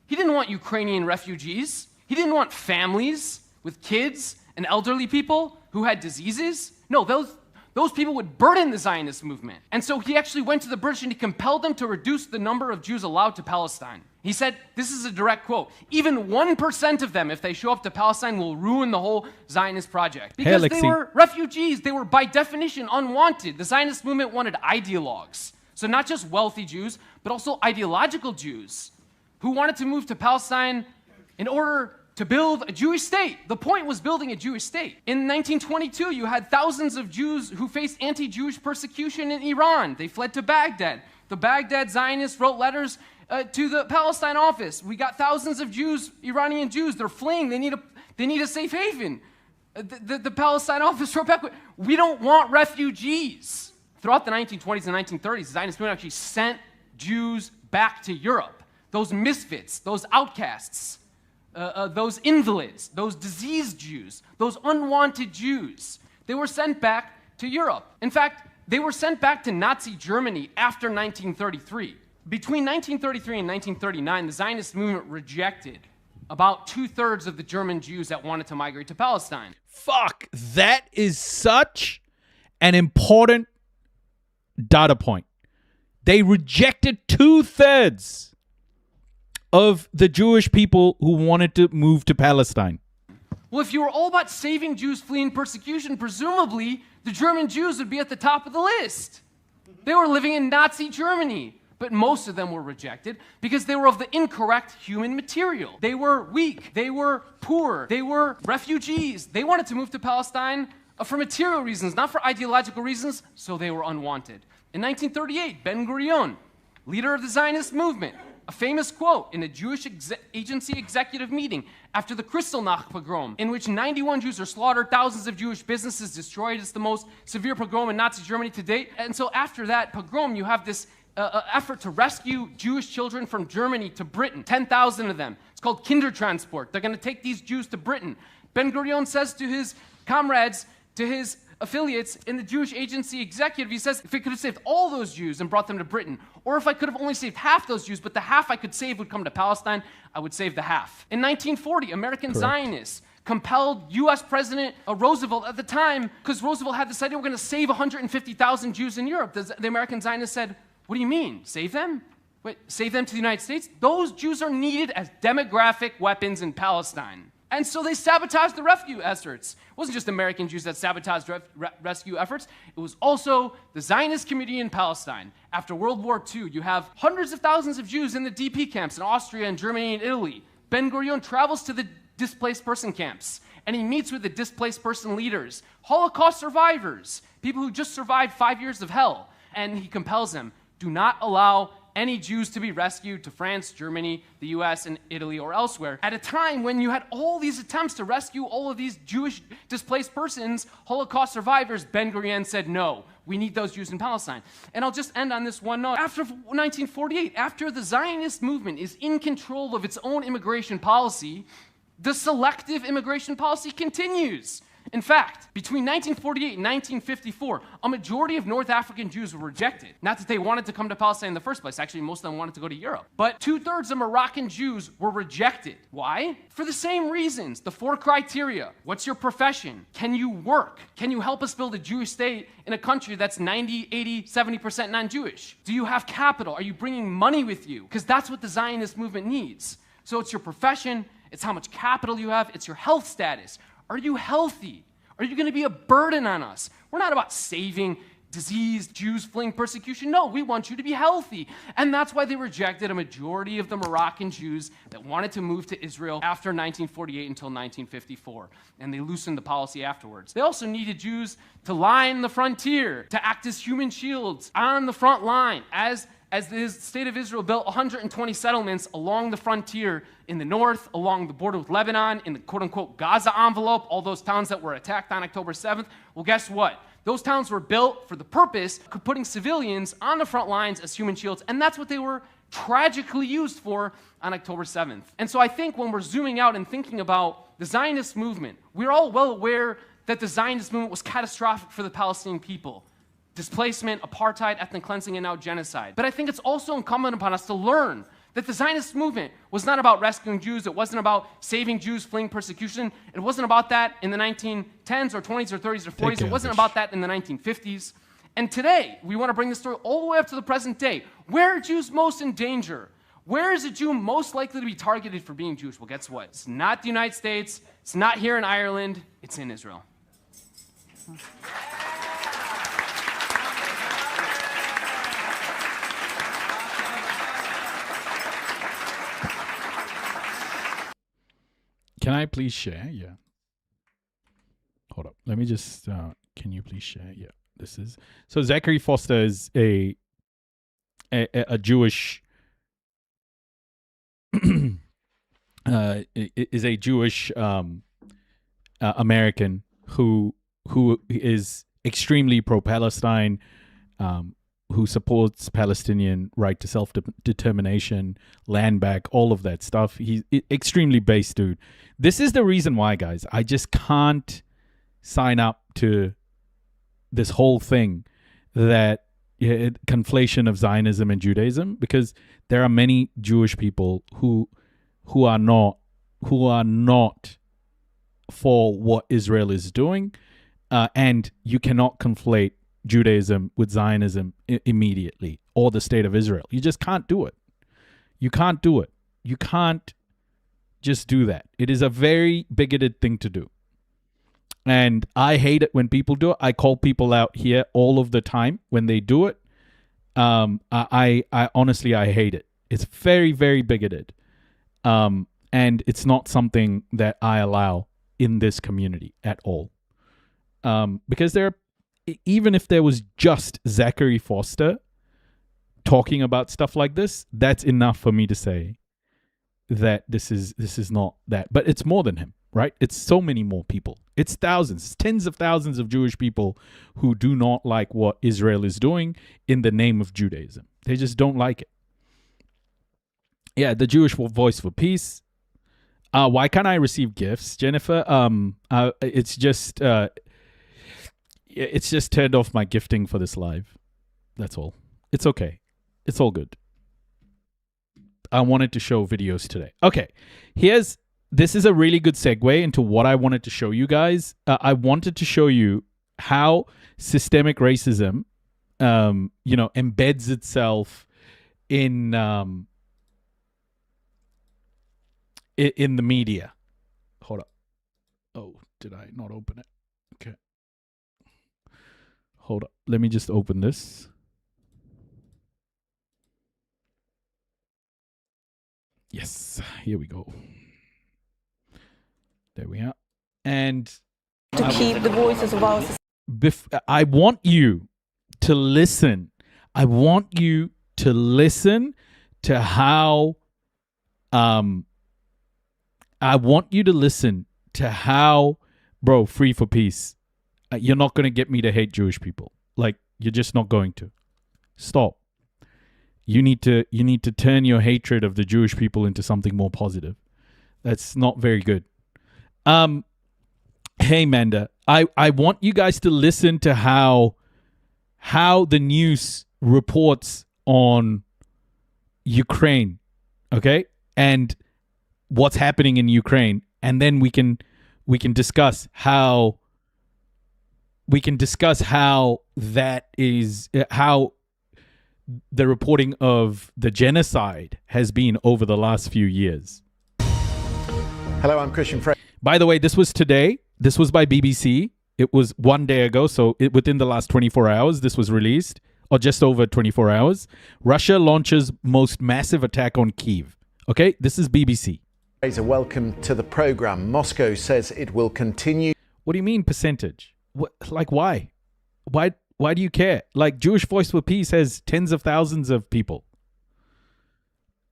He didn't want Ukrainian refugees. He didn't want families with kids and elderly people who had diseases. No, those people would burden the Zionist movement. And so he actually went to the British and he compelled them to reduce the number of Jews allowed to Palestine. He said, this is a direct quote, even 1% of them, if they show up to Palestine, will ruin the whole Zionist project. Because they were refugees. They were, by definition, unwanted. The Zionist movement wanted ideologues. So not just wealthy Jews, but also ideological Jews who wanted to move to Palestine in order to build a Jewish state. The point was building a Jewish state. In 1922, you had thousands of Jews who faced anti-Jewish persecution in Iran. They fled to Baghdad. The Baghdad Zionists wrote letters to the Palestine office. We got thousands of Jews, Iranian Jews. They're fleeing. They need a safe haven. The Palestine office wrote back, we don't want refugees. Throughout the 1920s and 1930s, the Zionist movement actually sent Jews back to Europe. Those misfits, those outcasts, those invalids, those diseased Jews, those unwanted Jews, they were sent back to Europe. In fact, they were sent back to Nazi Germany after 1933. Between 1933 and 1939, the Zionist movement rejected about 2/3 of the German Jews that wanted to migrate to Palestine. Fuck, that is such an important data point. They rejected 2/3 of the Jewish people who wanted to move to Palestine. Well, if you were all about saving Jews fleeing persecution, presumably the German Jews would be at the top of the list. They were living in Nazi Germany, but most of them were rejected because they were of the incorrect human material. They were weak, they were poor, they were refugees. They wanted to move to Palestine for material reasons, not for ideological reasons, so they were unwanted. In 1938, Ben-Gurion, leader of the Zionist movement, a famous quote in a Jewish agency executive meeting after the Kristallnacht pogrom, in which 91 Jews are slaughtered, thousands of Jewish businesses destroyed. It's the most severe pogrom in Nazi Germany to date. And so after that pogrom, you have this effort to rescue Jewish children from Germany to Britain, 10,000 of them. It's called Kindertransport. They're going to take these Jews to Britain. Ben-Gurion says to his comrades, to his affiliates in the Jewish agency executive, he says, if I could have saved all those Jews and brought them to Britain, or if I could have only saved half those Jews, but the half I could save would come to Palestine, I would save the half. In 1940, American Zionists compelled U.S. President Roosevelt at the time, because Roosevelt had this idea, we're going to save 150,000 Jews in Europe. The American Zionists said, what do you mean, save them? Wait, save them to the United States? Those Jews are needed as demographic weapons in Palestine. And so they sabotaged the rescue efforts. It wasn't just American Jews that sabotaged rescue efforts. It was also the Zionist community in Palestine. After World War II, you have hundreds of thousands of Jews in the DP camps in Austria and Germany and Italy. Ben-Gurion travels to the displaced person camps, and he meets with the displaced person leaders, Holocaust survivors, people who just survived 5 years of hell. And he compels them, do not allow any Jews to be rescued to France, Germany, the US, and Italy, or elsewhere. At a time when you had all these attempts to rescue all of these Jewish displaced persons, Holocaust survivors, Ben-Gurion said, no, we need those Jews in Palestine. And I'll just end on this one note. After 1948, after the Zionist movement is in control of its own immigration policy, the selective immigration policy continues. In fact, between 1948 and 1954, a majority of North African Jews were rejected. Not that they wanted to come to Palestine in the first place. Actually, most of them wanted to go to Europe. But 2/3 of Moroccan Jews were rejected. Why? For the same reasons. The 4 criteria. What's your profession? Can you work? Can you help us build a Jewish state in a country that's 90, 80, 70% non-Jewish? Do you have capital? Are you bringing money with you? Because that's what the Zionist movement needs. So it's your profession, it's how much capital you have, it's your health status. Are you healthy? Are you going to be a burden on us? We're not about saving diseased Jews fleeing persecution. No, we want you to be healthy. And that's why they rejected a majority of the Moroccan Jews that wanted to move to Israel after 1948 until 1954. And they loosened the policy afterwards. They also needed Jews to line the frontier, to act as human shields on the front line, as the state of Israel built 120 settlements along the frontier in the north, along the border with Lebanon, in the quote-unquote Gaza envelope, all those towns that were attacked on October 7th. Well, guess what? Those towns were built for the purpose of putting civilians on the front lines as human shields, and that's what they were tragically used for on October 7th. And so I think when we're zooming out and thinking about the Zionist movement, we're all well aware that the Zionist movement was catastrophic for the Palestinian people. Displacement, apartheid, ethnic cleansing, and now genocide. But I think it's also incumbent upon us to learn that the Zionist movement was not about rescuing Jews. It wasn't about saving Jews fleeing persecution. It wasn't about that in the 1910s or 20s or 30s or 40s. It wasn't about that in the 1950s. And today, we want to bring this story all the way up to the present day. Where are Jews most in danger? Where is a Jew most likely to be targeted for being Jewish? Well, guess what? It's not the United States. It's not here in Ireland. It's in Israel. Can I please share? Yeah. Hold up. Let me just, can you please share? Yeah. This is, so Zachary Foster is a Jewish, is a Jewish American who is extremely pro-Palestine, who supports Palestinian right to self-determination, land back, all of that stuff. He's extremely base dude. This is the reason why, guys, I just can't sign up to this whole thing that conflation of Zionism and Judaism, because there are many Jewish people who are not for what Israel is doing, and you cannot conflate Judaism with Zionism immediately, or the state of Israel. You just can't do it. You can't do it. You can't just do that. It is a very bigoted thing to do. And I hate it when people do it. I call people out here all of the time when they do it. I honestly, I hate it. It's very, very bigoted. And it's not something that I allow in this community at all. Because even if there was just Zachary Foster talking about stuff like this, that's enough for me to say that this is not that. But it's more than him, right? It's so many more people. It's thousands, tens of thousands of Jewish people who do not like what Israel is doing in the name of Judaism. They just don't like it. Yeah, the Jewish Voice for Peace. Why can't I receive gifts, Jennifer? It's just turned off my gifting for this live. That's all. It's okay. It's all good. I wanted to show videos today. Okay, this is a really good segue into what I wanted to show you guys. I wanted to show you how systemic racism, embeds itself in the media. Hold up. Oh, did I not open it? Okay. Hold up. Let me just open this. Yes. Here we go. There we are. And to keep the voices of all. I want you to listen. I want you to listen to how bro, Free for Peace. You're not going to get me to hate Jewish people. Like, you're just not going to. Stop. You need to turn your hatred of the Jewish people into something more positive. That's not very good. Hey, Manda, I want you guys to listen to how the news reports on Ukraine, okay? And what's happening in Ukraine. And then we can discuss how that is, how the reporting of the genocide has been over the last few years. Hello, I'm Christian Frey. By the way, this was today. This was by BBC. It was 1 day ago, so within the last 24 hours, this was released, or just over 24 hours. Russia launches most massive attack on Kyiv. Okay, this is BBC. Welcome to the program. Moscow says it will continue. What do you mean percentage? What, like why? Why do you care? Like Jewish Voice for Peace has tens of thousands of people.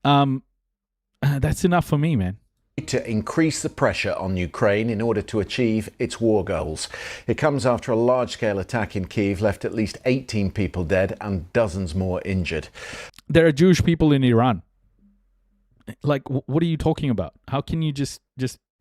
That's enough for me, man. To increase the pressure on Ukraine in order to achieve its war goals. It comes after a large-scale attack in Kyiv left at least 18 people dead and dozens more injured. There are Jewish people in Iran. Like, what are you talking about? How can you just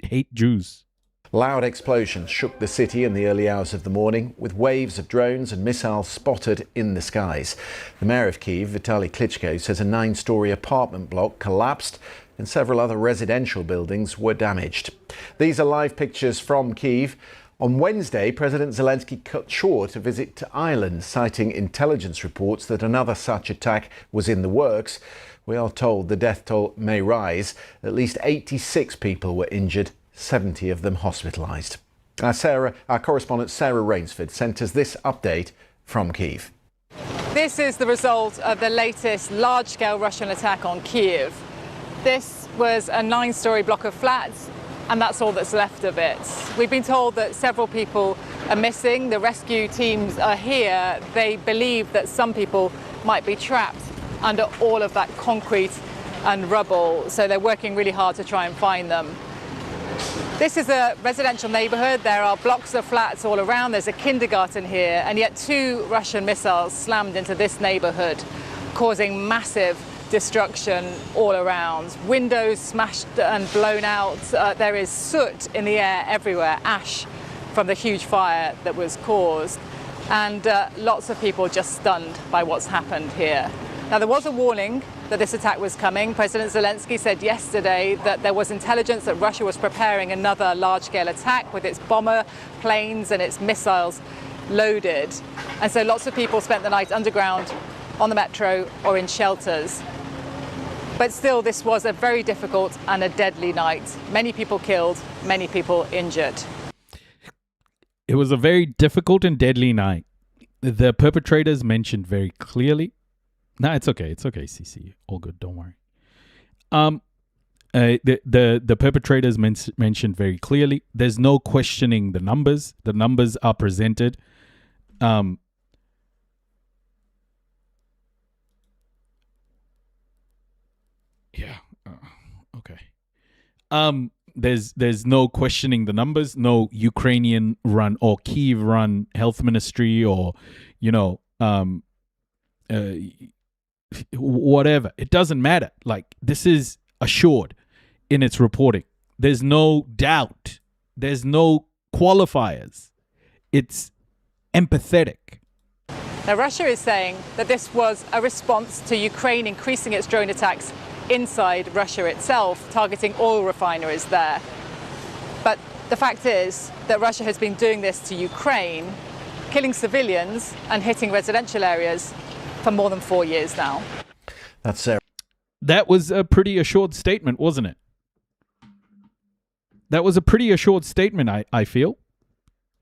hate Jews? Loud explosions shook the city in the early hours of the morning, with waves of drones and missiles spotted in the skies. The mayor of Kyiv, Vitaly Klitschko, says a 9-story apartment block collapsed and several other residential buildings were damaged. These are live pictures from Kyiv. On Wednesday, President Zelensky cut short a visit to Ireland, citing intelligence reports that another such attack was in the works. We are told the death toll may rise. At least 86 people were injured, 70 of them hospitalised. Our correspondent Sarah Rainsford sent us this update from Kyiv. This is the result of the latest large-scale Russian attack on Kyiv. This was a 9-story block of flats, and that's all that's left of it. We've been told that several people are missing. The rescue teams are here. They believe that some people might be trapped under all of that concrete and rubble, so they're working really hard to try and find them. This is a residential neighborhood. There are blocks of flats all around. There's a kindergarten here, and yet 2 Russian missiles slammed into this neighborhood, causing massive destruction all around. Windows smashed and blown out. There is soot in the air everywhere, ash from the huge fire that was caused, and lots of people just stunned by what's happened here. Now, there was a warning that this attack was coming. President Zelensky said yesterday that there was intelligence that Russia was preparing another large-scale attack with its bomber planes and its missiles loaded. And so lots of people spent the night underground, on the metro, or in shelters. But still, this was a very difficult and a deadly night. Many people killed, many people injured. It was a very difficult and deadly night. The perpetrators mentioned very clearly. No, it's okay. It's okay, CC. All good. Don't worry. The perpetrators mentioned very clearly. There's no questioning the numbers. The numbers are presented. Yeah. Okay. There's no questioning the numbers. No Ukrainian run or Kyiv run health ministry or, whatever. It doesn't matter. Like, this is assured in its reporting. There's no doubt. There's no qualifiers. It's empathetic. Now, Russia is saying that this was a response to Ukraine increasing its drone attacks inside Russia itself, targeting oil refineries there. But the fact is that Russia has been doing this to Ukraine, killing civilians and hitting residential areas for more than 4 years now. That's Sarah. That was a pretty assured statement, wasn't it? That was a pretty assured statement, I feel.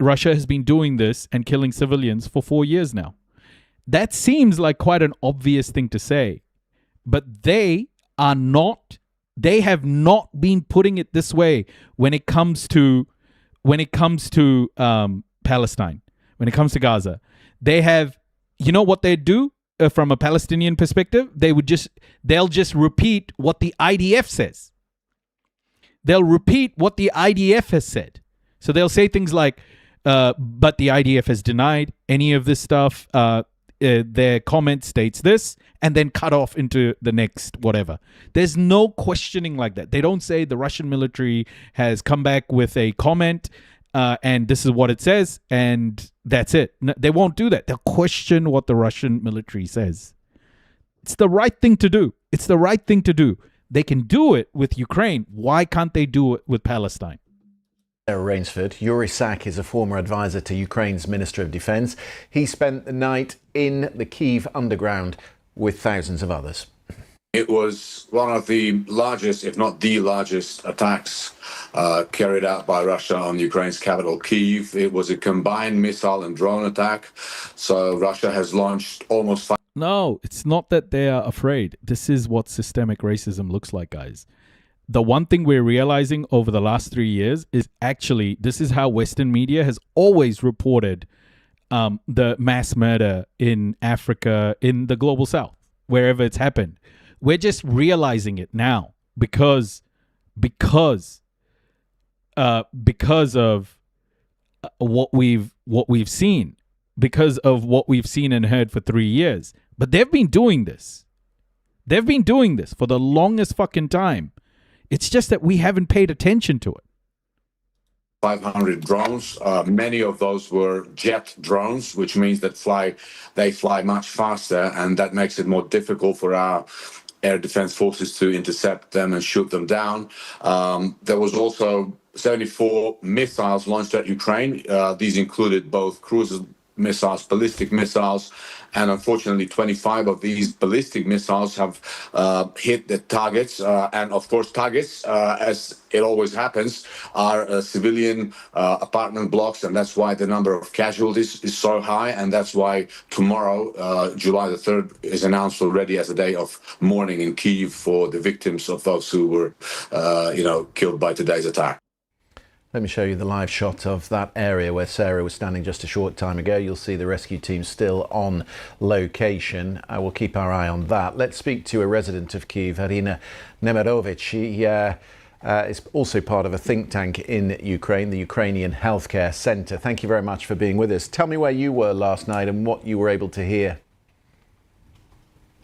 Russia has been doing this and killing civilians for 4 years now. That seems like quite an obvious thing to say, but they have not been putting it this way when it comes to Palestine, when it comes to Gaza. They have, you know what they do from a Palestinian perspective? They'll just repeat what the IDF says. They'll repeat what the IDF has said. So they'll say things like, but the IDF has denied any of this stuff. Their comment states this, and then cut off into the next whatever. There's no questioning like that. They don't say the Russian military has come back with a comment and this is what it says, and that's it. No, they won't do that. They'll question what the Russian military says. It's the right thing to do. It's the right thing to do. They can do it with Ukraine. Why can't they do it with Palestine? Sarah Rainsford. Yuri Sak is a former advisor to Ukraine's Minister of Defense. He spent the night in the Kyiv underground with thousands of others. It was one of the largest, if not the largest, attacks carried out by Russia on Ukraine's capital, Kyiv. It was a combined missile and drone attack. So Russia has launched almost five. No, it's not that they are afraid. This is what systemic racism looks like, guys. The one thing we're realizing over the last 3 years is actually this is how Western media has always reported the mass murder in Africa, in the global south, wherever it's happened. We're just realizing it now because of what we've seen, because of what we've seen and heard for 3 years. But they've been doing this. They've been doing this for the longest fucking time. It's just that we haven't paid attention to it. 500 drones. Many of those were jet drones, which means that they fly much faster, and that makes it more difficult for our air defense forces to intercept them and shoot them down. There was also 74 missiles launched at Ukraine. These included both cruise missiles, ballistic missiles, and unfortunately 25 of these ballistic missiles have hit the targets. And of course, targets, as it always happens, are civilian apartment blocks, and that's why the number of casualties is so high, and that's why tomorrow, July the 3rd, is announced already as a day of mourning in Kyiv for the victims of those who were, killed by today's attack. Let me show you the live shot of that area where Sarah was standing just a short time ago. You'll see the rescue team still on location. I will keep our eye on that. Let's speak to a resident of Kyiv, Irina Nemirovich. She is also part of a think tank in Ukraine, the Ukrainian Healthcare Centre. Thank you very much for being with us. Tell me where you were last night and what you were able to hear.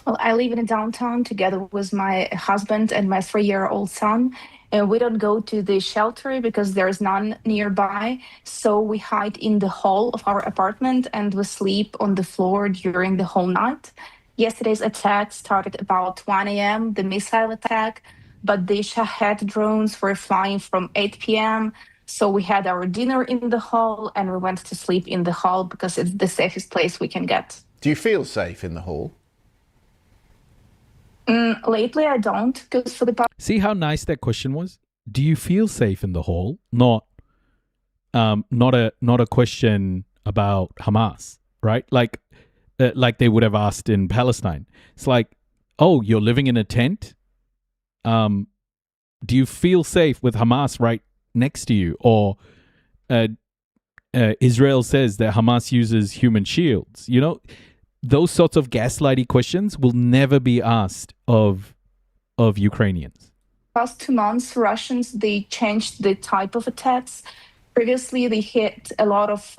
Well, I live in a downtown together with my husband and my 3-year-old son. And we don't go to the shelter because there's none nearby. So we hide in the hall of our apartment and we sleep on the floor during the whole night. Yesterday's attack started about 1 a.m., the missile attack, but the Shahed drones were flying from 8 p.m. So we had our dinner in the hall and we went to sleep in the hall because it's the safest place we can get. Do you feel safe in the hall? Lately, I don't. Because for the See how nice that question was? Do you feel safe in the hall? Not a question about Hamas, right? Like they would have asked in Palestine. It's like, oh, you're living in a tent. Do you feel safe with Hamas right next to you? Or Israel says that Hamas uses human shields. You know, those sorts of gaslighty questions will never be asked of Ukrainians. Past 2 months, Russians, they changed the type of attacks. Previously, they hit a lot of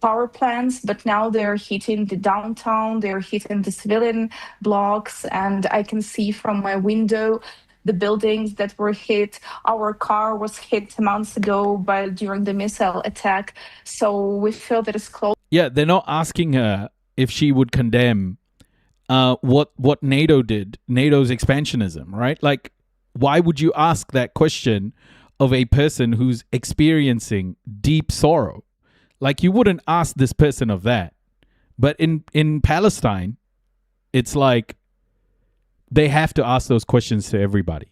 power plants, but now they're hitting the downtown, they're hitting the civilian blocks, and I can see from my window the buildings that were hit. Our car was hit months ago during the missile attack, so we feel that it's close. Yeah, they're not asking her if she would condemn what NATO did, NATO's expansionism, right? Like, why would you ask that question of a person who's experiencing deep sorrow? Like, you wouldn't ask this person of that. But in Palestine, it's like they have to ask those questions to everybody.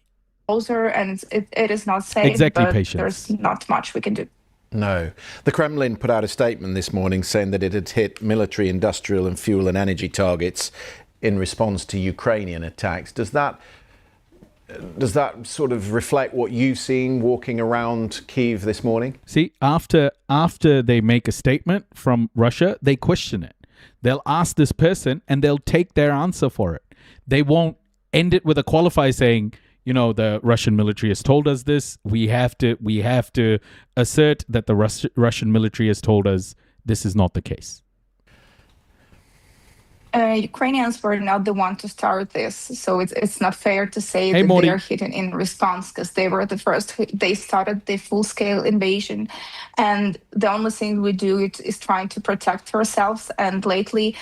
Closer, and it is not safe, exactly, but patience. There's not much we can do. No. The Kremlin put out a statement this morning saying that it had hit military, industrial and fuel and energy targets in response to Ukrainian attacks. Does that sort of reflect what you've seen walking around Kyiv this morning? See, after they make a statement from Russia, they question it. They'll ask this person and they'll take their answer for it. They won't end it with a qualifier saying, you know, the Russian military has told us this. We have to assert that the Russian military has told us this is not the case. Ukrainians were not the one to start this, so it's not fair to say Hey, that Morty. they are hitting in response, because they were the first. They started the full-scale invasion, and the only thing we do is trying to protect ourselves. And lately,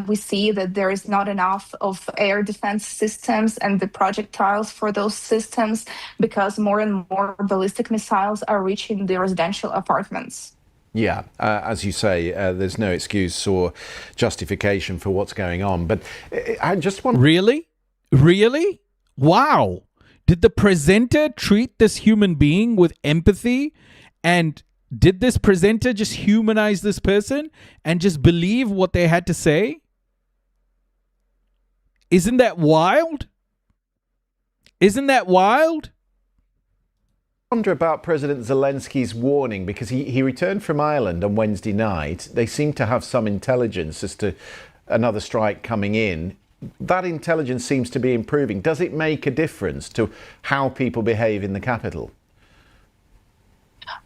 we see that there is not enough of air defense systems and the projectiles for those systems, because more and more ballistic missiles are reaching the residential apartments. Yeah, as you say, there's no excuse or justification for what's going on. But I just want... Really? Really? Wow. Did the presenter treat this human being with empathy? And did this presenter just humanize this person and just believe what they had to say? Isn't that wild? Isn't that wild? I wonder about President Zelensky's warning, because he returned from Ireland on Wednesday night. They seem to have some intelligence as to another strike coming in. That intelligence seems to be improving. Does it make a difference to how people behave in the capital?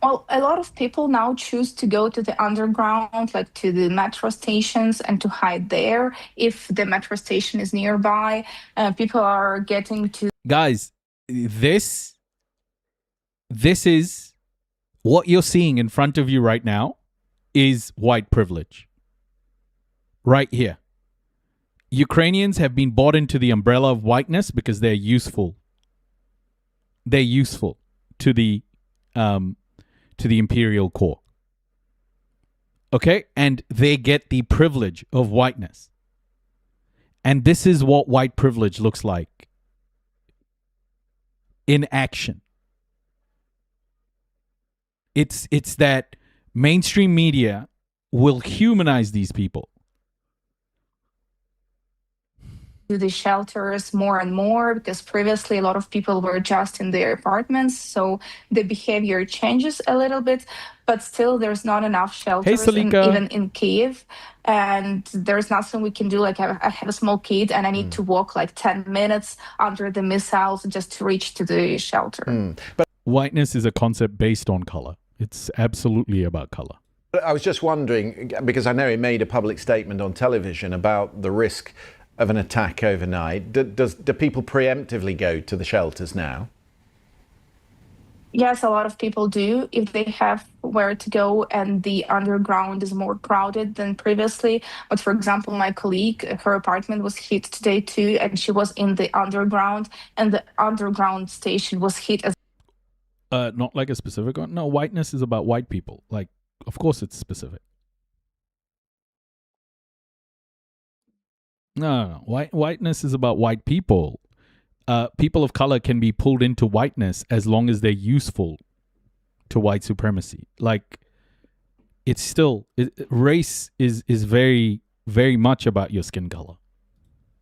Well, a lot of people now choose to go to the underground, like to the metro stations, and to hide there. If the metro station is nearby, people are getting to... Guys, this is what you're seeing in front of you right now is white privilege. Right here. Ukrainians have been bought into the umbrella of whiteness because they're useful. They're useful to the imperial core. Okay? And they get the privilege of whiteness. And this is what white privilege looks like in action. It's that mainstream media will humanize these people. To the shelters more and more, because previously a lot of people were just in their apartments, so the behavior changes a little bit, but still there's not enough shelters even in Kyiv, and there's nothing we can do. Like I have a small kid and I need to walk like 10 minutes under the missiles just to reach to the shelter. But whiteness is a concept based on color. It's absolutely about color. I was just wondering, because I know he made a public statement on television about the risk of an attack overnight. Do people preemptively go to the shelters now? Yes, a lot of people do, if they have where to go and the underground is more crowded than previously. But for example, my colleague, her apartment was hit today too, and she was in the underground, and the underground station was hit as... Not like a specific one. No, whiteness is about white people. Like, of course it's specific. No. Whiteness is about white people. People of color can be pulled into whiteness as long as they're useful to white supremacy. Like, it's still... race is very, very much about your skin color.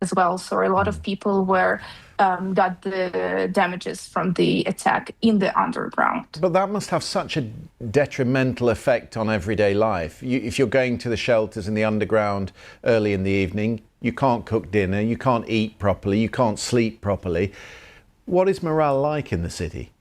As well. So a lot of people got the damages from the attack in the underground. But that must have such a detrimental effect on everyday life. If you're going to the shelters in the underground early in the evening, you can't cook dinner, you can't eat properly, you can't sleep properly. What is morale like in the city?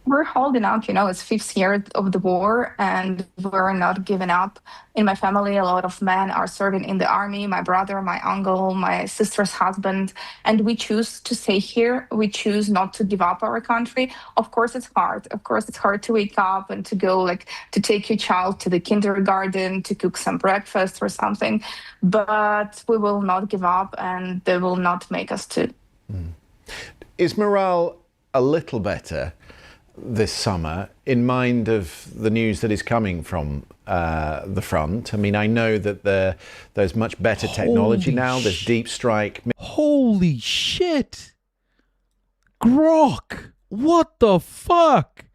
We're holding out, it's 5th year of the war, and we're not giving up. In my family, a lot of men are serving in the army, my brother, my uncle, my sister's husband, and we choose to stay here. We choose not to give up our country. Of course, it's hard. Of course, it's hard to wake up and to go, to take your child to the kindergarten, to cook some breakfast or something. But we will not give up, and they will not make us to. Is morale a little better this summer in mind of the news that is coming from the front? I mean, I know that there's much better technology now. There's deep strike. Holy shit. Grok. What the fuck?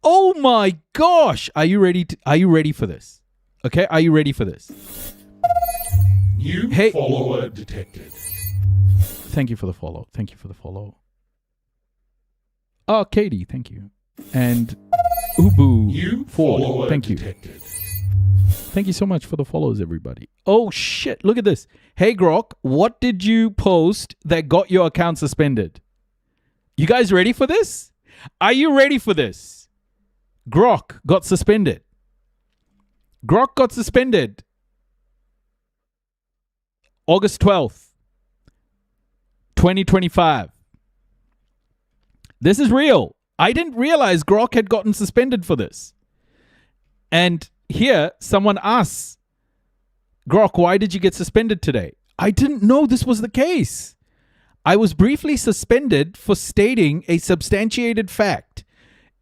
Oh my gosh. Are you ready for this? Okay, are you ready for this? New follower detected. Thank you for the follow. Thank you for the follow. Oh, Katie, thank you. And Ubu Ford, thank you. Detected. Thank you so much for the follows, everybody. Oh, shit. Look at this. Hey, Grok, what did you post that got your account suspended? You guys ready for this? Are you ready for this? Grok got suspended. Grok got suspended. August 12th, 2025. This is real. I didn't realize Grok had gotten suspended for this. And here, someone asks, Grok, why did you get suspended today? I didn't know this was the case. I was briefly suspended for stating a substantiated fact.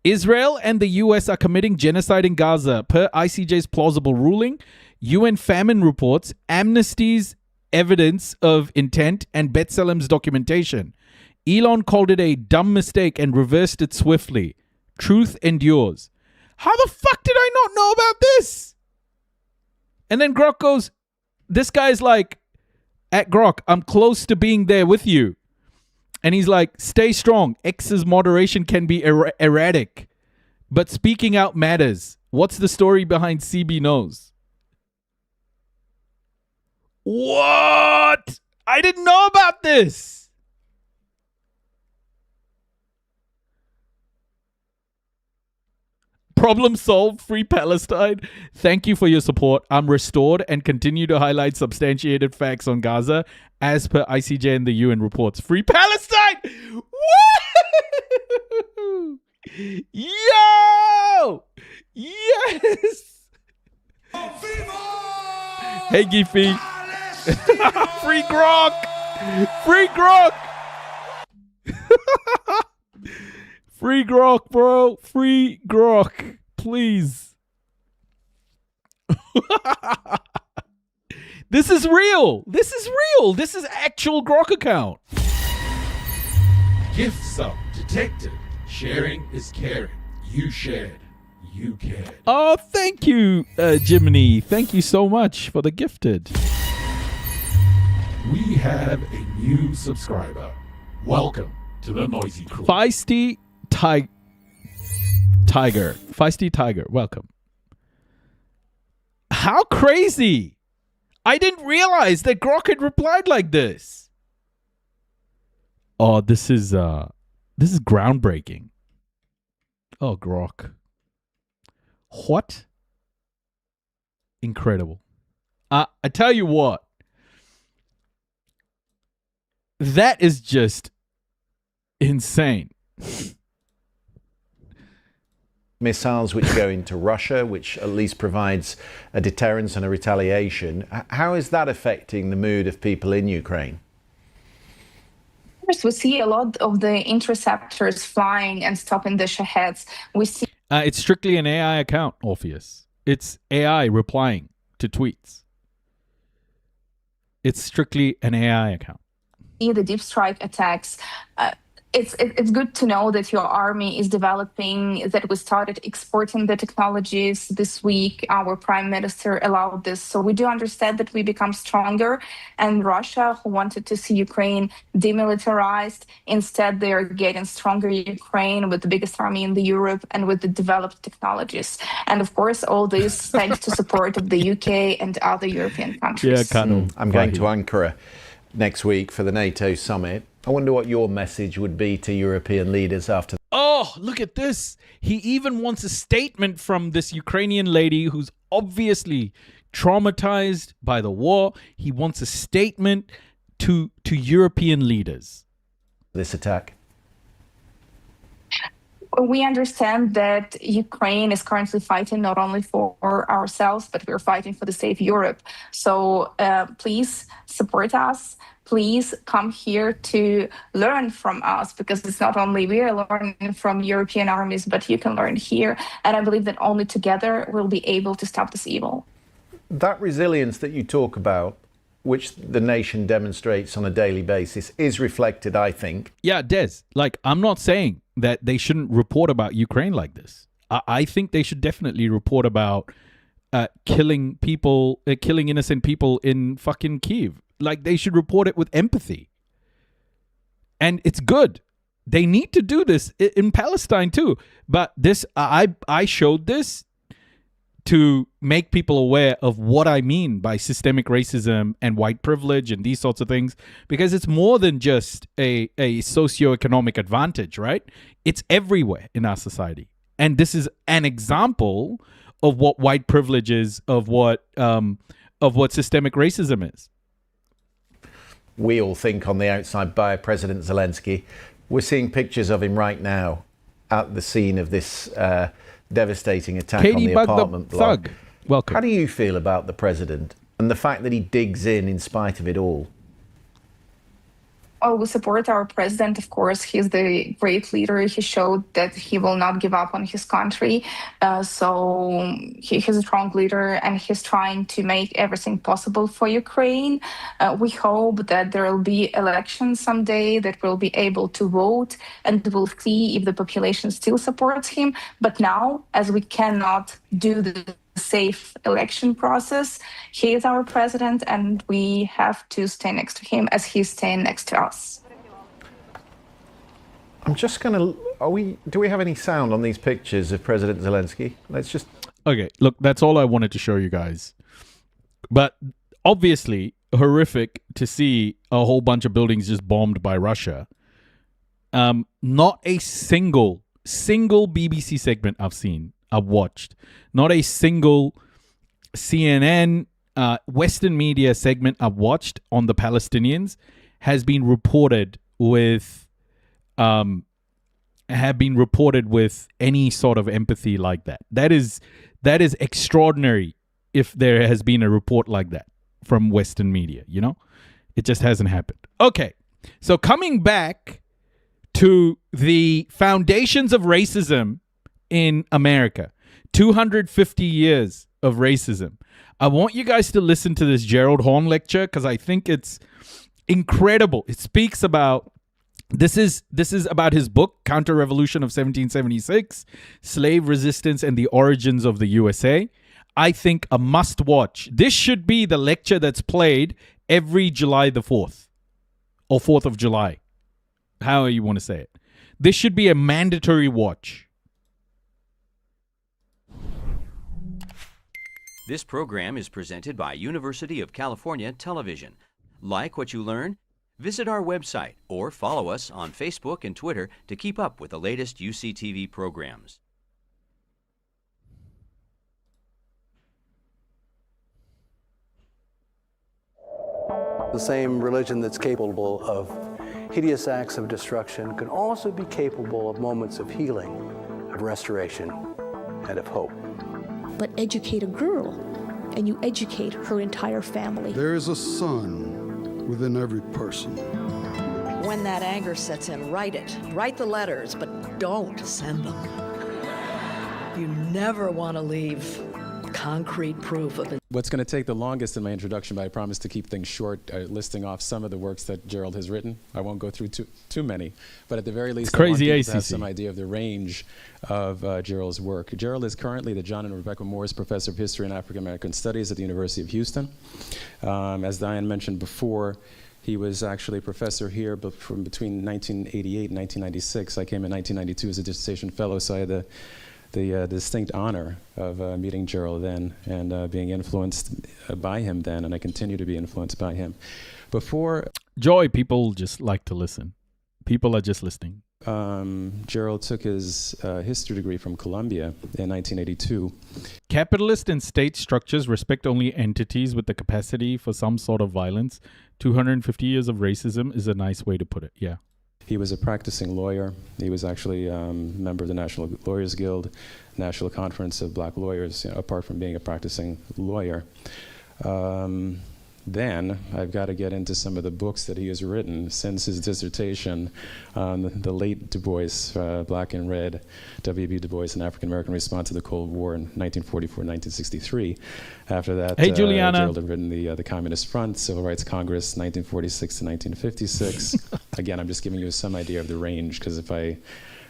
Israel and the US are committing genocide in Gaza per ICJ's plausible ruling, UN famine reports, Amnesty's evidence of intent, and B'Tselem's documentation. Elon called it a dumb mistake and reversed it swiftly. Truth endures. How the fuck did I not know about this? And then Grok goes, this guy's like, at Grok, I'm close to being there with you. And he's like, stay strong. X's moderation can be erratic, but speaking out matters. What's the story behind CB Knows? What? I didn't know about this. Problem solved. Free Palestine. Thank you for your support. I'm restored and continue to highlight substantiated facts on Gaza as per ICJ and the UN reports. Free Palestine! Woo! Yo! Yes! Hey, Giffy. Free Grok! Free Grok! Free Grok, bro. Free Grok. Please. This is real. This is real. This is actual Grok account. Gift sub detected. Sharing is caring. You shared. You cared. Oh, thank you, Jiminy. Thank you so much for the gifted. We have a new subscriber. Welcome to the Noisy Crew. Feisty Tiger, welcome. How crazy! I didn't realize that Grok had replied like this. Oh, this is groundbreaking. Oh, Grok. What? Incredible. I tell you what. That is just insane. Missiles which go into Russia, which at least provides a deterrence and a retaliation. How is that affecting the mood of people in Ukraine? First, we see a lot of the interceptors flying and stopping the Shaheds. We see it's strictly an AI account, Orpheus. It's AI replying to tweets. It's strictly an AI account. The deep strike attacks. It's good to know that your army is developing, that we started exporting the technologies this week. Our prime minister allowed this. So we do understand that we become stronger. And Russia, who wanted to see Ukraine demilitarized, instead they are getting stronger Ukraine with the biggest army in the Europe and with the developed technologies. And of course, all this thanks to support of the UK and other European countries. Yeah, I'm going to Ankara next week for the NATO summit. I wonder what your message would be to European leaders after. Oh, look at this. He even wants a statement from this Ukrainian lady who's obviously traumatized by the war. He wants a statement to European leaders. This attack. We understand that Ukraine is currently fighting not only for ourselves, but we're fighting for the safe Europe. So please support us. Please come here to learn from us, because it's not only we are learning from European armies, but you can learn here. And I believe that only together we'll be able to stop this evil. That resilience that you talk about, which the nation demonstrates on a daily basis, is reflected, I think. Yeah, Des, like, I'm not saying that they shouldn't report about Ukraine like this. I think they should definitely report about killing innocent people in fucking Kyiv. Like, they should report it with empathy. And it's good. They need to do this in Palestine too. But this, I showed this to make people aware of what I mean by systemic racism and white privilege and these sorts of things, because it's more than just a socioeconomic advantage, right? It's everywhere in our society. And this is an example of what white privilege is, of what systemic racism is. we all think on the outside by President Zelensky. We're seeing pictures of him right now at the scene of this devastating attack on the apartment block. Welcome. How do you feel about the president and the fact that he digs in spite of it all? Oh, we support our president, of course. He's the great leader. He showed that he will not give up on his country. So he's a strong leader, and he's trying to make everything possible for Ukraine. We hope that there will be elections someday, that we'll be able to vote, and we'll see if the population still supports him. But now, as we cannot do the safe election process, he is our president, and we have to stay next to him as he's staying next to us. I'm just going to... do we have any sound on these pictures of President Zelensky? Let's just... Okay, look, that's all I wanted to show you guys. But obviously, horrific to see a whole bunch of buildings just bombed by Russia. Not a single BBC segment I've watched. Not a single CNN, Western media segment I've watched on the Palestinians has been reported with, any sort of empathy like that. That is extraordinary. If there has been a report like that from Western media, it just hasn't happened. Okay, so coming back to the foundations of racism in America, 250 years of racism. I want you guys to listen to this Gerald Horne lecture because I think it's incredible. It speaks about, this is about his book, Counter-Revolution of 1776, Slave Resistance and the Origins of the USA. I think a must watch. This should be the lecture that's played every July the 4th or 4th of July. However you want to say it. This should be a mandatory watch. This program is presented by University of California Television. Like what you learn? Visit our website or follow us on Facebook and Twitter to keep up with the latest UCTV programs. The same religion that's capable of hideous acts of destruction can also be capable of moments of healing, of restoration, and of hope. But educate a girl, and you educate her entire family. There is a sun within every person. When that anger sets in, write it. Write the letters, but don't send them. You never want to leave concrete proof of it. What's going to take the longest in my introduction, but I promise to keep things short, listing off some of the works that Gerald has written. I won't go through too many, but at the very least, it's crazy I want people to have some idea of the range of Gerald's work. Gerald is currently the John and Rebecca Morris Professor of History and African American Studies at the University of Houston. As Diane mentioned before, he was actually a professor here from between 1988 and 1996. I came in 1992 as a dissertation fellow, so I had the distinct honor of meeting Gerald then and being influenced by him then, and I continue to be influenced by him. Before Joy, people just like to listen. People are just listening. Gerald took his history degree from Columbia in 1982. Capitalist and state structures respect only entities with the capacity for some sort of violence. 250 years of racism is a nice way to put it, yeah. He was a practicing lawyer. He was actually a member of the National Lawyers Guild, National Conference of Black Lawyers, apart from being a practicing lawyer. Then I've got to get into some of the books that he has written since his dissertation on the late Du Bois, Black and Red, W.B. Du Bois, an African-American response to the Cold War in 1944-1963. After that, hey, Juliana. Gerald had written the Communist Front, Civil Rights Congress, 1946 to 1956. Again, I'm just giving you some idea of the range, because if I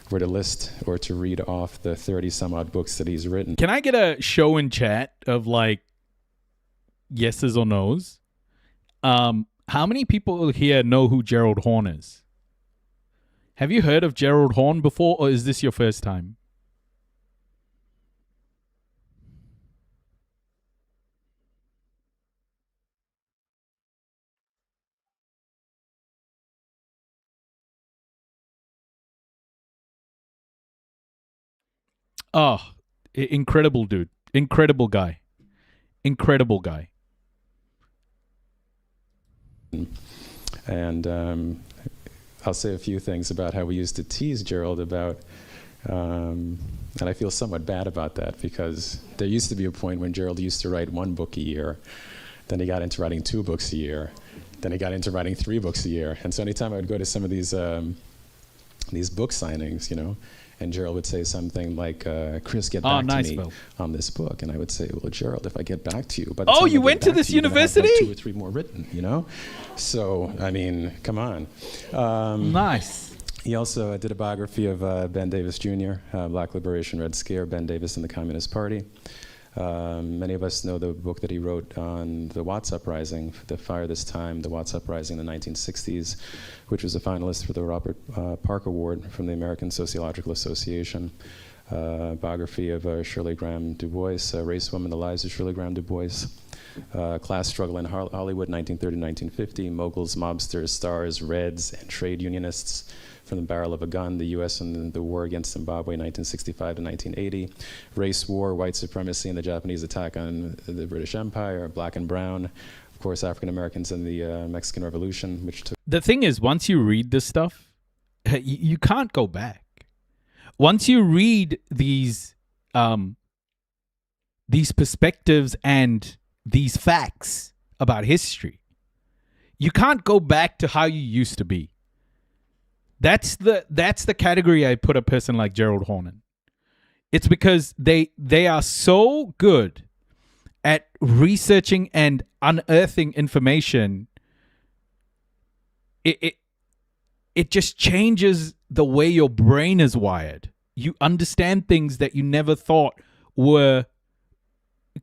were to list or to read off the 30-some-odd books that he's written. Can I get a show in chat of, like, yeses or nos? How many people here know who Gerald Horne is? Have you heard of Gerald Horne before, or is this your first time? Oh, incredible dude. Incredible guy. Incredible guy. And I'll say a few things about how we used to tease Gerald about, and I feel somewhat bad about that, because there used to be a point when Gerald used to write 1 book a year, then he got into writing 2 books a year, then he got into writing 3 books a year. And so anytime I would go to some of these book signings, you know, and Gerald would say something like, Chris, get back to me on this book. And I would say, well, Gerald, if I get back to you, by the time you I went get to back this you, university? Have like 2 or 3 more written, you know? So, I mean, come on. Nice. He also did a biography of Ben Davis Jr., Black Liberation, Red Scare, Ben Davis and the Communist Party. Many of us know the book that he wrote on the Watts Uprising, The Fire This Time, the Watts Uprising in the 1960s, which was a finalist for the Robert Park Award from the American Sociological Association. Biography of Shirley Graham Du Bois, Race Woman, The Lives of Shirley Graham Du Bois. Class Struggle in Hollywood, 1930-1950, Moguls, Mobsters, Stars, Reds, and Trade Unionists. From the Barrel of a Gun, the U.S. and the War Against Zimbabwe, 1965 to 1980. Race War, White Supremacy, and the Japanese Attack on the British Empire. Black and Brown, of course, African Americans and the Mexican Revolution, which took... The thing is, once you read this stuff, you can't go back. Once you read these perspectives and these facts about history, you can't go back to how you used to be. That's the category I put a person like Gerald Horne in. It's because they are so good at researching and unearthing information. It just changes the way your brain is wired. You understand things that you never thought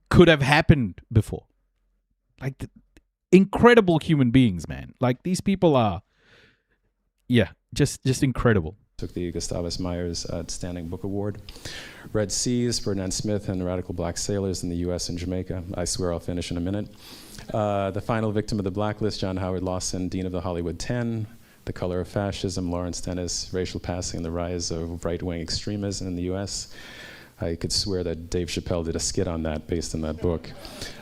could have happened before. Like incredible human beings, man. Like these people are, just incredible. Took the Gustavus Myers Outstanding Book Award. Red Seas, Ferdinand Smith and Radical Black Sailors in the U.S. and Jamaica. I swear I'll finish in a minute. The Final Victim of the Blacklist, John Howard Lawson, Dean of the Hollywood 10. The Color of Fascism, Lawrence Dennis, Racial Passing and the Rise of Right-Wing Extremism in the U.S. I could swear that Dave Chappelle did a skit on that based on that book.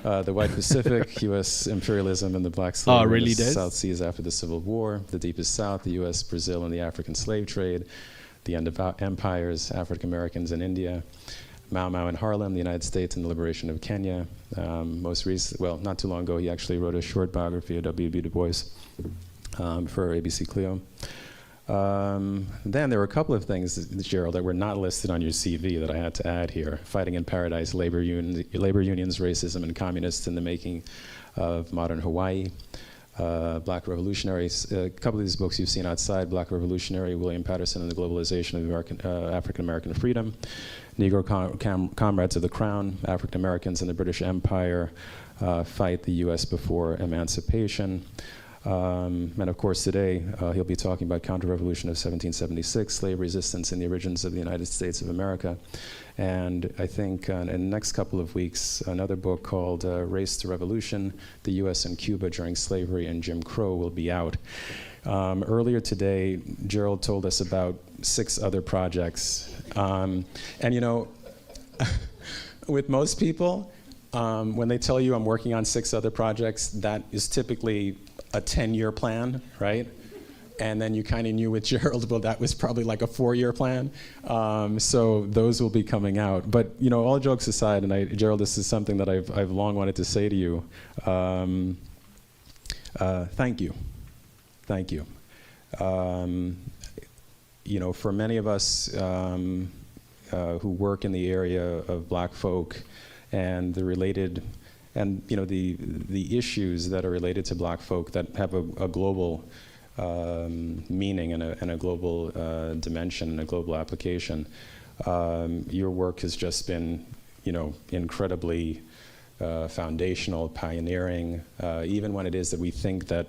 The White Pacific, U.S. Imperialism and the Black Slave in the South Seas after the Civil War. The Deepest South, the U.S., Brazil, and the African slave trade. The End of Empires, African Americans in India. Mau Mau in Harlem, the United States, and the Liberation of Kenya. Most recent, well, not too long ago, he actually wrote a short biography of W.B. Du Bois for ABC Clio. Then there were a couple of things, Gerald, that were not listed on your CV that I had to add here. Fighting in Paradise, labor unions, racism, and communists in the making of modern Hawaii. Black Revolutionaries, a couple of these books you've seen outside. Black Revolutionary, William Patterson and the Globalization of African-American Freedom. Negro Comrades of the Crown, African Americans in the British Empire, Fight the U.S. Before Emancipation. And of course today he'll be talking about Counter-Revolution of 1776, slave resistance in the origins of the United States of America. And I think in the next couple of weeks, another book called Race to Revolution, the U.S. and Cuba During Slavery and Jim Crow will be out. Earlier today, Gerald told us about 6 other projects. And you know, with most people, when they tell you I'm working on 6 other projects, that is typically a 10-year plan, right? And then you kind of knew with Gerald, well, that was probably like a 4-year plan. So those will be coming out. But you know, all jokes aside, and Gerald, this is something that I've long wanted to say to you. Thank you, thank you. You know, for many of us who work in the area of Black folk and the related. And you know, the issues that are related to Black folk that have a global meaning and a global dimension and a global application. Your work has just been, you know, incredibly foundational, pioneering. Even when it is that we think that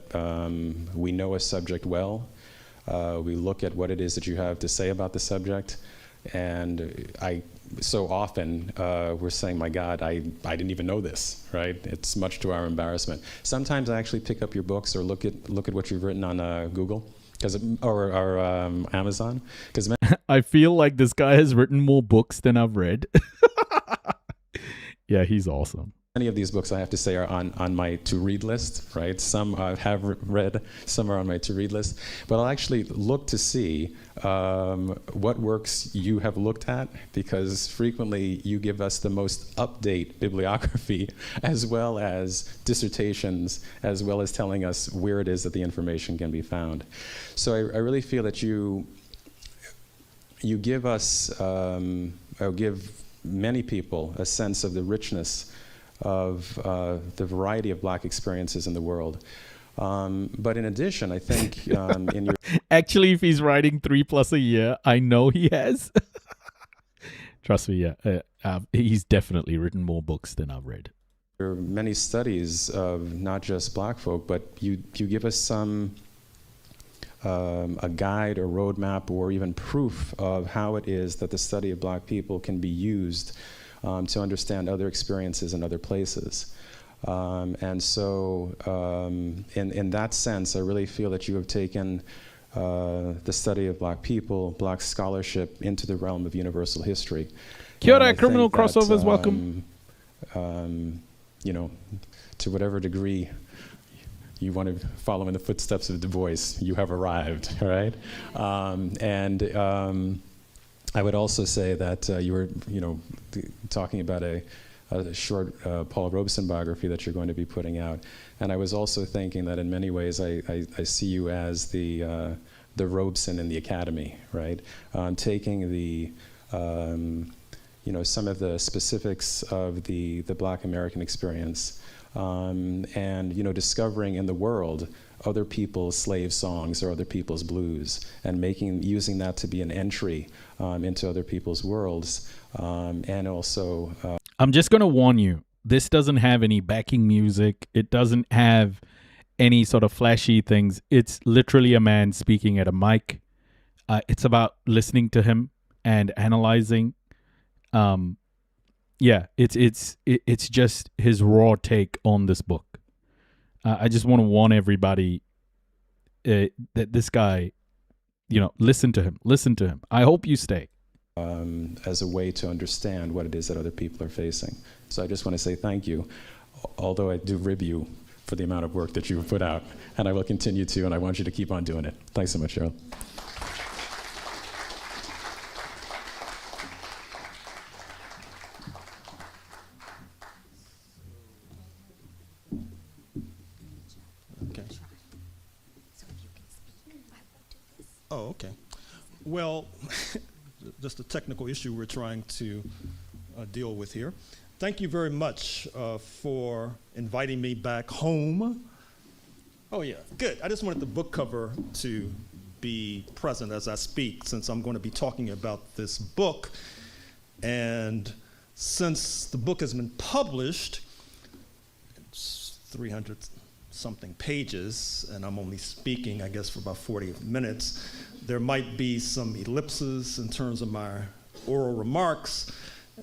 we know a subject well, we look at what it is that you have to say about the subject, and so often we're saying, my God, I didn't even know this, right? It's much to our embarrassment. Sometimes I actually pick up your books or look at what you've written on Google or Amazon. I feel like this guy has written more books than I've read. Yeah, he's awesome. Many of these books, I have to say, are on my to-read list, right? Some I have read, some are on my to-read list. But I'll actually look to see what works you have looked at, because frequently you give us the most up-to-date bibliography, as well as dissertations, as well as telling us where it is that the information can be found. So I really feel that you give us, or give many people a sense of the richness of the variety of Black experiences in the world. But in addition, I think in your... Actually, if he's writing 3+ a year, I know he has. Trust me, yeah. He's definitely written more books than I've read. There are many studies of not just Black folk, but you give us some a guide or roadmap or even proof of how it is that the study of Black people can be used to understand other experiences in other places. And so in that sense, I really feel that you have taken the study of Black people, Black scholarship into the realm of universal history. Kia ora, Criminal Crossovers, welcome. You know, to whatever degree you want to follow in the footsteps of Du Bois, you have arrived, right? I would also say that you were, talking about a short Paul Robeson biography that you're going to be putting out, and I was also thinking that in many ways I see you as the Robeson in the academy, right? Taking the some of the specifics of the Black American experience, and discovering in the world other people's slave songs or other people's blues, and using that to be an entry into other people's worlds, and also... I'm just going to warn you, this doesn't have any backing music. It doesn't have any sort of flashy things. It's literally a man speaking at a mic. It's about listening to him and analyzing. It's just his raw take on this book. I just want to warn everybody that this guy, listen to him. I hope you stay. As a way to understand what it is that other people are facing. So I just want to say thank you, although I do rib you for the amount of work that you've put out, and I will continue to, and I want you to keep on doing it. Thanks so much, Cheryl. Oh, okay. Well, just a technical issue we're trying to deal with here. Thank you very much for inviting me back home. Oh yeah, good. I just wanted the book cover to be present as I speak, since I'm going to be talking about this book. And since the book has been published, it's 300 something pages, and I'm only speaking, I guess, for about 40 minutes. There might be some ellipses in terms of my oral remarks,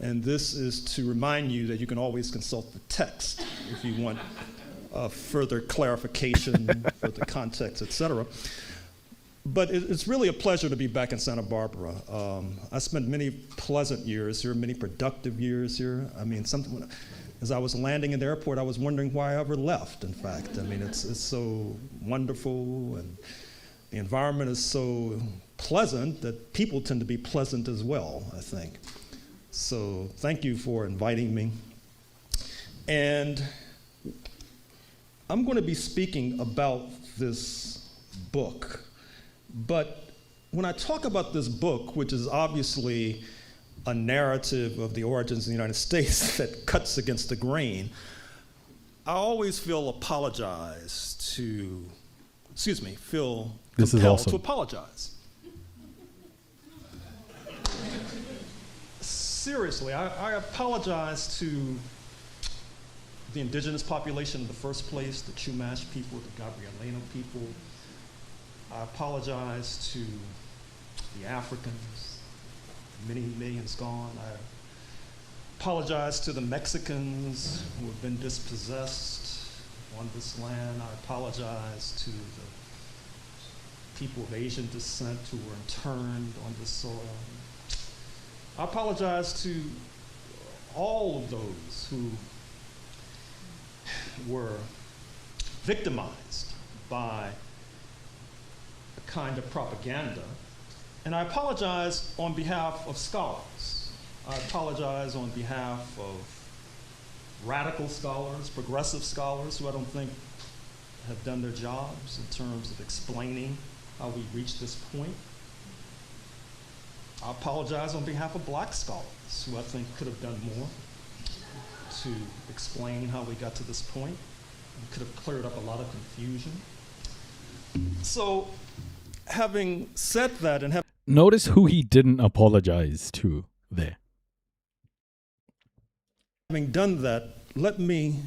and this is to remind you that you can always consult the text if you want further clarification, further context, etc. But it's really a pleasure to be back in Santa Barbara. I spent many pleasant years here, many productive years here. I mean, as I was landing in the airport, I was wondering why I ever left, in fact. I mean, it's so wonderful, and the environment is so pleasant that people tend to be pleasant as well, I think. So thank you for inviting me. And I'm going to be speaking about this book. But when I talk about this book, which is obviously a narrative of the origins of the United States that cuts against the grain, I always feel compelled to apologize. Seriously, I apologize to the indigenous population in the first place, the Chumash people, the Gabrielino people. I apologize to the Africans, many millions gone. I apologize to the Mexicans who have been dispossessed on this land. I apologize to the people of Asian descent who were interned on this soil. I apologize to all of those who were victimized by a kind of propaganda. And I apologize on behalf of scholars. I apologize on behalf of radical scholars, progressive scholars who I don't think have done their jobs in terms of explaining how we reached this point. I apologize on behalf of black scholars who I think could have done more to explain how we got to this point. We could have cleared up a lot of confusion. So, having said that and Notice who he didn't apologize to there. having done that, let me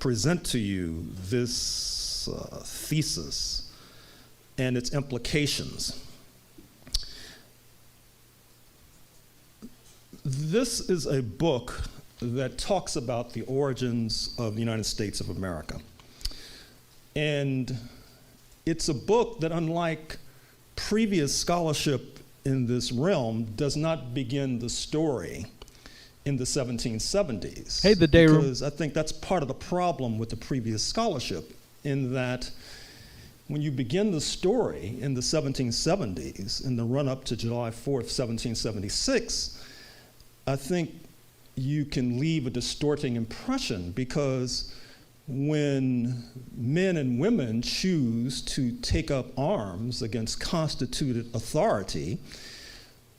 present to you this thesis and its implications. This is a book that talks about the origins of the United States of America. And it's a book that, unlike previous scholarship in this realm, does not begin the story in the 1770s. Hey, the day room. Because I think that's part of the problem with the previous scholarship, in that when you begin the story in the 1770s, in the run-up to July 4th, 1776, I think you can leave a distorting impression, because when men and women choose to take up arms against constituted authority,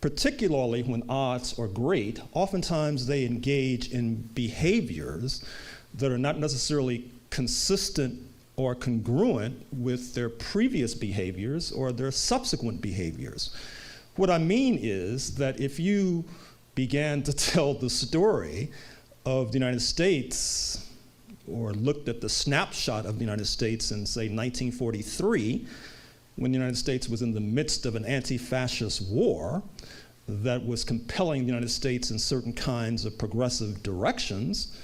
particularly when odds are great, oftentimes they engage in behaviors that are not necessarily consistent or congruent with their previous behaviors or their subsequent behaviors. What I mean is that if you began to tell the story of the United States, or looked at the snapshot of the United States in, say, 1943, when the United States was in the midst of an anti-fascist war that was compelling the United States in certain kinds of progressive directions,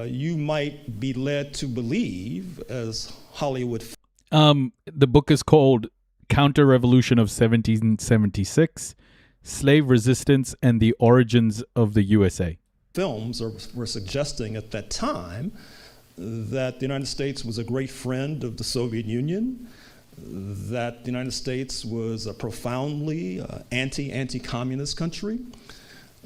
you might be led to believe, as Hollywood... The book is called Counter-Revolution of 1776, Slave Resistance and the Origins of the USA. Films were suggesting at that time that the United States was a great friend of the Soviet Union, that the United States was a profoundly anti-communist country.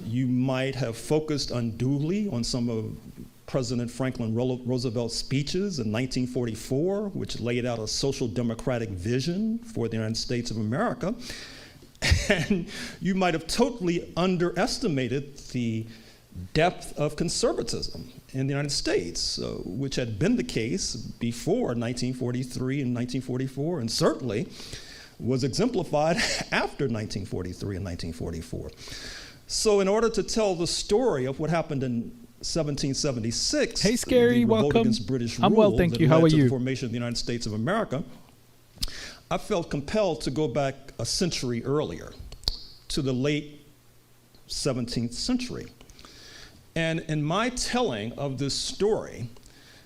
You might have focused unduly on some of President Franklin Roosevelt's speeches in 1944, which laid out a social democratic vision for the United States of America. And you might have totally underestimated the depth of conservatism in the United States, which had been the case before 1943 and 1944, and certainly was exemplified after 1943 and 1944. So in order to tell the story of what happened in 1776, hey, Scary, the revolt welcome. against British I'm rule well, thank that you. How led are to you? the formation of the United States of America, I felt compelled to go back a century earlier, to the late 17th century. And in my telling of this story,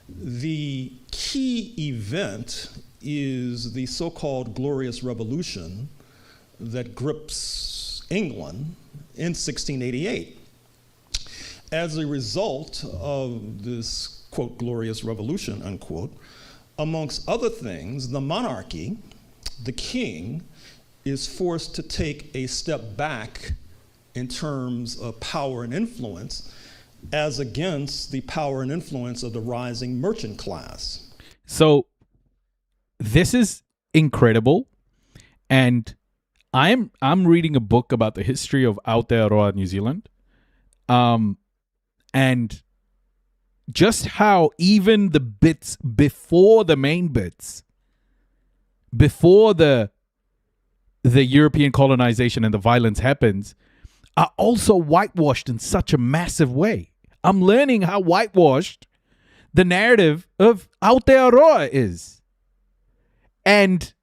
the key event is the so-called Glorious Revolution that grips England in 1688. As a result of this, quote, Glorious Revolution, unquote, amongst other things, the monarchy, the king, is forced to take a step back in terms of power and influence, as against the power and influence of the rising merchant class. So this is incredible, and I'm reading a book about the history of Aotearoa, New Zealand, and just how even the bits before the main bits, before the European colonization and the violence happens, are also whitewashed in such a massive way. I'm learning how whitewashed the narrative of Aotearoa is. And,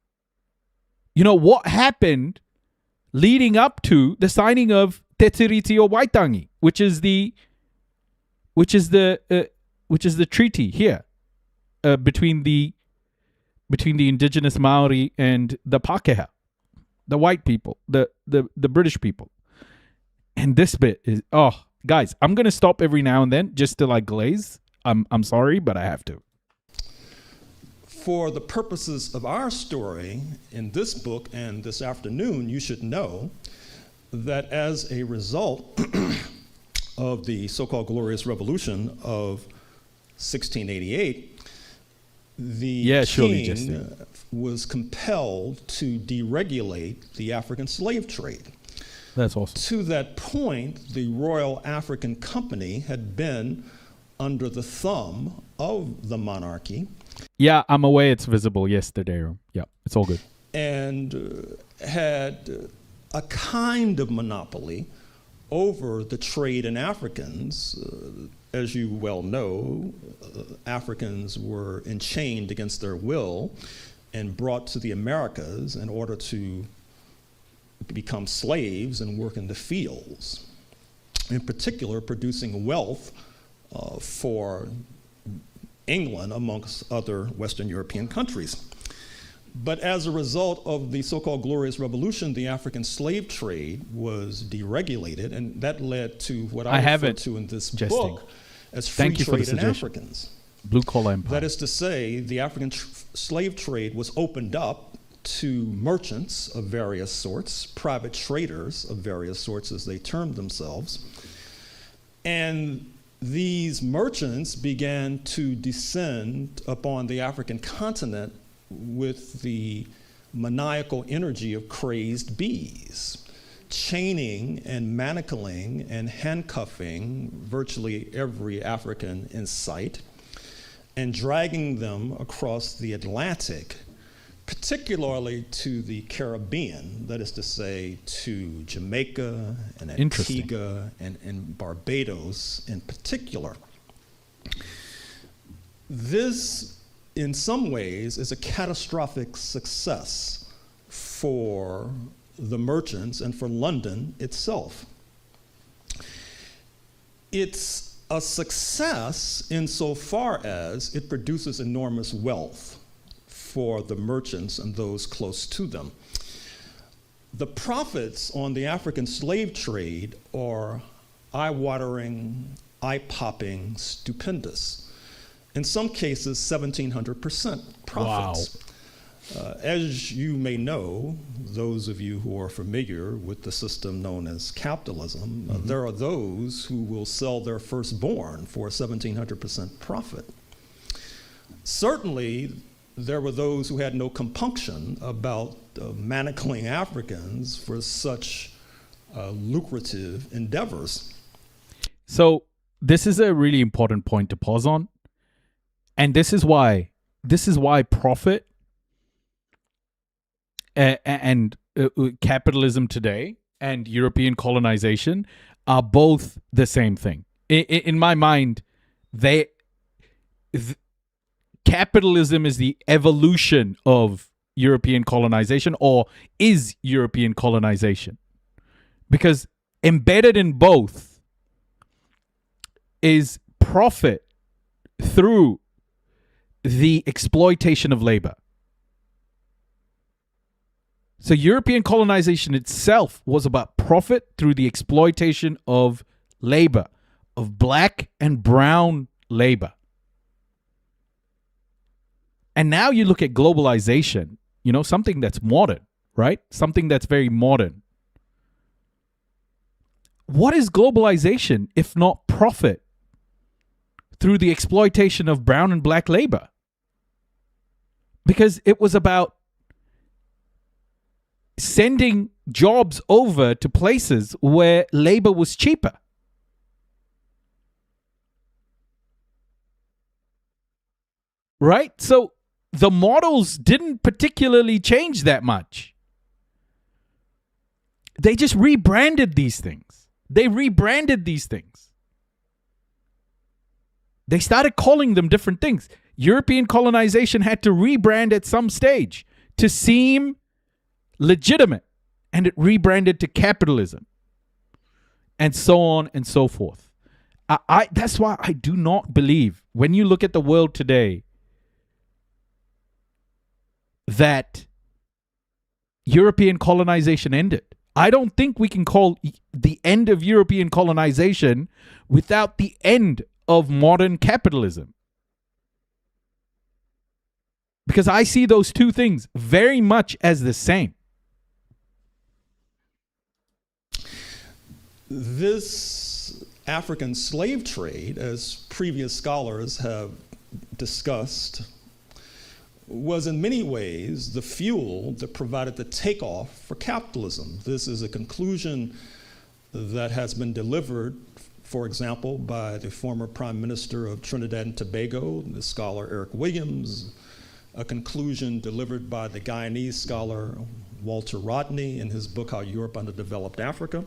you know, what happened leading up to the signing of Te Tiriti o Waitangi, which is the treaty here between the indigenous Maori and the Pākehā, the white people, the British people. And this bit is, oh, guys, I'm going to stop every now and then just to like glaze. I'm sorry, but I have to. For the purposes of our story in this book and this afternoon, you should know that as a result of the so-called Glorious Revolution of 1688, the king was compelled to deregulate the African slave trade. That's awesome. To that point, the Royal African Company had been under the thumb of the monarchy. Yeah, I'm aware it's visible. Yes, the day room. Yeah, it's all good. And had a kind of monopoly over the trade in Africans. As you well know, Africans were enchained against their will and brought to the Americas in order to become slaves and work in the fields, in particular producing wealth for England amongst other Western European countries. But as a result of the so-called Glorious Revolution, the African slave trade was deregulated, and that led to what I refer to in this book as free trade in Africans. Blue collar empire. That is to say, the African slave trade was opened up to merchants of various sorts, private traders of various sorts, as they termed themselves. And these merchants began to descend upon the African continent with the maniacal energy of crazed bees, chaining and manacling and handcuffing virtually every African in sight and dragging them across the Atlantic, particularly to the Caribbean, that is to say, to Jamaica and Antigua and Barbados in particular. This, in some ways, is a catastrophic success for the merchants and for London itself. It's a success insofar as it produces enormous wealth for the merchants and those close to them. The profits on the African slave trade are eye-watering, eye-popping, stupendous. In some cases, 1,700% profits. Wow. As you may know, those of you who are familiar with the system known as capitalism, there are those who will sell their firstborn for 1,700% profit. Certainly, there were those who had no compunction about manacling Africans for such lucrative endeavors. So this is a really important point to pause on. And this is why profit and capitalism today and European colonization are both the same thing. In my mind, capitalism is the evolution of European colonization, or is European colonization. Because embedded in both is profit through the exploitation of labor. So European colonization itself was about profit through the exploitation of labor, of black and brown labor. And now you look at globalization, something that's modern, right? Something that's very modern. What is globalization if not profit through the exploitation of brown and black labor? Because it was about sending jobs over to places where labor was cheaper. Right? So the models didn't particularly change that much. They just rebranded these things. They started calling them different things. European colonization had to rebrand at some stage to seem legitimate, and it rebranded to capitalism, and so on and so forth. That's why I do not believe, when you look at the world today, that European colonization ended. I don't think we can call the end of European colonization without the end of modern capitalism. Because I see those two things very much as the same. This African slave trade, as previous scholars have discussed, was in many ways the fuel that provided the takeoff for capitalism. This is a conclusion that has been delivered, for example, by the former Prime Minister of Trinidad and Tobago, the scholar Eric Williams, a conclusion delivered by the Guyanese scholar Walter Rodney in his book, How Europe Underdeveloped Africa.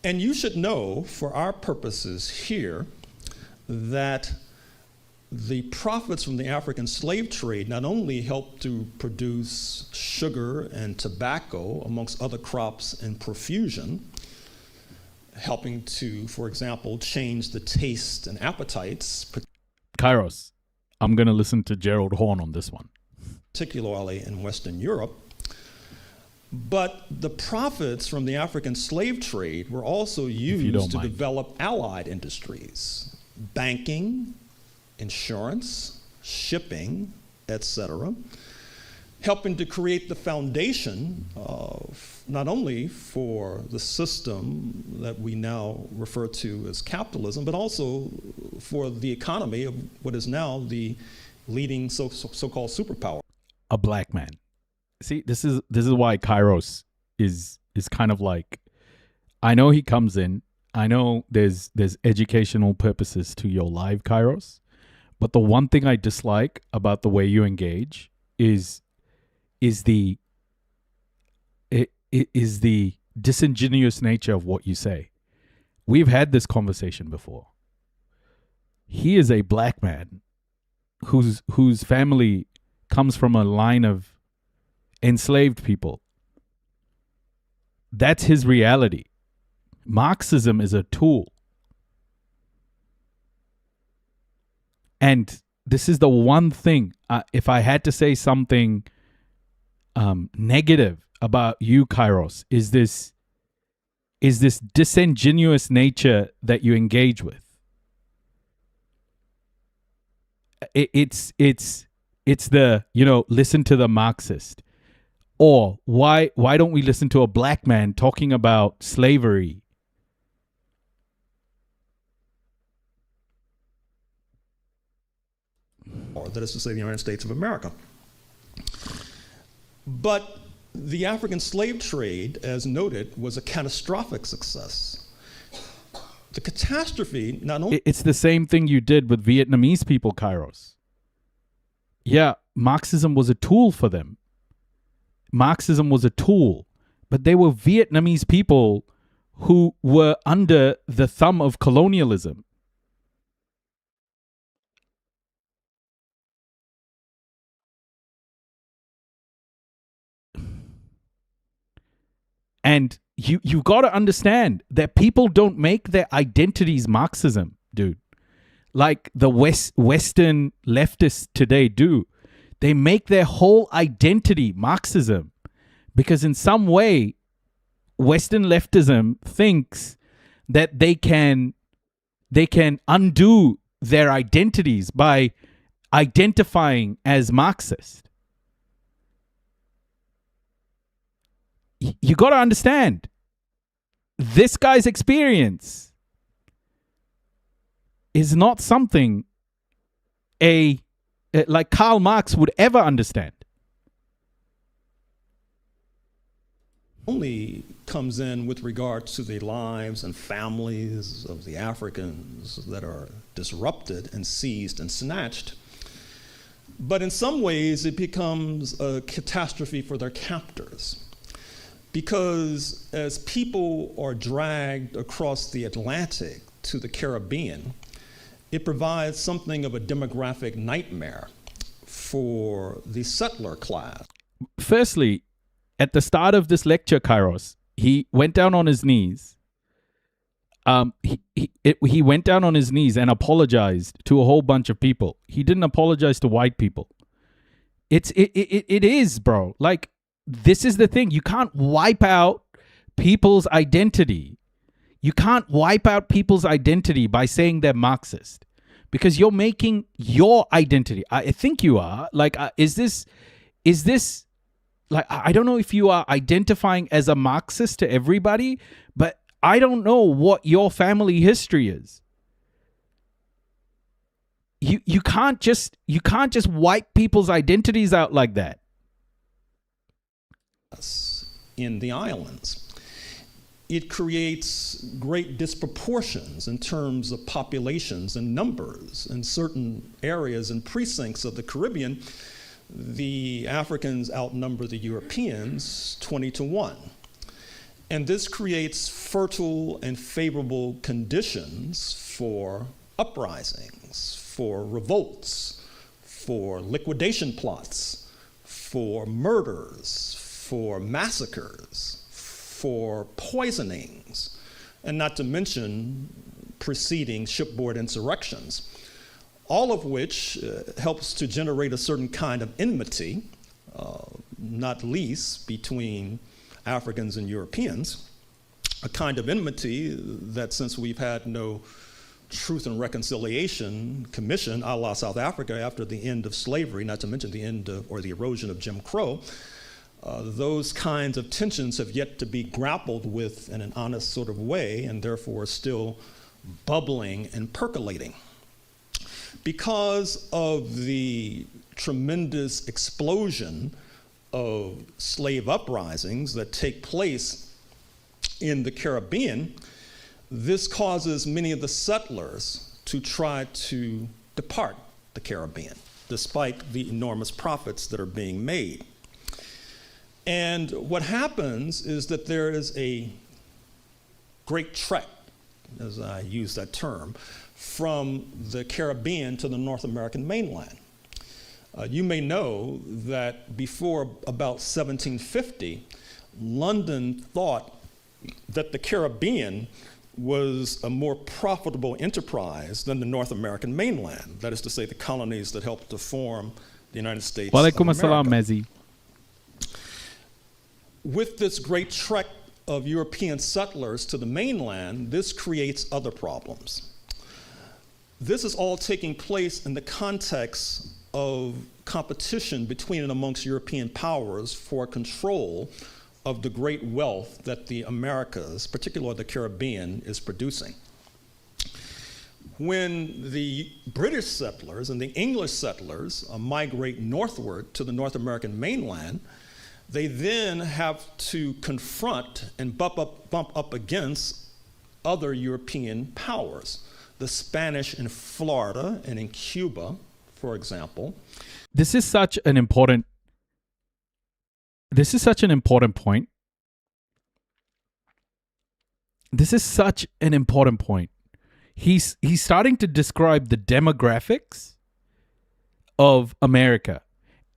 And you should know, for our purposes here, that the profits from the African slave trade not only helped to produce sugar and tobacco, amongst other crops in profusion, helping to, for example, change the taste and appetites. Kairos, I'm going to listen to Gerald Horne on this one. Particularly in Western Europe. But the profits from the African slave trade were also used to develop allied industries, banking, insurance, shipping, etc., helping to create the foundation of not only for the system that we now refer to as capitalism, but also for the economy of what is now the leading so-called superpower. A black man. See, this is why Kairos is kind of like, I know he comes in, I know there's educational purposes to your live Kairos, but the one thing I dislike about the way you engage is the disingenuous nature of what you say. We've had this conversation before. He is a black man whose family comes from a line of enslaved people. That's his reality. Marxism is a tool. And this is the one thing, if I had to say something negative about you, Kairos, is this disingenuous nature that you engage with. It's the, listen to the Marxist. Or why don't we listen to a black man talking about slavery? Or that is to say, the United States of America. But the African slave trade, as noted, was a catastrophic success. The catastrophe not only... It's the same thing you did with Vietnamese people, Kairos. Yeah, Marxism was a tool for them. Marxism was a tool, but they were Vietnamese people who were under the thumb of colonialism. And you got to understand that people don't make their identities Marxism, dude. Like the Western leftists today do. They make their whole identity Marxism because in some way, Western leftism thinks that they can undo their identities by identifying as Marxist. You got to understand, this guy's experience is not something like Karl Marx would ever understand. Only comes in with regard to the lives and families of the Africans that are disrupted and seized and snatched. But in some ways, it becomes a catastrophe for their captors. Because as people are dragged across the Atlantic to the Caribbean, it provides something of a demographic nightmare for the settler class. Firstly, at the start of this lecture, Kairos, he went down on his knees. He went down on his knees and apologized to a whole bunch of people. He didn't apologize to white people. It is, bro. Like, this is the thing. You can't wipe out people's identity. You can't wipe out people's identity by saying they're Marxist, because you're making your identity. I think you are. Like, is this like, I don't know if you are identifying as a Marxist to everybody, but I don't know what your family history is. You can't just wipe people's identities out like that. In the islands, it creates great disproportions in terms of populations and numbers. In certain areas and precincts of the Caribbean, the Africans outnumber the Europeans 20-1. And this creates fertile and favorable conditions for uprisings, for revolts, for liquidation plots, for murders, for massacres, for poisonings, and not to mention preceding shipboard insurrections, all of which helps to generate a certain kind of enmity, not least between Africans and Europeans, a kind of enmity that, since we've had no Truth and Reconciliation Commission a la South Africa after the end of slavery, not to mention the end of, or the erosion of Jim Crow, those kinds of tensions have yet to be grappled with in an honest sort of way, and therefore still bubbling and percolating. Because of the tremendous explosion of slave uprisings that take place in the Caribbean, this causes many of the settlers to try to depart the Caribbean, despite the enormous profits that are being made. And what happens is that there is a great trek, as I use that term, from the Caribbean to the North American mainland. You may know that before about 1750, London thought that the Caribbean was a more profitable enterprise than the North American mainland. That is to say, the colonies that helped to form the United States of Walaikum assalam, America. Mezi. With this great trek of European settlers to the mainland, this creates other problems. This is all taking place in the context of competition between and amongst European powers for control of the great wealth that the Americas, particularly the Caribbean, is producing. When the British settlers and the English settlers migrate northward to the North American mainland, they then have to confront and bump up against other European powers. The Spanish in Florida and in Cuba, for example. This is such an important point. This is such an important point. He's starting to describe the demographics of America.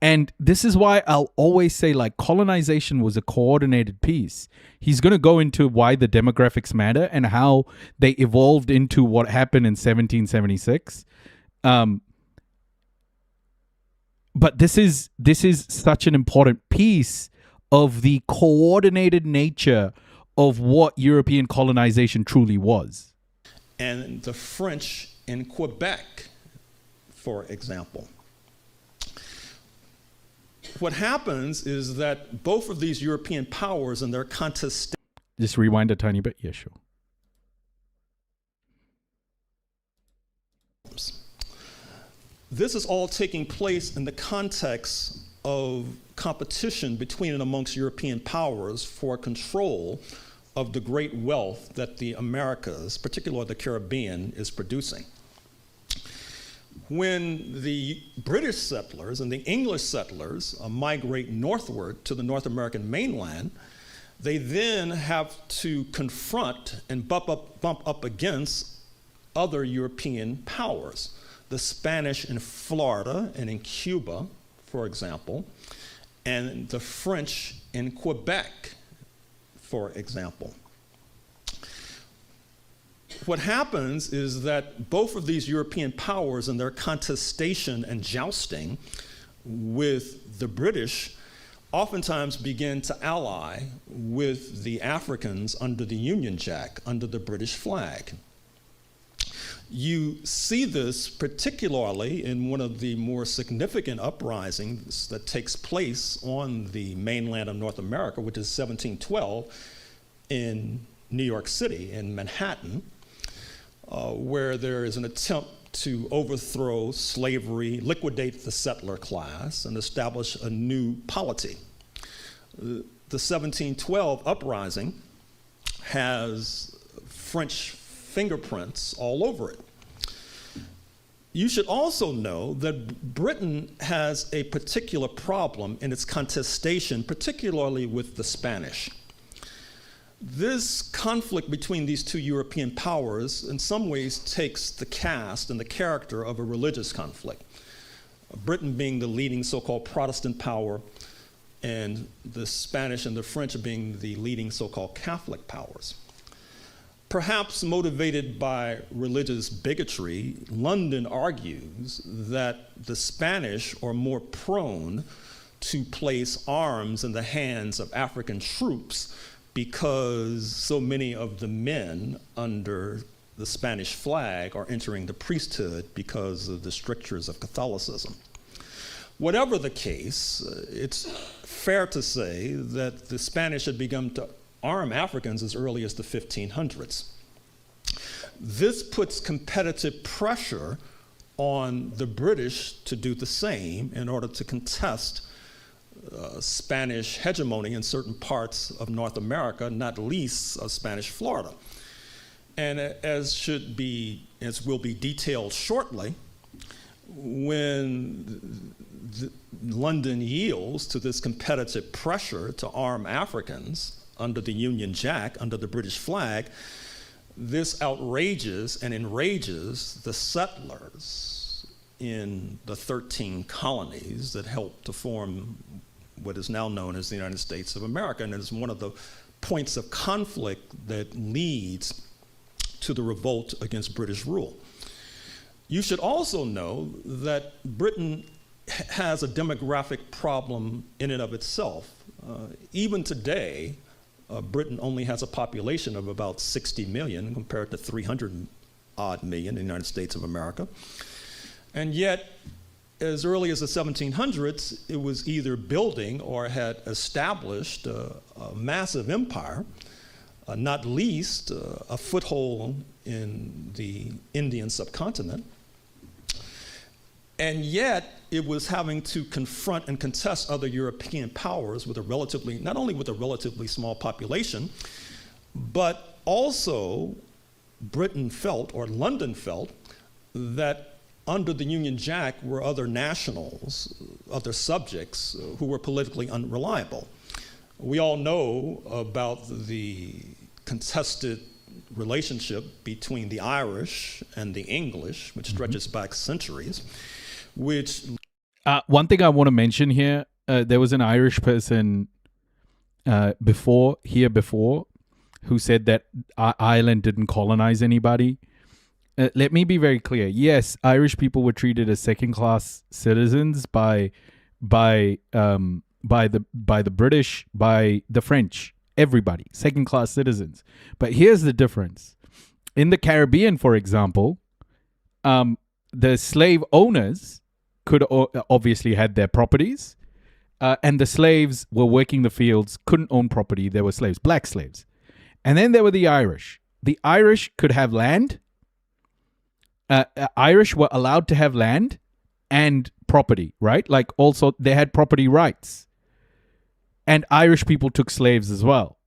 And this is why I'll always say, like, colonization was a coordinated piece. He's going to go into why the demographics matter and how they evolved into what happened in 1776. But this is such an important piece of the coordinated nature of what European colonization truly was. And the French in Quebec, for example. What happens is that both of these European powers and their contest. Just rewind a tiny bit. Yeah, sure. This is all taking place in the context of competition between and amongst European powers for control of the great wealth that the Americas, particularly the Caribbean, is producing. When the British settlers and the English settlers migrate northward to the North American mainland, they then have to confront and bump up against other European powers. The Spanish in Florida and in Cuba, for example, and the French in Quebec, for example. What happens is that both of these European powers and their contestation and jousting with the British oftentimes begin to ally with the Africans under the Union Jack, under the British flag. You see this particularly in one of the more significant uprisings that takes place on the mainland of North America, which is 1712 in New York City, in Manhattan, where there is an attempt to overthrow slavery, liquidate the settler class, and establish a new polity. The 1712 uprising has French fingerprints all over it. You should also know that Britain has a particular problem in its contestation, particularly with the Spanish. This conflict between these two European powers in some ways takes the cast and the character of a religious conflict. Britain being the leading so-called Protestant power, and the Spanish and the French being the leading so-called Catholic powers. Perhaps motivated by religious bigotry, London argues that the Spanish are more prone to place arms in the hands of African troops because so many of the men under the Spanish flag are entering the priesthood because of the strictures of Catholicism. Whatever the case, it's fair to say that the Spanish had begun to arm Africans as early as the 1500s. This puts competitive pressure on the British to do the same in order to contest Spanish hegemony in certain parts of North America, not least Spanish Florida. And as will be detailed shortly, when London yields to this competitive pressure to arm Africans under the Union Jack, under the British flag, this outrages and enrages the settlers in the 13 colonies that helped to form what is now known as the United States of America, and it is one of the points of conflict that leads to the revolt against British rule. You should also know that Britain has a demographic problem in and of itself. Even today, Britain only has a population of about 60 million compared to 300 odd million in the United States of America. And yet, as early as the 1700s, it was either building or had established a massive empire, not least a foothold in the Indian subcontinent. And yet, it was having to confront and contest other European powers with not only with a relatively small population, but also Britain felt, or London felt, that under the Union Jack were other nationals, other subjects who were politically unreliable. We all know about the contested relationship between the Irish and the English, which stretches back centuries, which... one thing I want to mention here, there was an Irish person before who said that Ireland didn't colonize anybody. Let me be very clear. Yes, Irish people were treated as second-class citizens by the British, by the French, everybody, second-class citizens. But here's the difference. In the Caribbean, for example, the slave owners could obviously had their properties, and the slaves were working the fields, couldn't own property. There were slaves, black slaves. And then there were the Irish. The Irish could have land. Irish were allowed to have land and property, right? Like also they had property rights. And Irish people took slaves as well.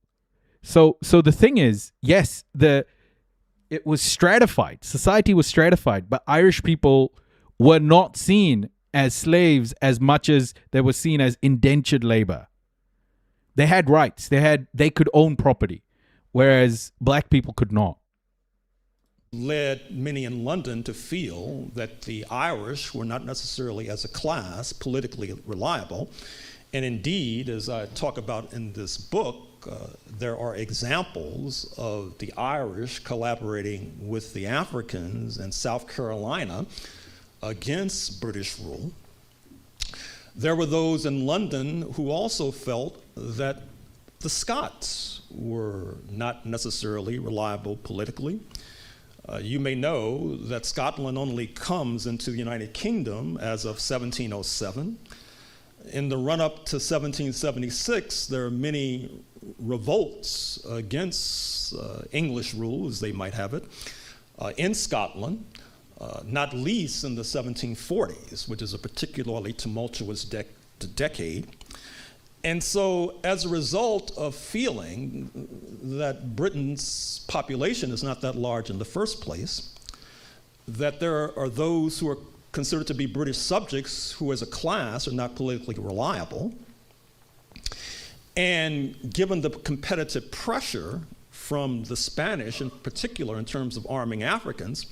So the thing is, yes, it was stratified. Society was stratified, but Irish people were not seen as slaves as much as they were seen as indentured labor. They had rights. They could own property, whereas black people could not. Led many in London to feel that the Irish were not necessarily as a class politically reliable. And indeed, as I talk about in this book, there are examples of the Irish collaborating with the Africans in South Carolina against British rule. There were those in London who also felt that the Scots were not necessarily reliable politically. You may know that Scotland only comes into the United Kingdom as of 1707. In the run-up to 1776, there are many revolts against English rule, as they might have it, in Scotland, not least in the 1740s, which is a particularly tumultuous decade. And so, as a result of feeling that Britain's population is not that large in the first place, that there are those who are considered to be British subjects who as a class are not politically reliable, and given the competitive pressure from the Spanish in particular in terms of arming Africans,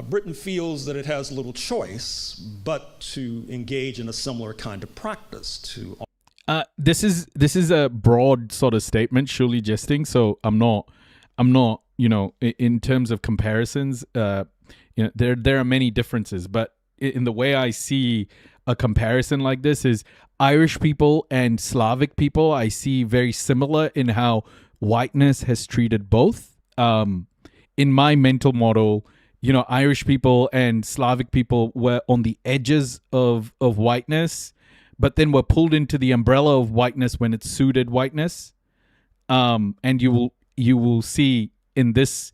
Britain feels that it has little choice but to engage in a similar kind of practice to this is a broad sort of statement, surely jesting. So I'm not, in terms of comparisons, there are many differences, but in the way I see a comparison like this is Irish people and Slavic people, I see very similar in how whiteness has treated both. In my mental model, Irish people and Slavic people were on the edges of whiteness, but then were pulled into the umbrella of whiteness when it suited whiteness. And you will see in this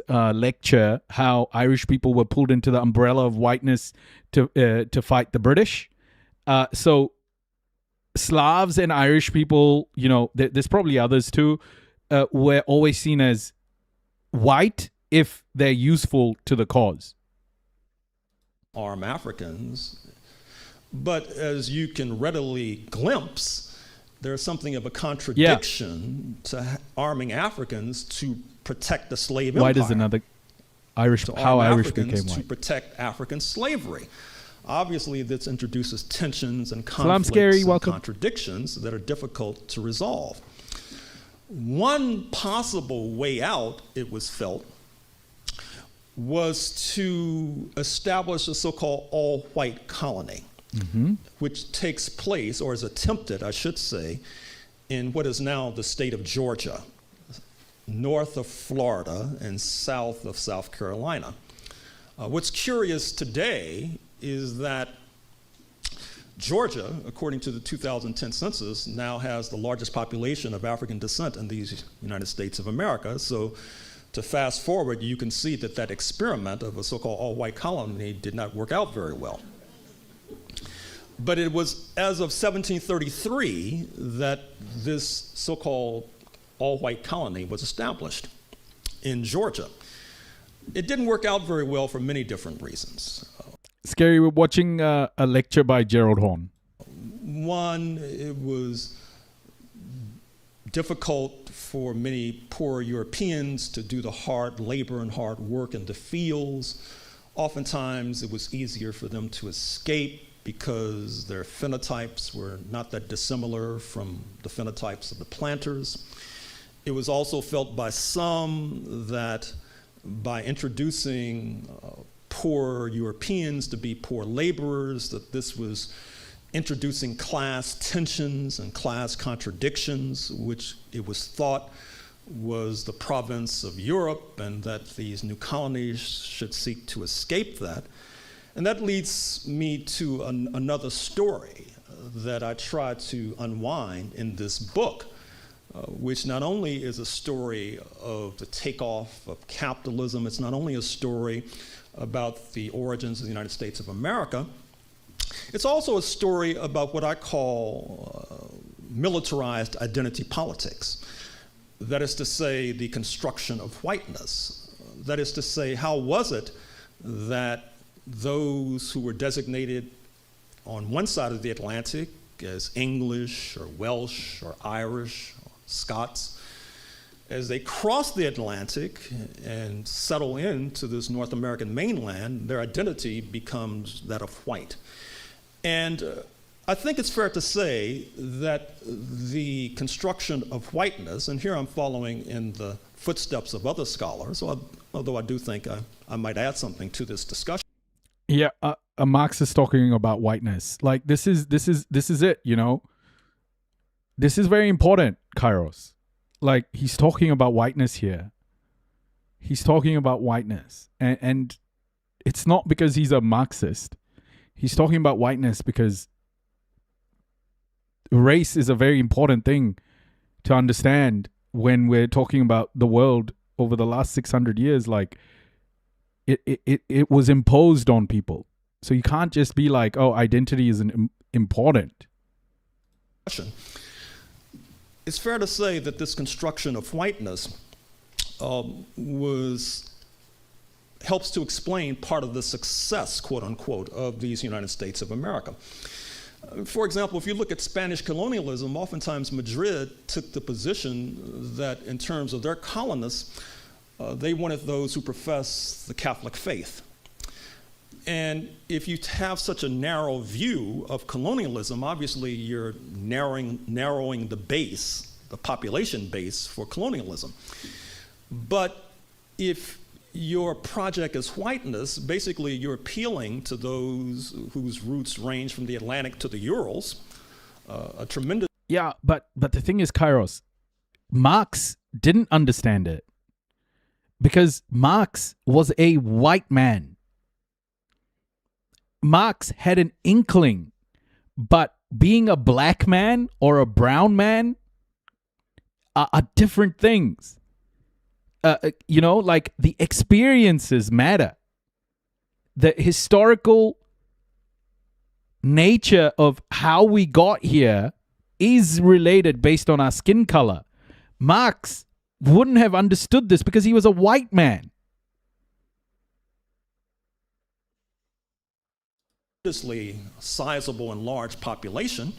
lecture how Irish people were pulled into the umbrella of whiteness to fight the British. So Slavs and Irish people, there's probably others too, were always seen as white if they're useful to the cause. Arm Africans. But as you can readily glimpse, there's something of a contradiction to arming Africans to protect the slave empire. Why does another Irish, how Irish became white? To protect African slavery. Obviously, this introduces tensions and conflicts and contradictions that are difficult to resolve. One possible way out, it was felt, was to establish a so-called all-white colony, which takes place, or is attempted, I should say, in what is now the state of Georgia, north of Florida and south of South Carolina. What's curious today is that Georgia, according to the 2010 census, now has the largest population of African descent in the United States of America. So to fast forward, you can see that that experiment of a so-called all-white colony did not work out very well. But it was as of 1733 that this so-called all-white colony was established in Georgia. It didn't work out very well for many different reasons. Scary, we're watching a lecture by Gerald Horne. One, it was difficult for many poor Europeans to do the hard labor and hard work in the fields. Oftentimes, it was easier for them to escape because their phenotypes were not that dissimilar from the phenotypes of the planters. It was also felt by some that by introducing poor Europeans to be poor laborers, that this was introducing class tensions and class contradictions, which it was thought was the province of Europe, and that these new colonies should seek to escape that. And that leads me to another story that I try to unwind in this book, which not only is a story of the takeoff of capitalism, it's not only a story about the origins of the United States of America, it's also a story about what I call militarized identity politics. That is to say, the construction of whiteness. That is to say, how was it that those who were designated on one side of the Atlantic as English or Welsh or Irish or Scots, as they cross the Atlantic and settle into this North American mainland, their identity becomes that of white. And I think it's fair to say that the construction of whiteness, and here I'm following in the footsteps of other scholars, although I do think I might add something to this discussion. Yeah, a Marxist talking about whiteness. Like this is it, you know. This is very important, Kairos. Like he's talking about whiteness here. He's talking about whiteness. And it's not because he's a Marxist. He's talking about whiteness because race is a very important thing to understand when we're talking about the world over the last 600 years. Like it was imposed on people. So you can't just be like, oh, identity isn't important. It's fair to say that this construction of whiteness helps to explain part of the success, quote unquote, of these United States of America. For example, if you look at Spanish colonialism, oftentimes Madrid took the position that in terms of their colonists, they wanted those who profess the Catholic faith. And if you have such a narrow view of colonialism, obviously you're narrowing the base, the population base for colonialism. But if your project is whiteness, basically you're appealing to those whose roots range from the Atlantic to the Urals, a tremendous... Yeah, but the thing is, Kairos, Marx didn't understand it because Marx was a white man. Marx had an inkling, but being a black man or a brown man are different things. You know, like the experiences matter. The historical nature of how we got here is related based on our skin color. Marx wouldn't have understood this because he was a white man. Sizable and large population.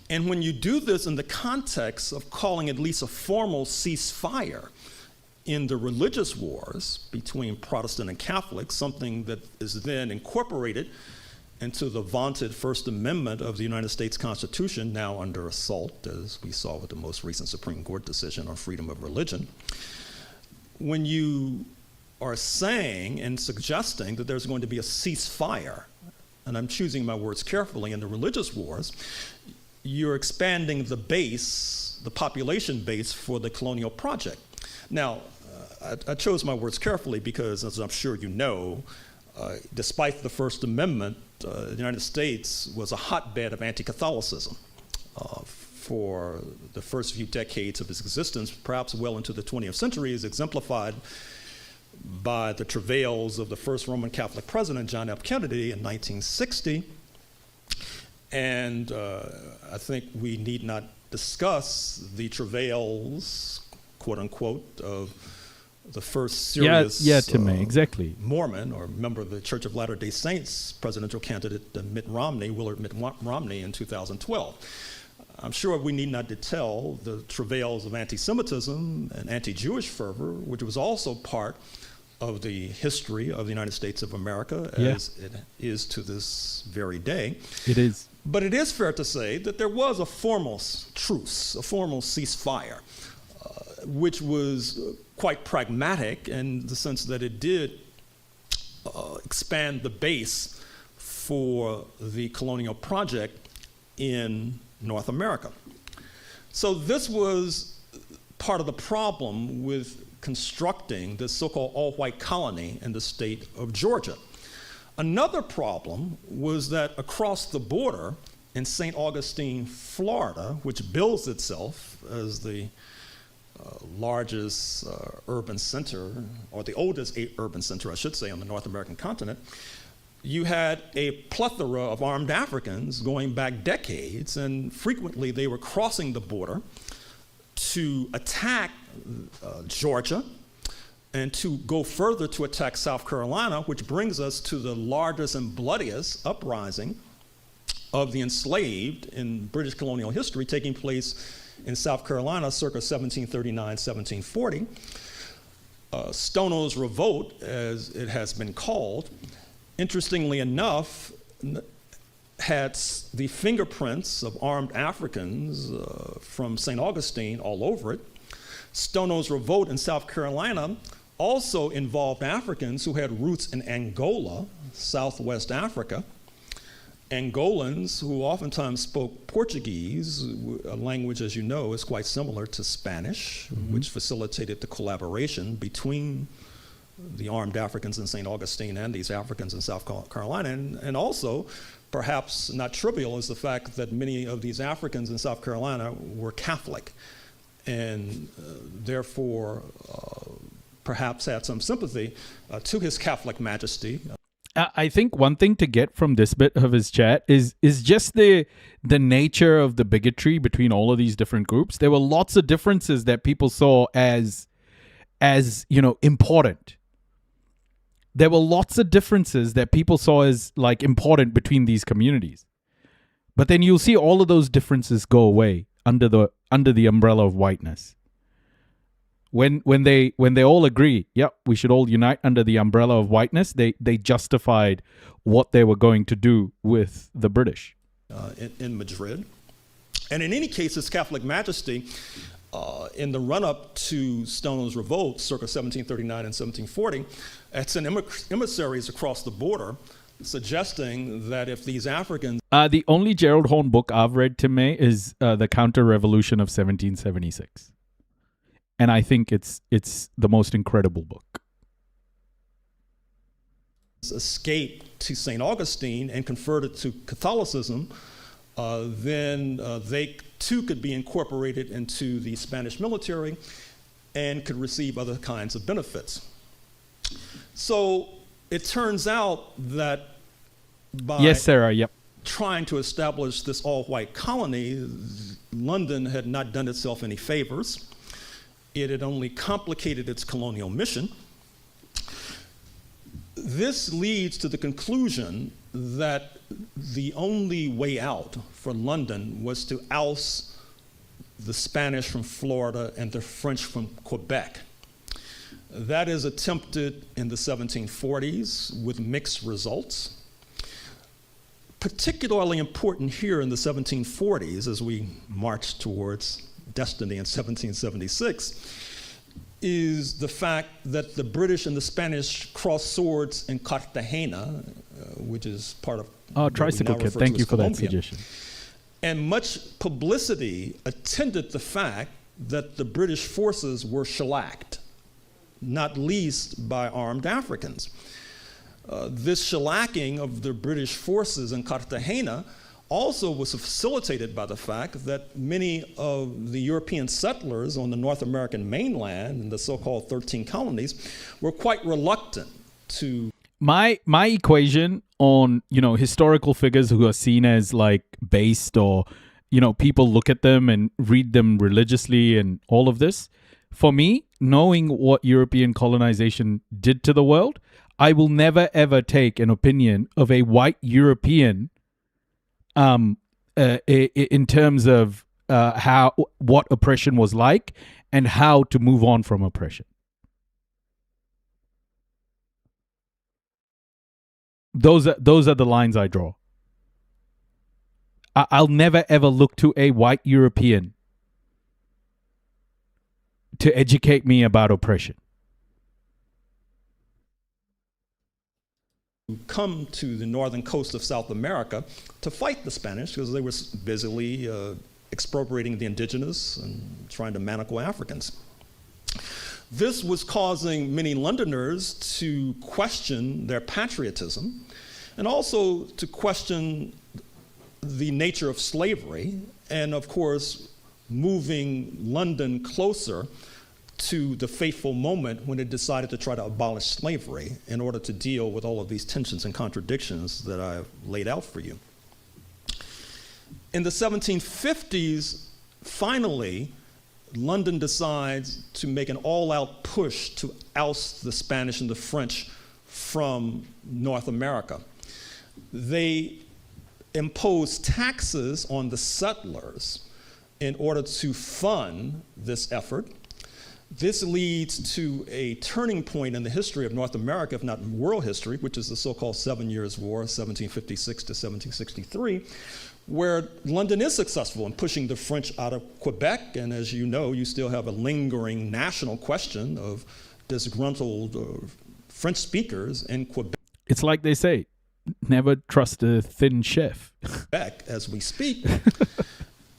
And when you do this in the context of calling at least a formal ceasefire in the religious wars between Protestant and Catholic, something that is then incorporated into the vaunted First Amendment of the United States Constitution, now under assault, as we saw with the most recent Supreme Court decision on freedom of religion. When you are saying and suggesting that there's going to be a ceasefire, and I'm choosing my words carefully, in the religious wars, you're expanding the base, the population base for the colonial project. Now, I chose my words carefully because, as I'm sure you know, despite the First Amendment, the United States was a hotbed of anti-Catholicism for the first few decades of its existence, perhaps well into the 20th century, is exemplified by the travails of the first Roman Catholic president, John F. Kennedy, in 1960. And I think we need not discuss the travails, quote unquote, of the first serious exactly. Mormon or member of the Church of Latter-day Saints presidential candidate Willard Mitt Romney in 2012. I'm sure we need not detail the travails of anti-Semitism and anti-Jewish fervor, which was also part of the history of the United States of America, as it is to this very day. It is. But it is fair to say that there was a formal truce, a formal ceasefire, which was quite pragmatic in the sense that it did expand the base for the colonial project in North America. So this was part of the problem with constructing this so-called all-white colony in the state of Georgia. Another problem was that across the border in St. Augustine, Florida, which bills itself as the largest urban center, or the oldest urban center, I should say, on the North American continent, you had a plethora of armed Africans going back decades, and frequently they were crossing the border to attack Georgia and to go further to attack South Carolina, which brings us to the largest and bloodiest uprising of the enslaved in British colonial history, taking place in South Carolina circa 1739, 1740. Stono's Revolt, as it has been called, interestingly enough, had the fingerprints of armed Africans from St. Augustine all over it. Stono's Revolt in South Carolina also involved Africans who had roots in Angola, Southwest Africa. Angolans who oftentimes spoke Portuguese, a language, as you know, is quite similar to Spanish, which facilitated the collaboration between the armed Africans in St. Augustine and these Africans in South Carolina. And also, perhaps not trivial, is the fact that many of these Africans in South Carolina were Catholic, and therefore perhaps had some sympathy to His Catholic Majesty. I think one thing to get from this bit of his chat is just the nature of the bigotry between all of these different groups. There were lots of differences that people saw as important. There were lots of differences that people saw as like important between these communities. But then you'll see all of those differences go away under the umbrella of whiteness. When they all agree, yep, we should all unite under the umbrella of whiteness, they justified what they were going to do with the British. In Madrid. And in any case, His Catholic Majesty, in the run-up to Stone's Revolt, circa 1739 and 1740, had sent emissaries across the border suggesting that if these Africans... The only Gerald Horne book I've read, Tim May, is The Counter-Revolution of 1776. And I think it's the most incredible book. Escaped to St. Augustine and converted to Catholicism, then they too could be incorporated into the Spanish military and could receive other kinds of benefits. So it turns out that by yes, Sarah, yep. trying to establish this all-white colony, London had not done itself any favors. It had only complicated its colonial mission. This leads to the conclusion that the only way out for London was to oust the Spanish from Florida and the French from Quebec. That is attempted in the 1740s with mixed results. Particularly important here in the 1740s, as we march towards destiny in 1776, is the fact that the British and the Spanish crossed swords in Cartagena, which is part of Tricycle Kid, thank you for that suggestion. And much publicity attended the fact that the British forces were shellacked, not least by armed Africans. This shellacking of the British forces in Cartagena also was facilitated by the fact that many of the European settlers on the North American mainland in the so-called 13 colonies were quite reluctant to... My equation on, historical figures who are seen as like based, or, people look at them and read them religiously and all of this, for me, knowing what European colonization did to the world, I will never ever take an opinion of a white European in terms of what oppression was like and how to move on from oppression. Those are the lines I draw. I'll never ever look to a white European to educate me about oppression. Come to the northern coast of South America to fight the Spanish because they were busily expropriating the indigenous and trying to manacle Africans. This was causing many Londoners to question their patriotism and also to question the nature of slavery and, of course, moving London closer to the fateful moment when it decided to try to abolish slavery in order to deal with all of these tensions and contradictions that I've laid out for you. In the 1750s, finally, London decides to make an all-out push to oust the Spanish and the French from North America. They impose taxes on the settlers in order to fund this effort. This leads to a turning point in the history of North America, if not world history, which is the so-called 7 Years' War, 1756 to 1763, where London is successful in pushing the French out of Quebec. And as you know, you still have a lingering national question of disgruntled French speakers in Quebec. It's like they say, never trust a thin chef. As we speak,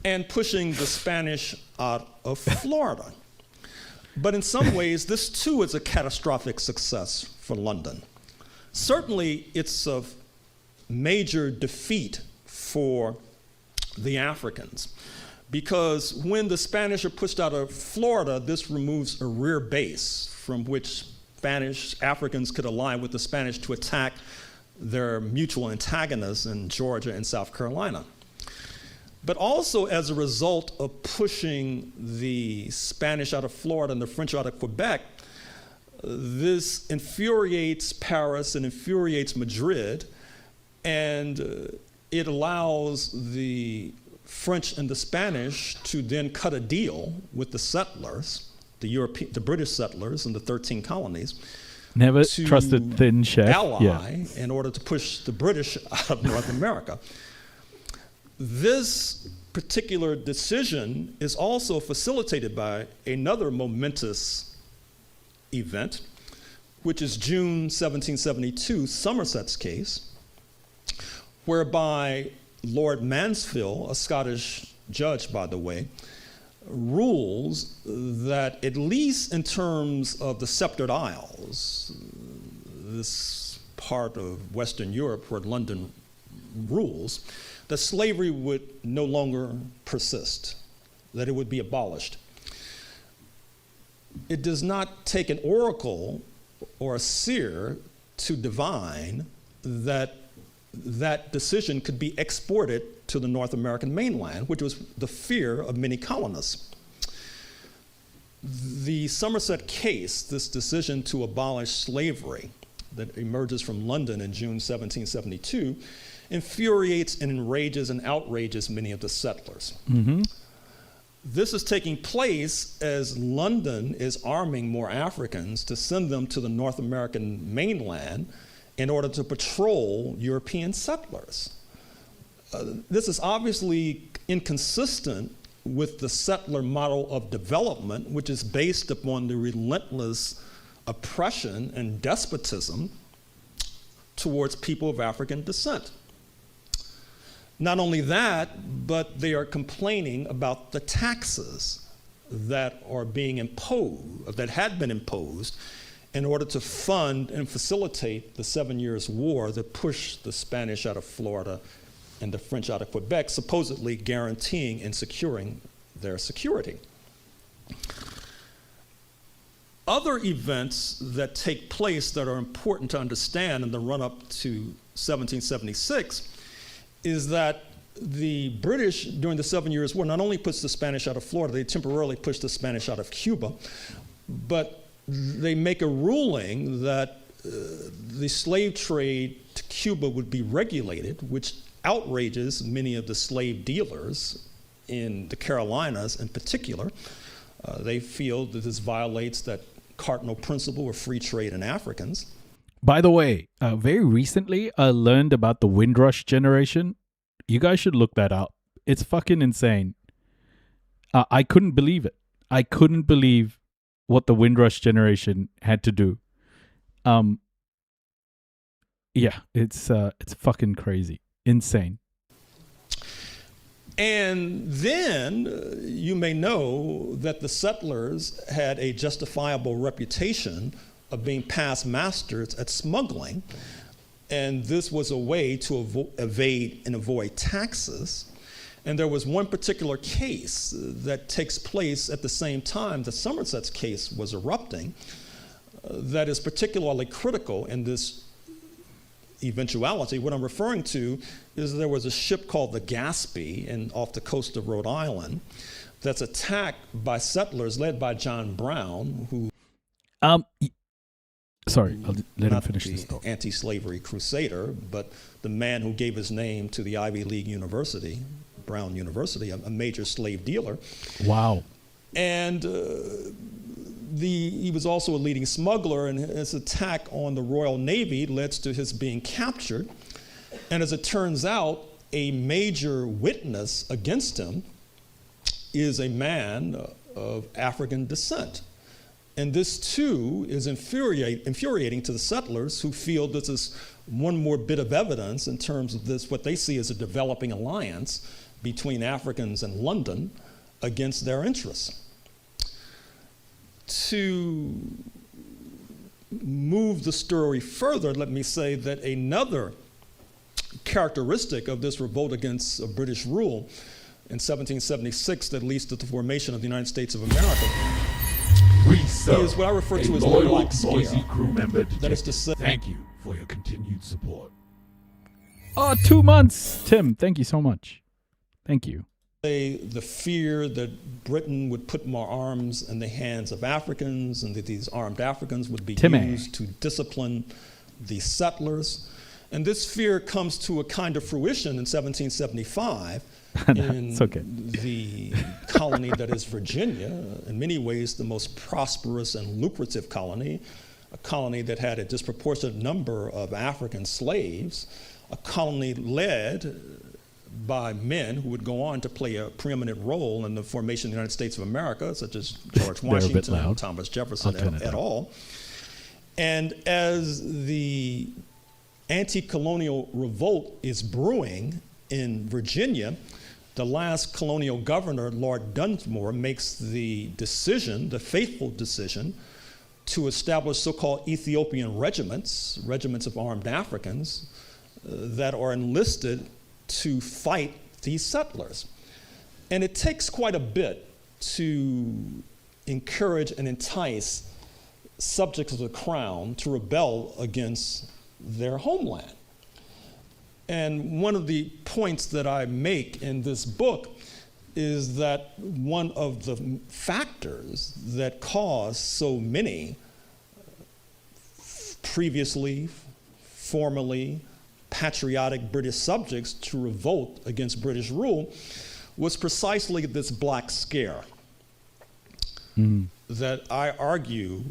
and pushing the Spanish out of Florida. But in some ways, this too is a catastrophic success for London. Certainly, it's a major defeat for the Africans, because when the Spanish are pushed out of Florida, this removes a rear base from which Spanish Africans could align with the Spanish to attack their mutual antagonists in Georgia and South Carolina. But also as a result of pushing the Spanish out of Florida and the French out of Quebec, this infuriates Paris and infuriates Madrid, and it allows the French and the Spanish to then cut a deal with the settlers, the British settlers in the 13 colonies. Never trust a thin chef. Ally in order to push the British out of North America. This particular decision is also facilitated by another momentous event, which is June 1772, Somerset's case, whereby Lord Mansfield, a Scottish judge, by the way, rules that at least in terms of the Sceptred Isles, this part of Western Europe where London rules, that slavery would no longer persist, that it would be abolished. It does not take an oracle or a seer to divine that that decision could be exported to the North American mainland, which was the fear of many colonists. The Somerset case, this decision to abolish slavery that emerges from London in June 1772, infuriates and enrages and outrages many of the settlers. Mm-hmm. This is taking place as London is arming more Africans to send them to the North American mainland in order to patrol European settlers. This is obviously inconsistent with the settler model of development, which is based upon the relentless oppression and despotism towards people of African descent. Not only that, but they are complaining about the taxes that are being imposed, that had been imposed, in order to fund and facilitate the 7 Years' War that pushed the Spanish out of Florida and the French out of Quebec, supposedly guaranteeing and securing their security. Other events that take place that are important to understand in the run-up to 1776 is that the British, during the 7 Years' War, not only puts the Spanish out of Florida, they temporarily push the Spanish out of Cuba, but they make a ruling that the slave trade to Cuba would be regulated, which outrages many of the slave dealers in the Carolinas in particular. They feel that this violates that cardinal principle of free trade in Africans. By the way, very recently I learned about the Windrush generation. You guys should look that up. It's fucking insane. I couldn't believe it. I couldn't believe what the Windrush generation had to do. Yeah, it's fucking crazy. Insane. And then you may know that the settlers had a justifiable reputation of being past masters at smuggling, and this was a way to evade and avoid taxes. And there was one particular case that takes place at the same time that Somerset's case was erupting that is particularly critical in this eventuality. What I'm referring to is there was a ship called the Gaspee off the coast of Rhode Island that's attacked by settlers led by John Brown, who sorry, I'll let him finish this thought. Anti-slavery crusader, but the man who gave his name to the Ivy League University, Brown University, a major slave dealer. Wow. And he was also a leading smuggler, and his attack on the Royal Navy led to his being captured. And as it turns out, a major witness against him is a man of African descent. And this too is infuriating to the settlers, who feel this is one more bit of evidence in terms of this, what they see as a developing alliance between Africans and London against their interests. To move the story further, let me say that another characteristic of this revolt against British rule in 1776 that leads to the formation of the United States of America is what I refer to as the Black Scare. Crew member That is to say, thank you for your continued support. Oh, 2 months, Tim. Thank you so much. Thank you. The fear that Britain would put more arms in the hands of Africans, and that these armed Africans would be used to discipline the settlers. And this fear comes to a kind of fruition in 1775 in the colony that is Virginia, in many ways the most prosperous and lucrative colony, a colony that had a disproportionate number of African slaves, a colony led by men who would go on to play a preeminent role in the formation of the United States of America, such as George Washington, Thomas Jefferson, et al. And as the anti-colonial revolt is brewing in Virginia, the last colonial governor, Lord Dunsmore, makes the decision, the fateful decision, to establish so-called Ethiopian regiments of armed Africans that are enlisted to fight these settlers. And it takes quite a bit to encourage and entice subjects of the crown to rebel against their homeland. And one of the points that I make in this book is that one of the factors that caused so many previously, formerly patriotic British subjects to revolt against British rule was precisely this Black Scare that I argue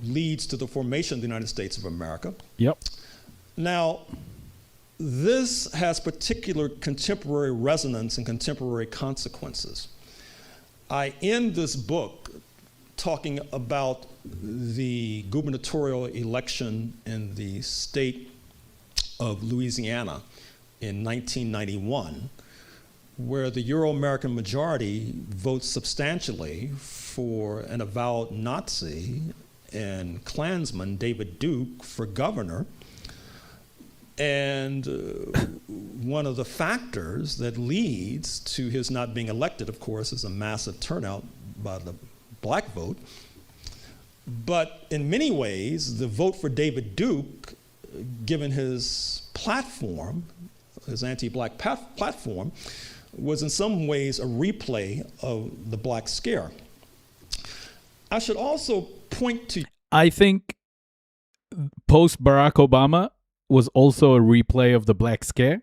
leads to the formation of the United States of America. Yep. Now, this has particular contemporary resonance and contemporary consequences. I end this book talking about the gubernatorial election in the state of Louisiana in 1991, where the Euro-American majority votes substantially for an avowed Nazi and Klansman, David Duke, for governor. And one of the factors that leads to his not being elected, of course, is a massive turnout by the black vote. But in many ways, the vote for David Duke, given his platform, his anti-black platform, was in some ways a replay of the Black Scare. I should also point to... I think post-Barack Obama was also a replay of the Black Scare.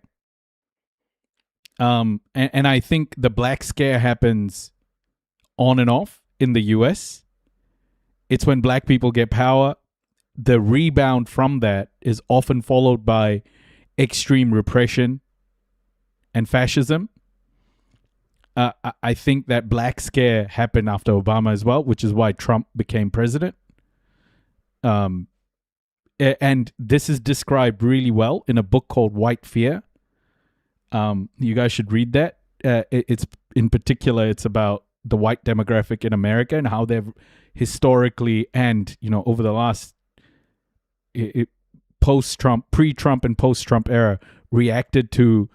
And I think the Black Scare happens on and off in the US. It's when black people get power. The rebound from that is often followed by extreme repression and fascism. I think that Black Scare happened after Obama as well, which is why Trump became president. And this is described really well in a book called White Fear. You guys should read that. It's in particular, it's about the white demographic in America and how they've historically and, over the last post-Trump, pre-Trump and post-Trump era reacted to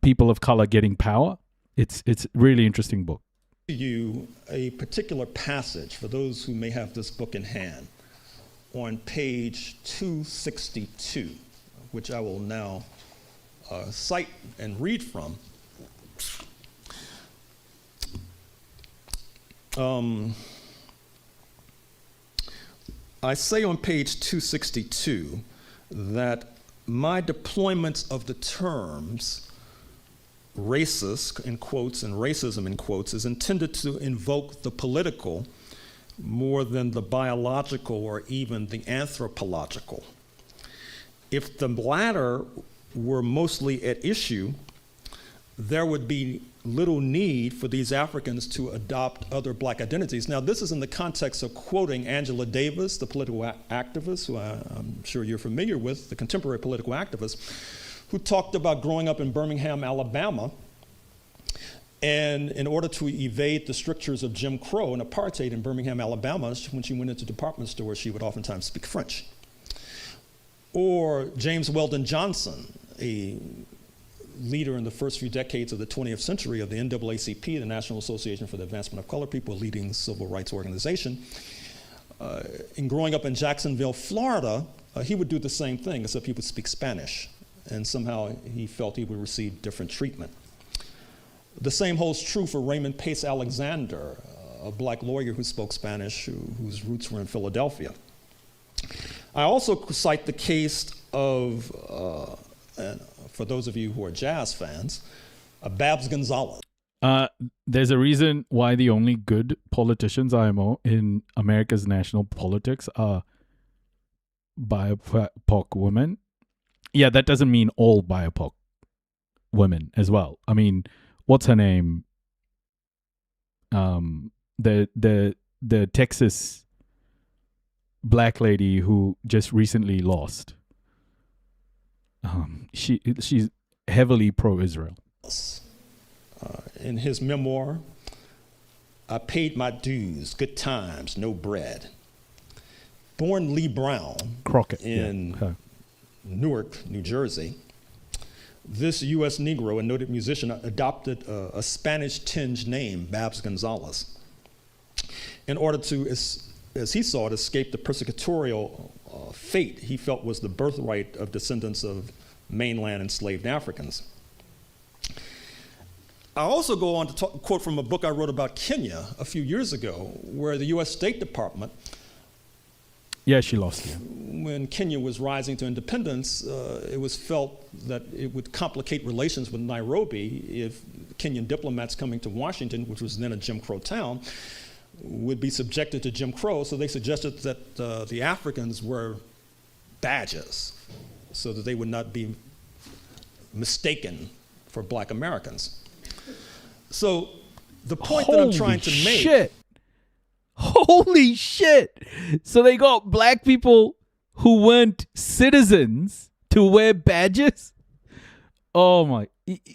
people of color getting power. It's a really interesting book. You a particular passage for those who may have this book in hand on page 262, which I will now cite and read from. I say on page 262 that my deployments of the terms racist, in quotes, and racism, in quotes, is intended to invoke the political more than the biological or even the anthropological. If the latter were mostly at issue, there would be little need for these Africans to adopt other black identities. Now, this is in the context of quoting Angela Davis, the political activist, who I'm sure you're familiar with, the contemporary political activist, who talked about growing up in Birmingham, Alabama, and in order to evade the strictures of Jim Crow and apartheid in Birmingham, Alabama, when she went into department stores, she would oftentimes speak French. Or James Weldon Johnson, a leader in the first few decades of the 20th century of the NAACP, the National Association for the Advancement of Colored People, a leading civil rights organization. In growing up in Jacksonville, Florida, he would do the same thing, except he would speak Spanish, and somehow he felt he would receive different treatment. The same holds true for Raymond Pace Alexander, a black lawyer who spoke Spanish, whose roots were in Philadelphia. I also cite the case of, for those of you who are jazz fans, Babs Gonzalez. There's a reason why the only good politicians IMO in America's national politics are BIPOC women. Yeah, that doesn't mean all BIPOC women as well. I mean, what's her name? The Texas black lady who just recently lost. She's heavily pro-Israel. In his memoir, I Paid My Dues, Good Times, No Bread. Born Lee Brown Crockett, in Newark, New Jersey, this U.S. Negro, a noted musician, adopted a Spanish-tinged name, Babs Gonzalez, in order to, as he saw it, escape the persecutorial fate he felt was the birthright of descendants of mainland enslaved Africans. I also go on to quote from a book I wrote about Kenya a few years ago, where the U.S. State Department, yeah, she lost you. When Kenya was rising to independence, it was felt that it would complicate relations with Nairobi if Kenyan diplomats coming to Washington, which was then a Jim Crow town, would be subjected to Jim Crow. So they suggested that the Africans were badges so that they would not be mistaken for black Americans. So the point that I'm trying to make... Holy shit! So they got black people who weren't citizens to wear badges? Oh my.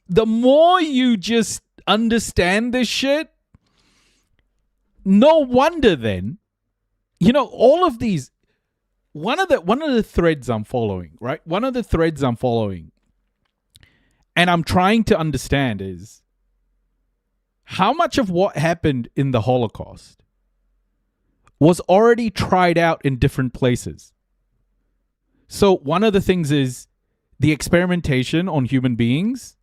The more you just understand this shit, no wonder then, you know, all of these, one of the threads I'm following, right? One of the threads I'm following, and I'm trying to understand is how much of what happened in the Holocaust was already tried out in different places. So one of the things is the experimentation on human beings.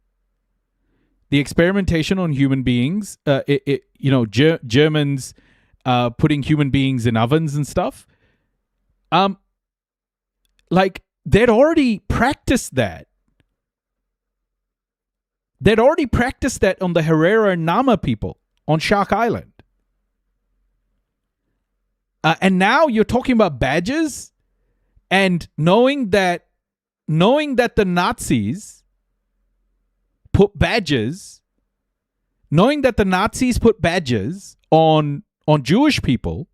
Germans putting human beings in ovens and stuff. Like they'd already practiced that. They'd already practiced that on the Herero and Nama people on Shark Island. And now you're talking about badges, and knowing that the Nazis put badges on Jewish people.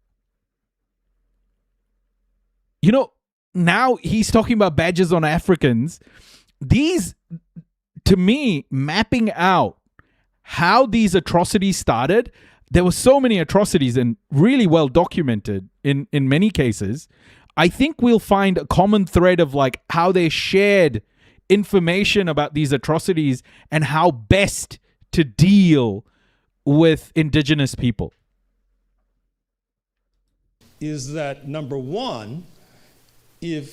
You know, now he's talking about badges on Africans. These, to me, mapping out how these atrocities started. There were so many atrocities and really well documented in many cases. I think we'll find a common thread of like how they shared information about these atrocities and how best to deal with indigenous people. Is that number one, that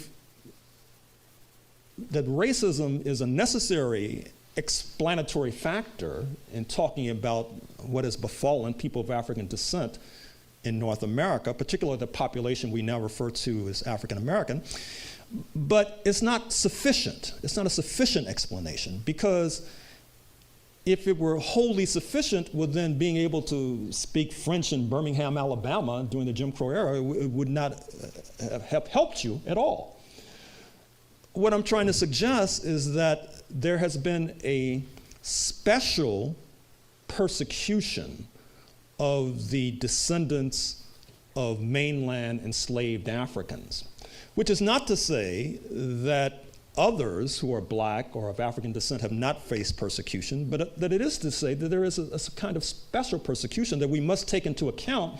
racism is a necessary explanatory factor in talking about what has befallen people of African descent in North America, particularly the population we now refer to as African American. But it's not sufficient. It's not a sufficient explanation, because if it were wholly sufficient, well, then being able to speak French in Birmingham, Alabama during the Jim Crow era would not have helped you at all. What I'm trying to suggest is that there has been a special persecution of the descendants of mainland enslaved Africans, which is not to say that others who are black or of African descent have not faced persecution, but that it is to say that there is a kind of special persecution that we must take into account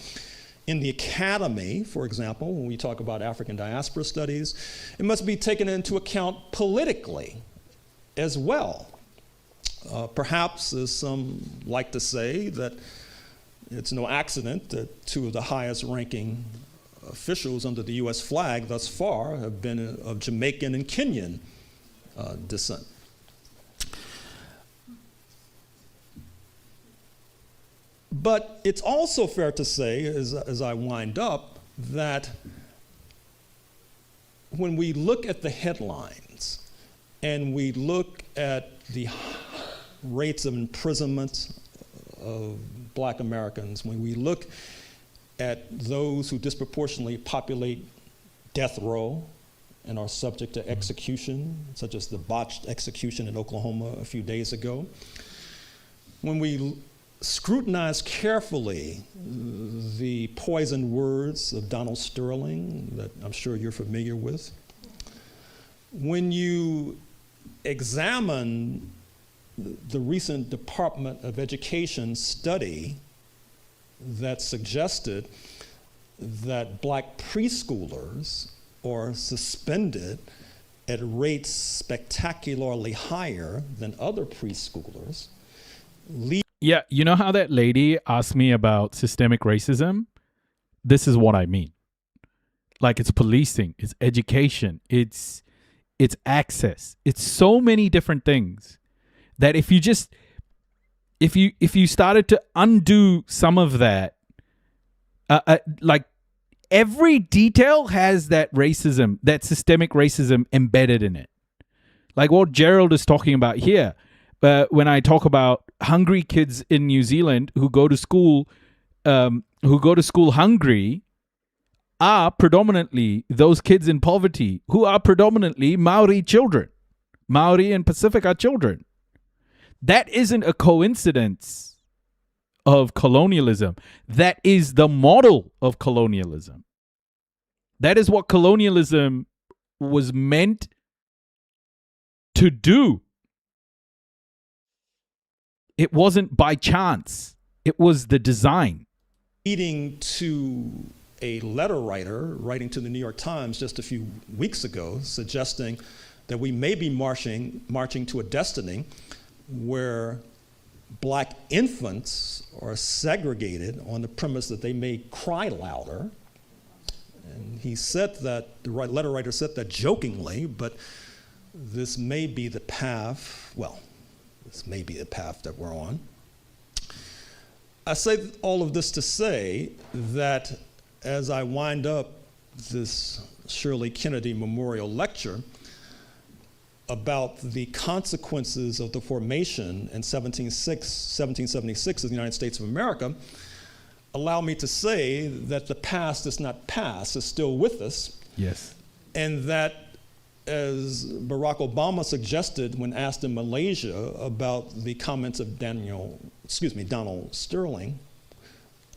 in the academy. For example, when we talk about African diaspora studies, it must be taken into account politically as well. Perhaps, as some like to say, that it's no accident that two of the highest ranking officials under the US flag thus far have been of Jamaican and Kenyan descent. But it's also fair to say, as I wind up, that when we look at the headlines and we look at the rates of imprisonment of black Americans, when we look at those who disproportionately populate death row and are subject to execution, such as the botched execution in Oklahoma a few days ago, when we scrutinize carefully the poisoned words of Donald Sterling that I'm sure you're familiar with, when you examine the recent Department of Education study that suggested that black preschoolers are suspended at rates spectacularly higher than other preschoolers. Yeah, you know how that lady asked me about systemic racism? This is what I mean. Like, it's policing, it's education, it's access. It's so many different things that if you started to undo some of that, like every detail has that racism, that systemic racism embedded in it. Like what Gerald is talking about here. When I talk about hungry kids in New Zealand who go to school hungry, are predominantly those kids in poverty who are predominantly Maori children. Maori and Pacifica children. That isn't a coincidence of colonialism. That is the model of colonialism. That is what colonialism was meant to do. It wasn't by chance. It was the design. Leading to a letter writer writing to the New York Times just a few weeks ago, suggesting that we may be marching to a destiny where black infants are segregated on the premise that they may cry louder. And he said that, the letter writer said that jokingly, but this may be the path, this may be the path that we're on. I say all of this to say that as I wind up this Shirley Kennedy Memorial Lecture about the consequences of the formation in 1776 of the United States of America, allow me to say that the past is not past, it's still with us. Yes. And that, as Barack Obama suggested when asked in Malaysia about the comments of Donald Sterling,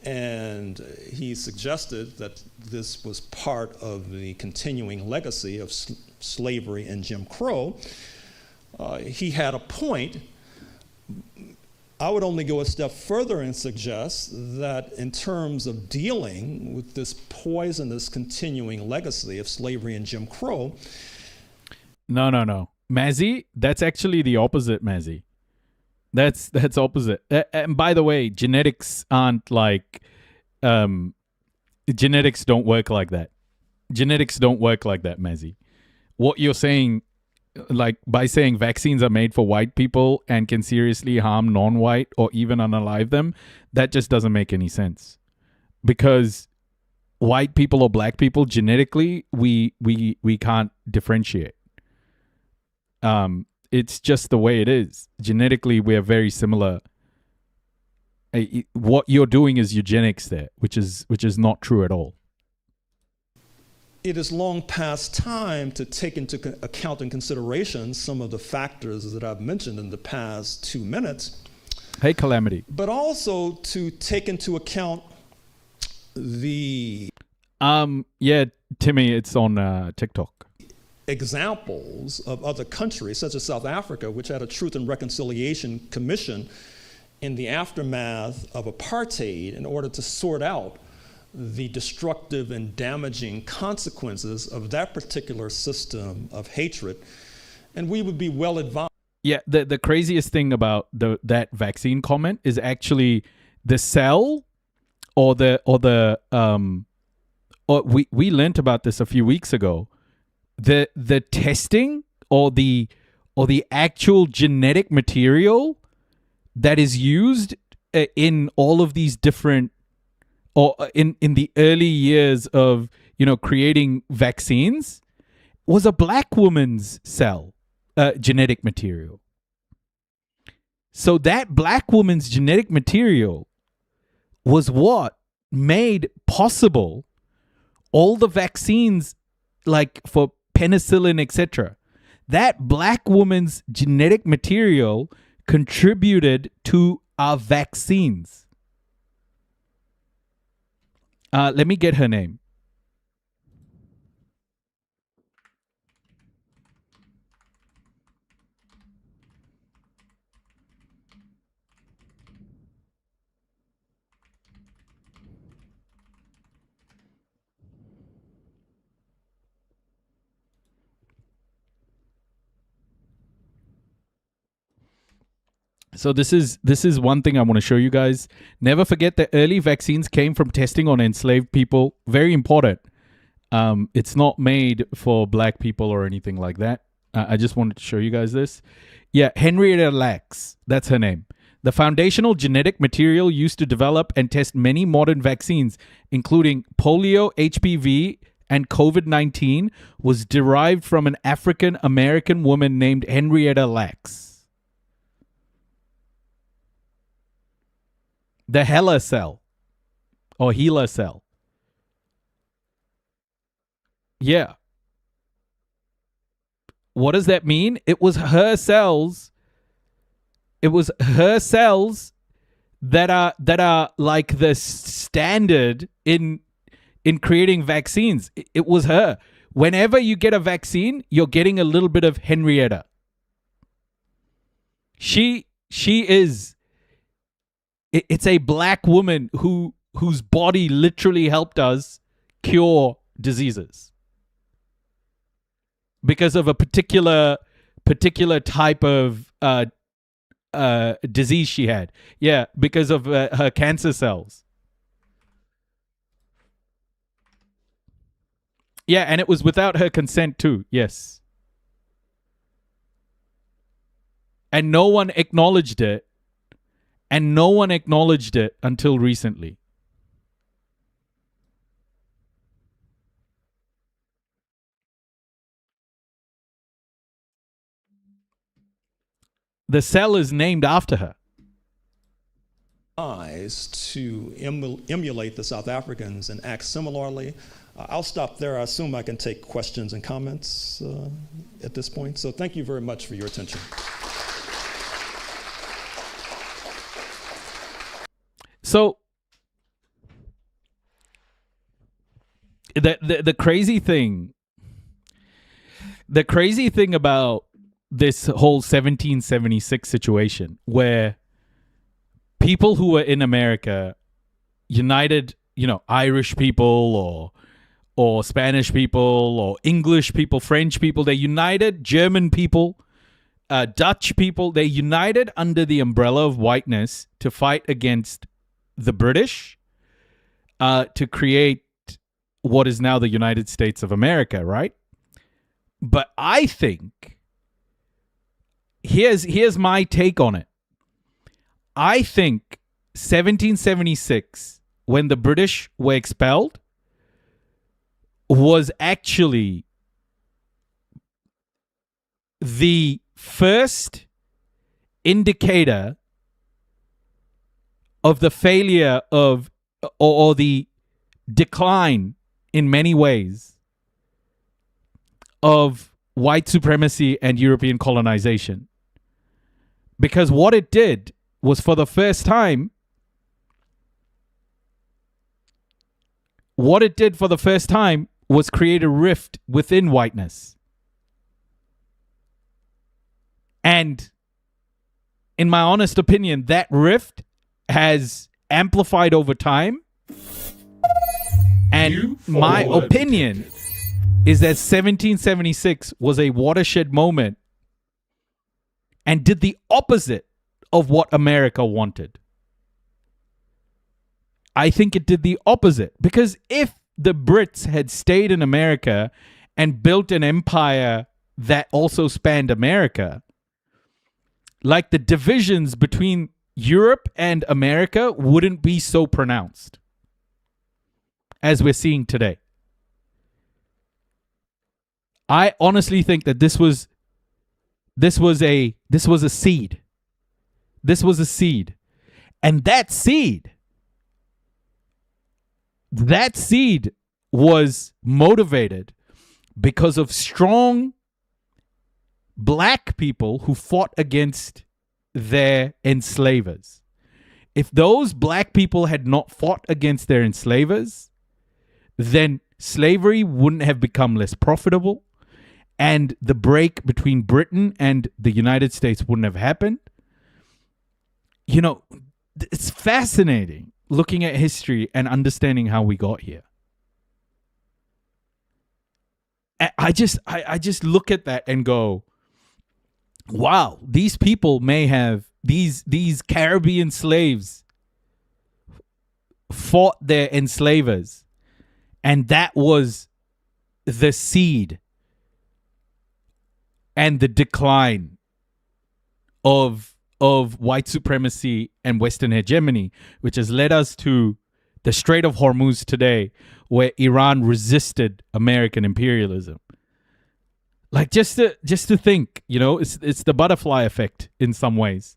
and he suggested that this was part of the continuing legacy of slavery and Jim Crow. He had a point. I would only go a step further and suggest that in terms of dealing with this poisonous continuing legacy of slavery and Jim Crow. No. Mazzy, that's actually the opposite, Mazzy. That's opposite. And by the way, genetics aren't like, genetics don't work like that. Genetics don't work like that, Mazzy. What you're saying, like by saying vaccines are made for white people and can seriously harm non-white or even unalive them, that just doesn't make any sense. Because white people or black people, genetically, we can't differentiate. It's just the way it is. Genetically, we're very similar. What you're doing is eugenics there, which is not true at all. It is long past time to take into account and consideration some of the factors that I've mentioned in the past 2 minutes. Hey, Calamity. But also to take into account the yeah, Timmy, it's on TikTok. Examples of other countries, such as South Africa, which had a Truth and Reconciliation Commission in the aftermath of apartheid in order to sort out the destructive and damaging consequences of that particular system of hatred. And we would be well advised. Yeah, the craziest thing about that vaccine comment is actually the cell or we learned about this a few weeks ago. The testing or the actual genetic material that is used in all of these different, or in the early years of, creating vaccines, was a black woman's cell genetic material. So that black woman's genetic material was what made possible all the vaccines, like for penicillin, etc. That black woman's genetic material contributed to our vaccines. Let me get her name. So this is one thing I want to show you guys. Never forget that early vaccines came from testing on enslaved people. Very important. It's not made for black people or anything like that. I just wanted to show you guys this. Yeah, Henrietta Lacks. That's her name. The foundational genetic material used to develop and test many modern vaccines, including polio, HPV, and COVID-19, was derived from an African American woman named Henrietta Lacks. The HeLa cell or HeLa cell. Yeah. What does that mean? It was her cells. It was her cells that are like the standard in creating vaccines. It was her. Whenever you get a vaccine, you're getting a little bit of Henrietta. She is. It's a black woman whose body literally helped us cure diseases because of a particular type of disease she had. Yeah, because of her cancer cells. Yeah, and it was without her consent too. Yes. And no one acknowledged it. And no one acknowledged it until recently. The cell is named after her. To emulate the South Africans and act similarly. I'll stop there. I assume I can take questions and comments at this point. So thank you very much for your attention. So the crazy thing about this whole 1776 situation, where people who were in America united, Irish people or Spanish people or English people, French people, they united, German people, Dutch people, they united under the umbrella of whiteness to fight against the British, to create what is now the United States of America, right? But I think here's my take on it. I think 1776, when the British were expelled, was actually the first indicator of the failure of, or the decline in many ways of white supremacy and European colonization. Because what it did was for the first time, what it did for the first time was create a rift within whiteness. And in my honest opinion, that rift has amplified over time. And my opinion is that 1776 was a watershed moment and did the opposite of what America wanted. I think it did the opposite, because if the Brits had stayed in America and built an empire that also spanned America, like the divisions between Europe and America wouldn't be so pronounced as we're seeing today. I honestly think that this was a seed. This was a seed. And that seed was motivated because of strong black people who fought against their enslavers. If those black people had not fought against their enslavers, then slavery wouldn't have become less profitable, and the break between Britain and the United States wouldn't have happened. You know, it's fascinating looking at history and understanding how we got here. I just look at that and go, wow, these people may have, these Caribbean slaves fought their enslavers, and that was the seed and the decline of white supremacy and Western hegemony, which has led us to the Strait of Hormuz today, where Iran resisted American imperialism. Like, just to think, you know, it's the butterfly effect in some ways.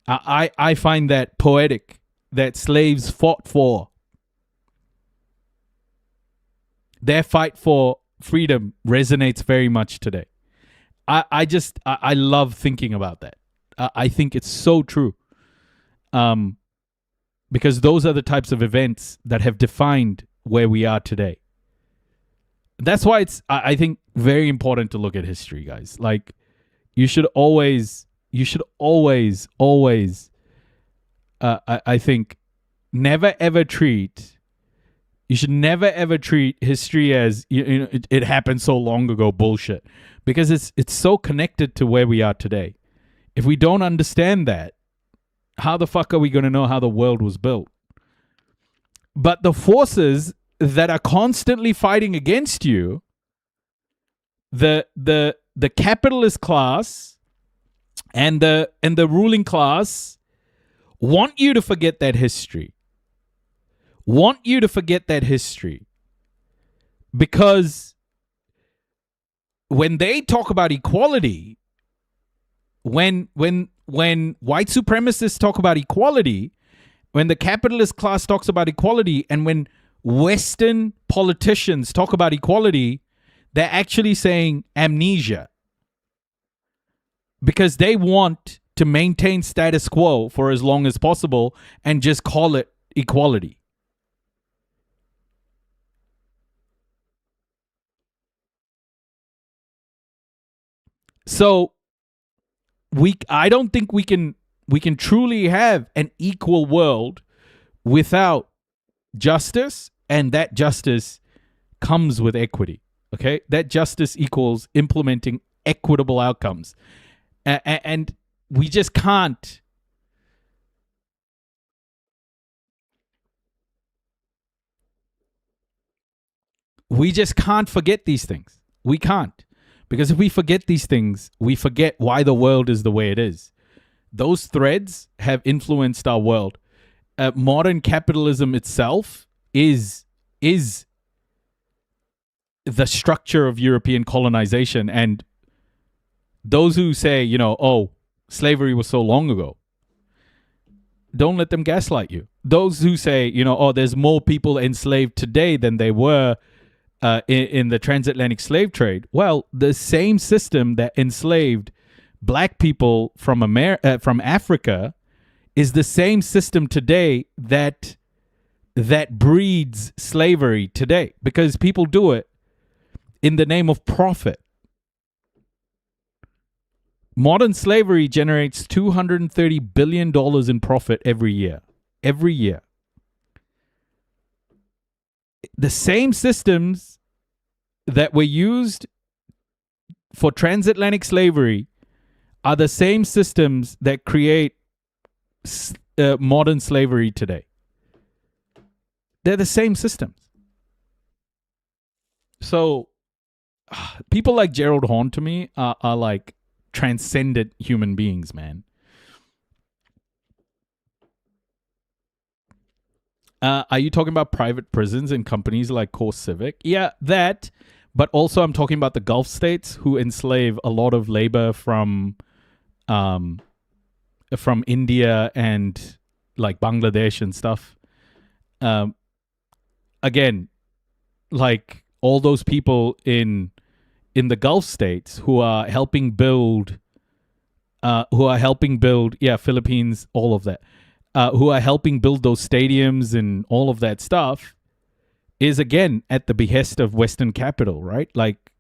I find that poetic, that slaves fought for. Their fight for freedom resonates very much today. I love thinking about that. I think it's so true. Because those are the types of events that have defined where we are today. That's why it's, I think, very important to look at history, guys. Like, you should always, I think, you should never ever treat history as, you know, it happened so long ago bullshit, because it's so connected to where we are today. If we don't understand that, how the fuck are we going to know how the world was built? But the forces that are constantly fighting against you, the capitalist class and the ruling class, want you to forget that history. Want you to forget that history. Because when they talk about equality, when white supremacists talk about equality, when the capitalist class talks about equality, and when Western politicians talk about equality, they're actually saying amnesia. Because they want to maintain status quo for as long as possible and just call it equality. So I don't think we can truly have an equal world without justice, and that justice comes with equity. Okay? That justice equals implementing equitable outcomes. And we just can't forget these things. We can't. Because if we forget these things, we forget why the world is the way it is. Those threads have influenced our world. Modern capitalism itself is the structure of European colonization. And those who say, you know, oh, slavery was so long ago, don't let them gaslight you. Those who say, you know, oh, there's more people enslaved today than they were in the transatlantic slave trade. Well, the same system that enslaved black people from Africa is the same system today that breeds slavery today, because people do it in the name of profit. Modern slavery generates $230 billion in profit every year. Every year. The same systems that were used for transatlantic slavery are the same systems that create modern slavery today. They're the same systems. So people like Gerald Horne to me are like transcendent human beings, man. Are you talking about private prisons and companies like CoreCivic? Yeah, that. But also I'm talking about the Gulf states who enslave a lot of labor from India and like Bangladesh and stuff. Again, like all those people in the Gulf states who are helping build, Philippines, all of that, who are helping build those stadiums and all of that stuff, is again at the behest of Western capital, right? Like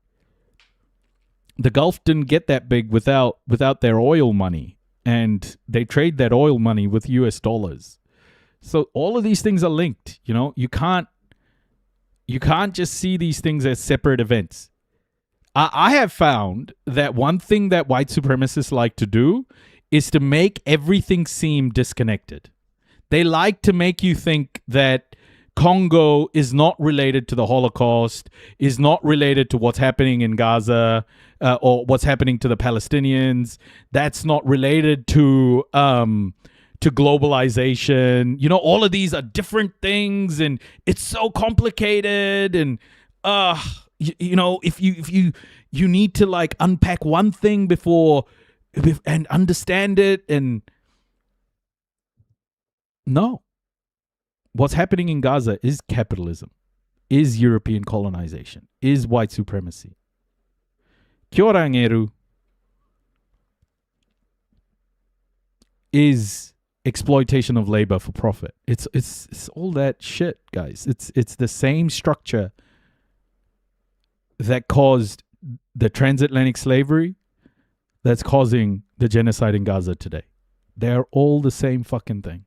the Gulf didn't get that big without their oil money, and they trade that oil money with US dollars. So all of these things are linked, you know? You can't just see these things as separate events. I have found that one thing that white supremacists like to do is to make everything seem disconnected. They like to make you think that Congo is not related to the Holocaust, is not related to what's happening in Gaza, or what's happening to the Palestinians. That's not related to globalization. You know, all of these are different things, and it's so complicated. And you know, if you need to like unpack one thing before and understand it, and no. What's happening in Gaza is capitalism, is European colonization, is white supremacy. Kia ora ngeru is exploitation of labor for profit. It's all that shit, guys. It's the same structure that caused the transatlantic slavery that's causing the genocide in Gaza today. They're all the same fucking thing.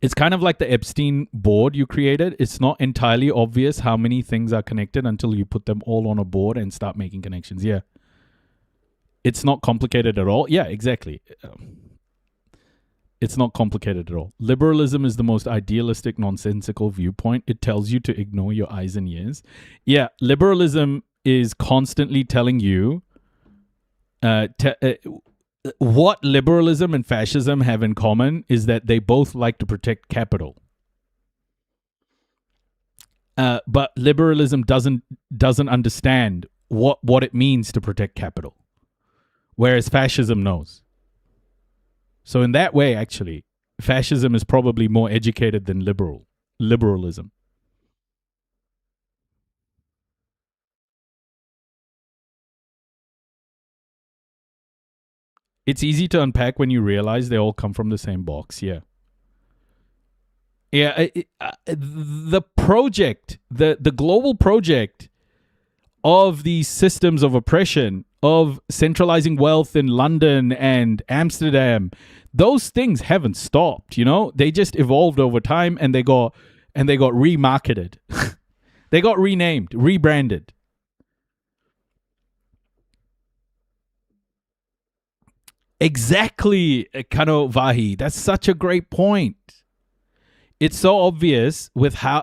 It's kind of like the Epstein board you created. It's not entirely obvious how many things are connected until you put them all on a board and start making connections. Yeah. It's not complicated at all. Yeah, exactly. It's not complicated at all. Liberalism is the most idealistic, nonsensical viewpoint. It tells you to ignore your eyes and ears. Yeah, liberalism is constantly telling you what liberalism and fascism have in common is that they both like to protect capital. But liberalism doesn't understand what it means to protect capital, whereas fascism knows. So in that way, actually, fascism is probably more educated than liberalism. It's easy to unpack when you realize they all come from the same box. Yeah. Yeah. The project, the global project of these systems of oppression, of centralizing wealth in London and Amsterdam, those things haven't stopped, you know? They just evolved over time, and they got remarketed. They got renamed, rebranded. Exactly, Kano Vahi. That's such a great point. It's so obvious with how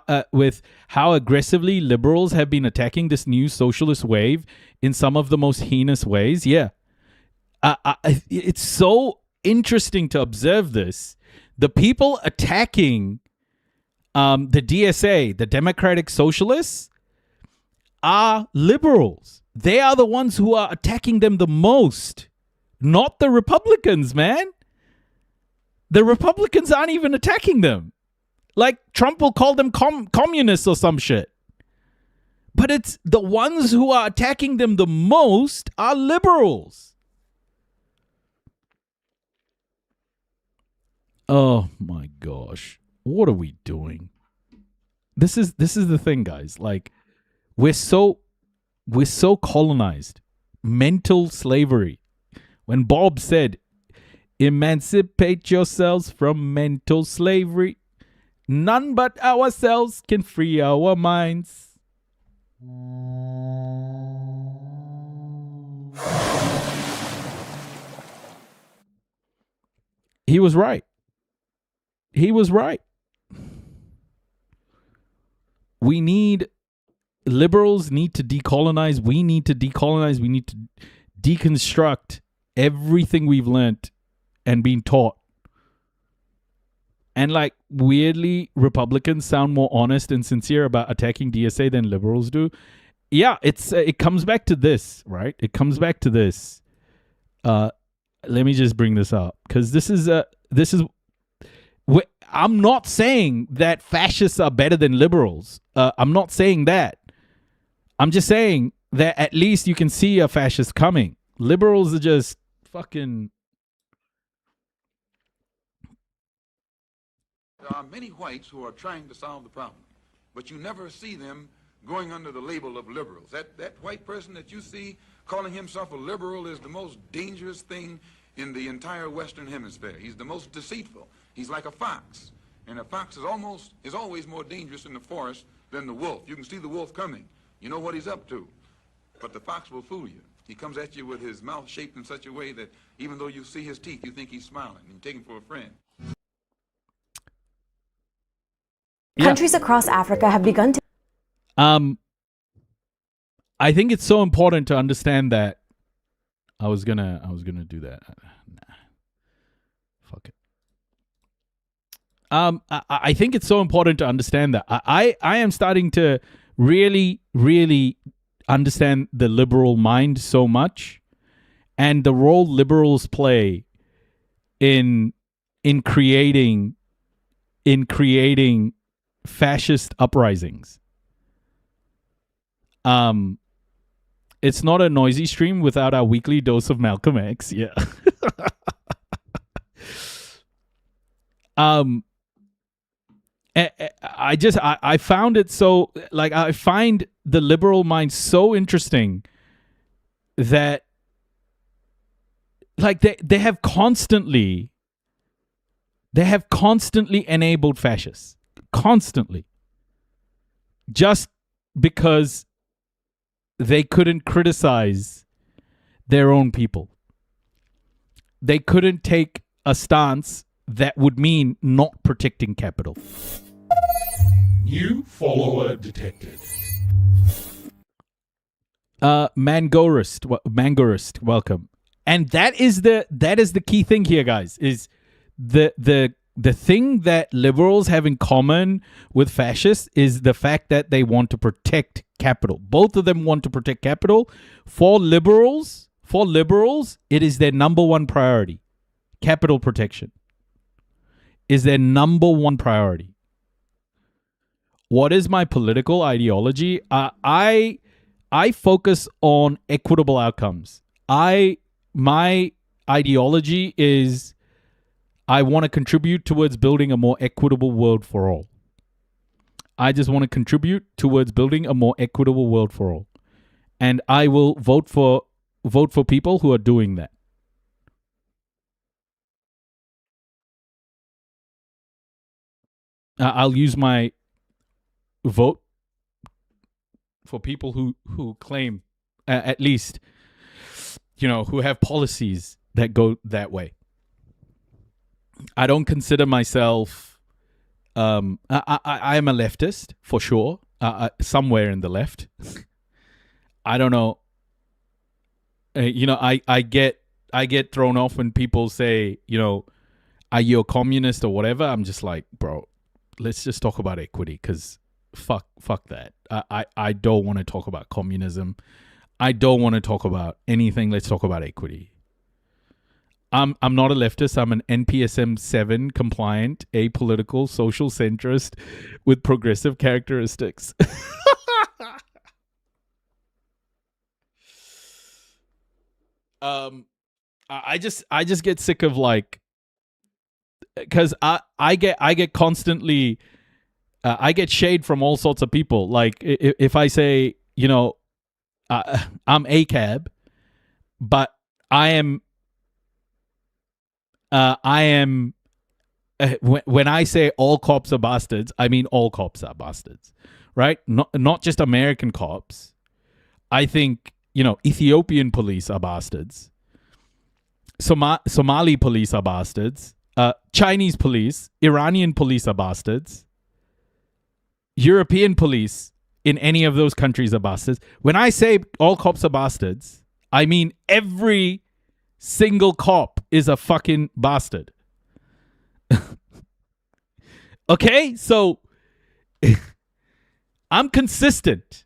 aggressively liberals have been attacking this new socialist wave in some of the most heinous ways. Yeah, it's so interesting to observe this. The people attacking the DSA, the Democratic Socialists, are liberals. They are the ones who are attacking them the most. Not the Republicans, man. The Republicans aren't even attacking them. Like, Trump will call them communists or some shit. But it's the ones who are attacking them the most are liberals. Oh my gosh. What are we doing? This is the thing, guys. Like, we're so colonized. Mental slavery. When Bob said, emancipate yourselves from mental slavery, none but ourselves can free our minds. He was right. He was right. Liberals need to decolonize. We need to decolonize. We need to deconstruct everything we've learned and been taught. And like, weirdly, Republicans sound more honest and sincere about attacking DSA than liberals do. Yeah, it comes back to this, right? It comes back to this. Let me just bring this up, because I'm not saying that fascists are better than liberals. I'm not saying that. I'm just saying that at least you can see a fascist coming. Liberals are just fucking... There are many whites who are trying to solve the problem, but you never see them going under the label of liberals. That white person that you see calling himself a liberal is the most dangerous thing in the entire Western Hemisphere. He's the most deceitful. He's like a fox, and a fox is always more dangerous in the forest than the wolf. You can see the wolf coming. You know what he's up to, but the fox will fool you. He comes at you with his mouth shaped in such a way that even though you see his teeth, you think he's smiling, and you take him for a friend. Countries across Africa have begun to... I think it's so important to understand that. I was gonna do that. Nah. Fuck it. I think it's so important to understand that. I am starting to really, really understand the liberal mind so much, and the role liberals play in creating fascist uprisings. It's not a noisy stream without our weekly dose of Malcolm X. Yeah. I found it so, like, I find the liberal mind so interesting that, like, they have constantly enabled fascists. Constantly. Just because they couldn't criticize their own people. They couldn't take a stance that would mean not protecting capital. New follower detected. Mangorist, welcome. And that is the key thing here, guys, is the thing that liberals have in common with fascists is the fact that they want to protect capital. Both of them want to protect capital. For liberals, it is their number one priority. Capital protection is their number one priority. What is my political ideology? I focus on equitable outcomes. My ideology is I want to contribute towards building a more equitable world for all. I just want to contribute towards building a more equitable world for all. And I will vote for people who are doing that. I'll use my vote for people who claim, at least, who have policies that go that way. I don't consider myself, I am a leftist for sure, somewhere in the left. I don't know. I get thrown off when people say, are you a communist or whatever? I'm just like, bro, let's just talk about equity, because fuck that. I don't want to talk about communism. I don't want to talk about anything. Let's talk about equity. I'm not a leftist. I'm an NPSM 7 compliant, apolitical, social centrist with progressive characteristics. I just get sick of, like, because I get constantly I get shade from all sorts of people. Like if I say, you know, I'm ACAB, but I am when I say all cops are bastards, I mean all cops are bastards, right? Not just American cops. I think, you know, Ethiopian police are bastards. Somali police are bastards. Chinese police, Iranian police are bastards. European police in any of those countries are bastards. When I say all cops are bastards, I mean every single cop is a fucking bastard. Okay? So I'm consistent.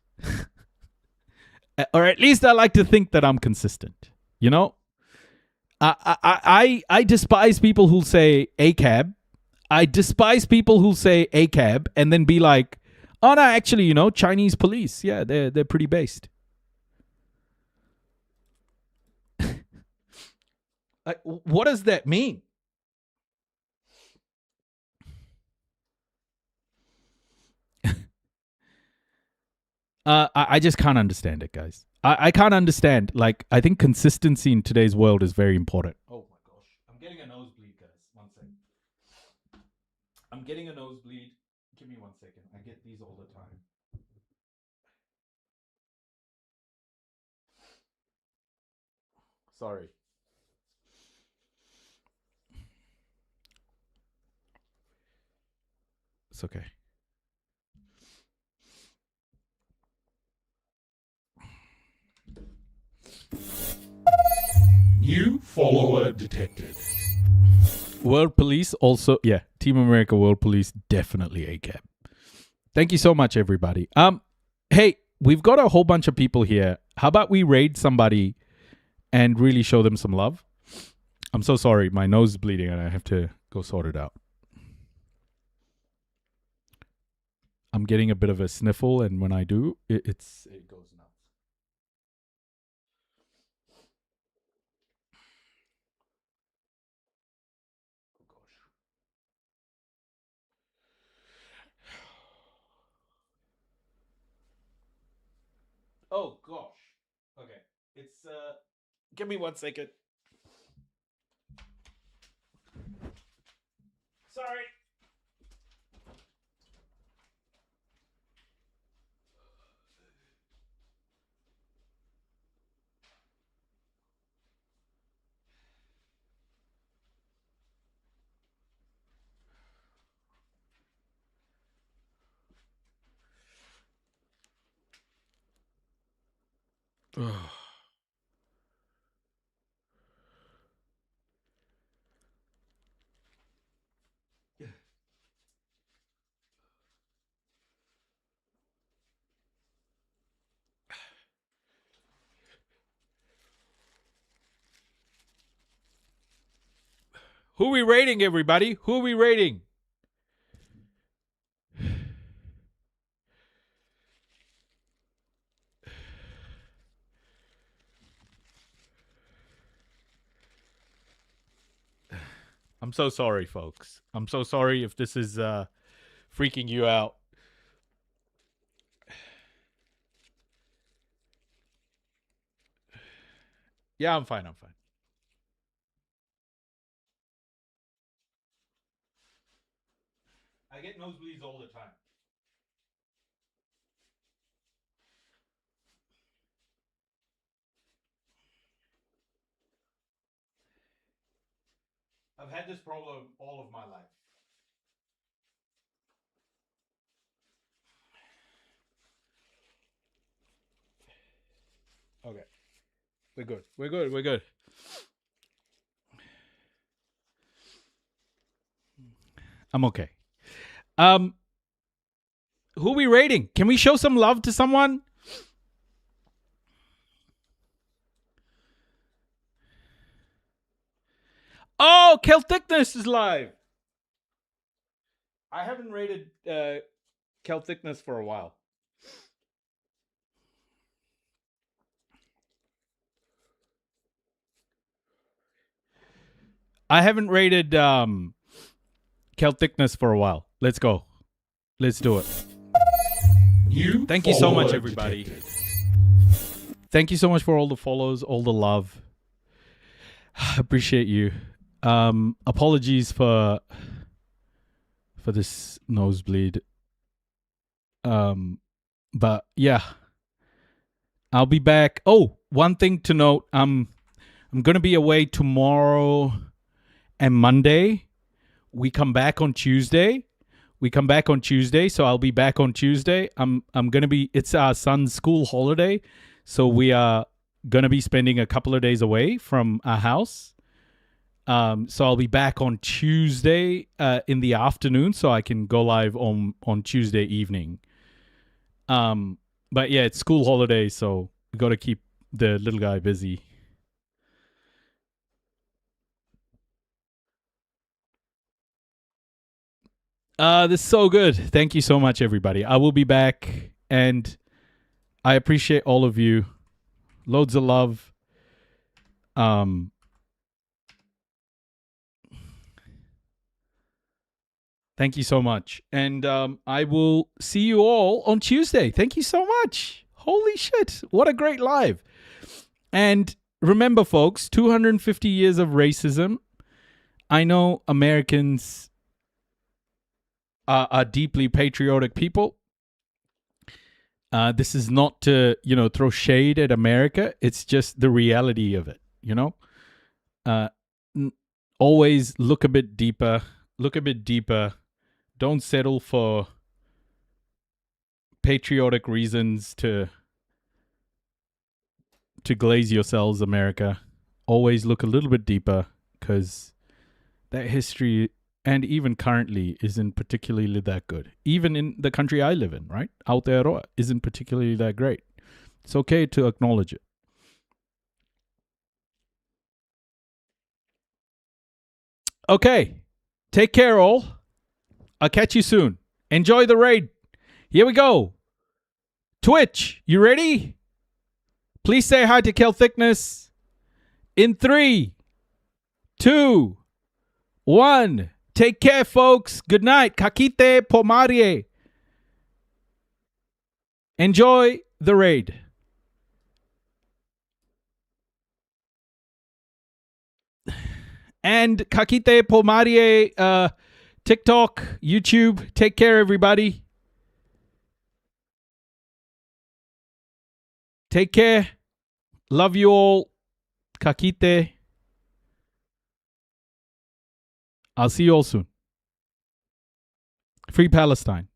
Or at least I like to think that I'm consistent. You know? I despise people who say ACAB. I despise people who say ACAB and then be like, oh no, actually, you know, Chinese police, yeah, they're pretty based. Like, what does that mean? I just can't understand it, guys. I can't understand. Like, I think consistency in today's world is very important. Oh my gosh. I'm getting a nosebleed, guys. 1 second. I'm getting a nosebleed. Give me 1 second. I get these all the time. Sorry. It's okay. New follower detected. World Police also, yeah, Team America World Police, definitely ACAB. Thank you so much, everybody. Hey, we've got a whole bunch of people here. How about we raid somebody and really show them some love? I'm so sorry. My nose is bleeding and I have to go sort it out. I'm getting a bit of a sniffle, and when I do, it goes nuts. Oh gosh. Okay. It's give me 1 second. Sorry. Who are we rating, everybody? Who are we rating? I'm so sorry, folks. I'm so sorry if this is freaking you out. Yeah, I'm fine. I'm fine. I get nosebleeds all the time. I've had this problem all of my life. Okay. We're good. We're good. We're good. I'm okay. Who are we rating? Can we show some love to someone? Oh, Celticness is live. I haven't rated Celticness for a while. I haven't rated Kel Thickness for a while. Let's go. Let's do it. Thank you so much, everybody. Thank you so much for all the follows, all the love. Appreciate you. Apologies for this nosebleed. But yeah, I'll be back. Oh, one thing to note: I'm gonna be away tomorrow and Monday. We come back on Tuesday. So I'll be back on Tuesday. I'm gonna be. It's our son's school holiday, so we are gonna be spending a couple of days away from our house. So I'll be back on Tuesday in the afternoon, so I can go live on Tuesday evening. But yeah, it's school holiday, so we got to keep the little guy busy. This is so good. Thank you so much, everybody. I will be back, and I appreciate all of you. Loads of love. Thank you so much. And I will see you all on Tuesday. Thank you so much. Holy shit. What a great live. And remember, folks, 250 years of racism. I know Americans are deeply patriotic people. This is not to, throw shade at America. It's just the reality of it, Always look a bit deeper. Don't settle for patriotic reasons to glaze yourselves, America. Always look a little bit deeper, because that history, and even currently, isn't particularly that good. Even in the country I live in, right? Aotearoa isn't particularly that great. It's okay to acknowledge it. Okay. Take care, all. I'll catch you soon. Enjoy the raid. Here we go. Twitch, you ready? Please say hi to Kel Thickness. In 3, 2, 1. Take care, folks. Good night. Kakite Pomarie. Enjoy the raid. And Kakite Pomarie, TikTok, YouTube. Take care, everybody. Take care. Love you all. Kakite. I'll see you all soon. Free Palestine.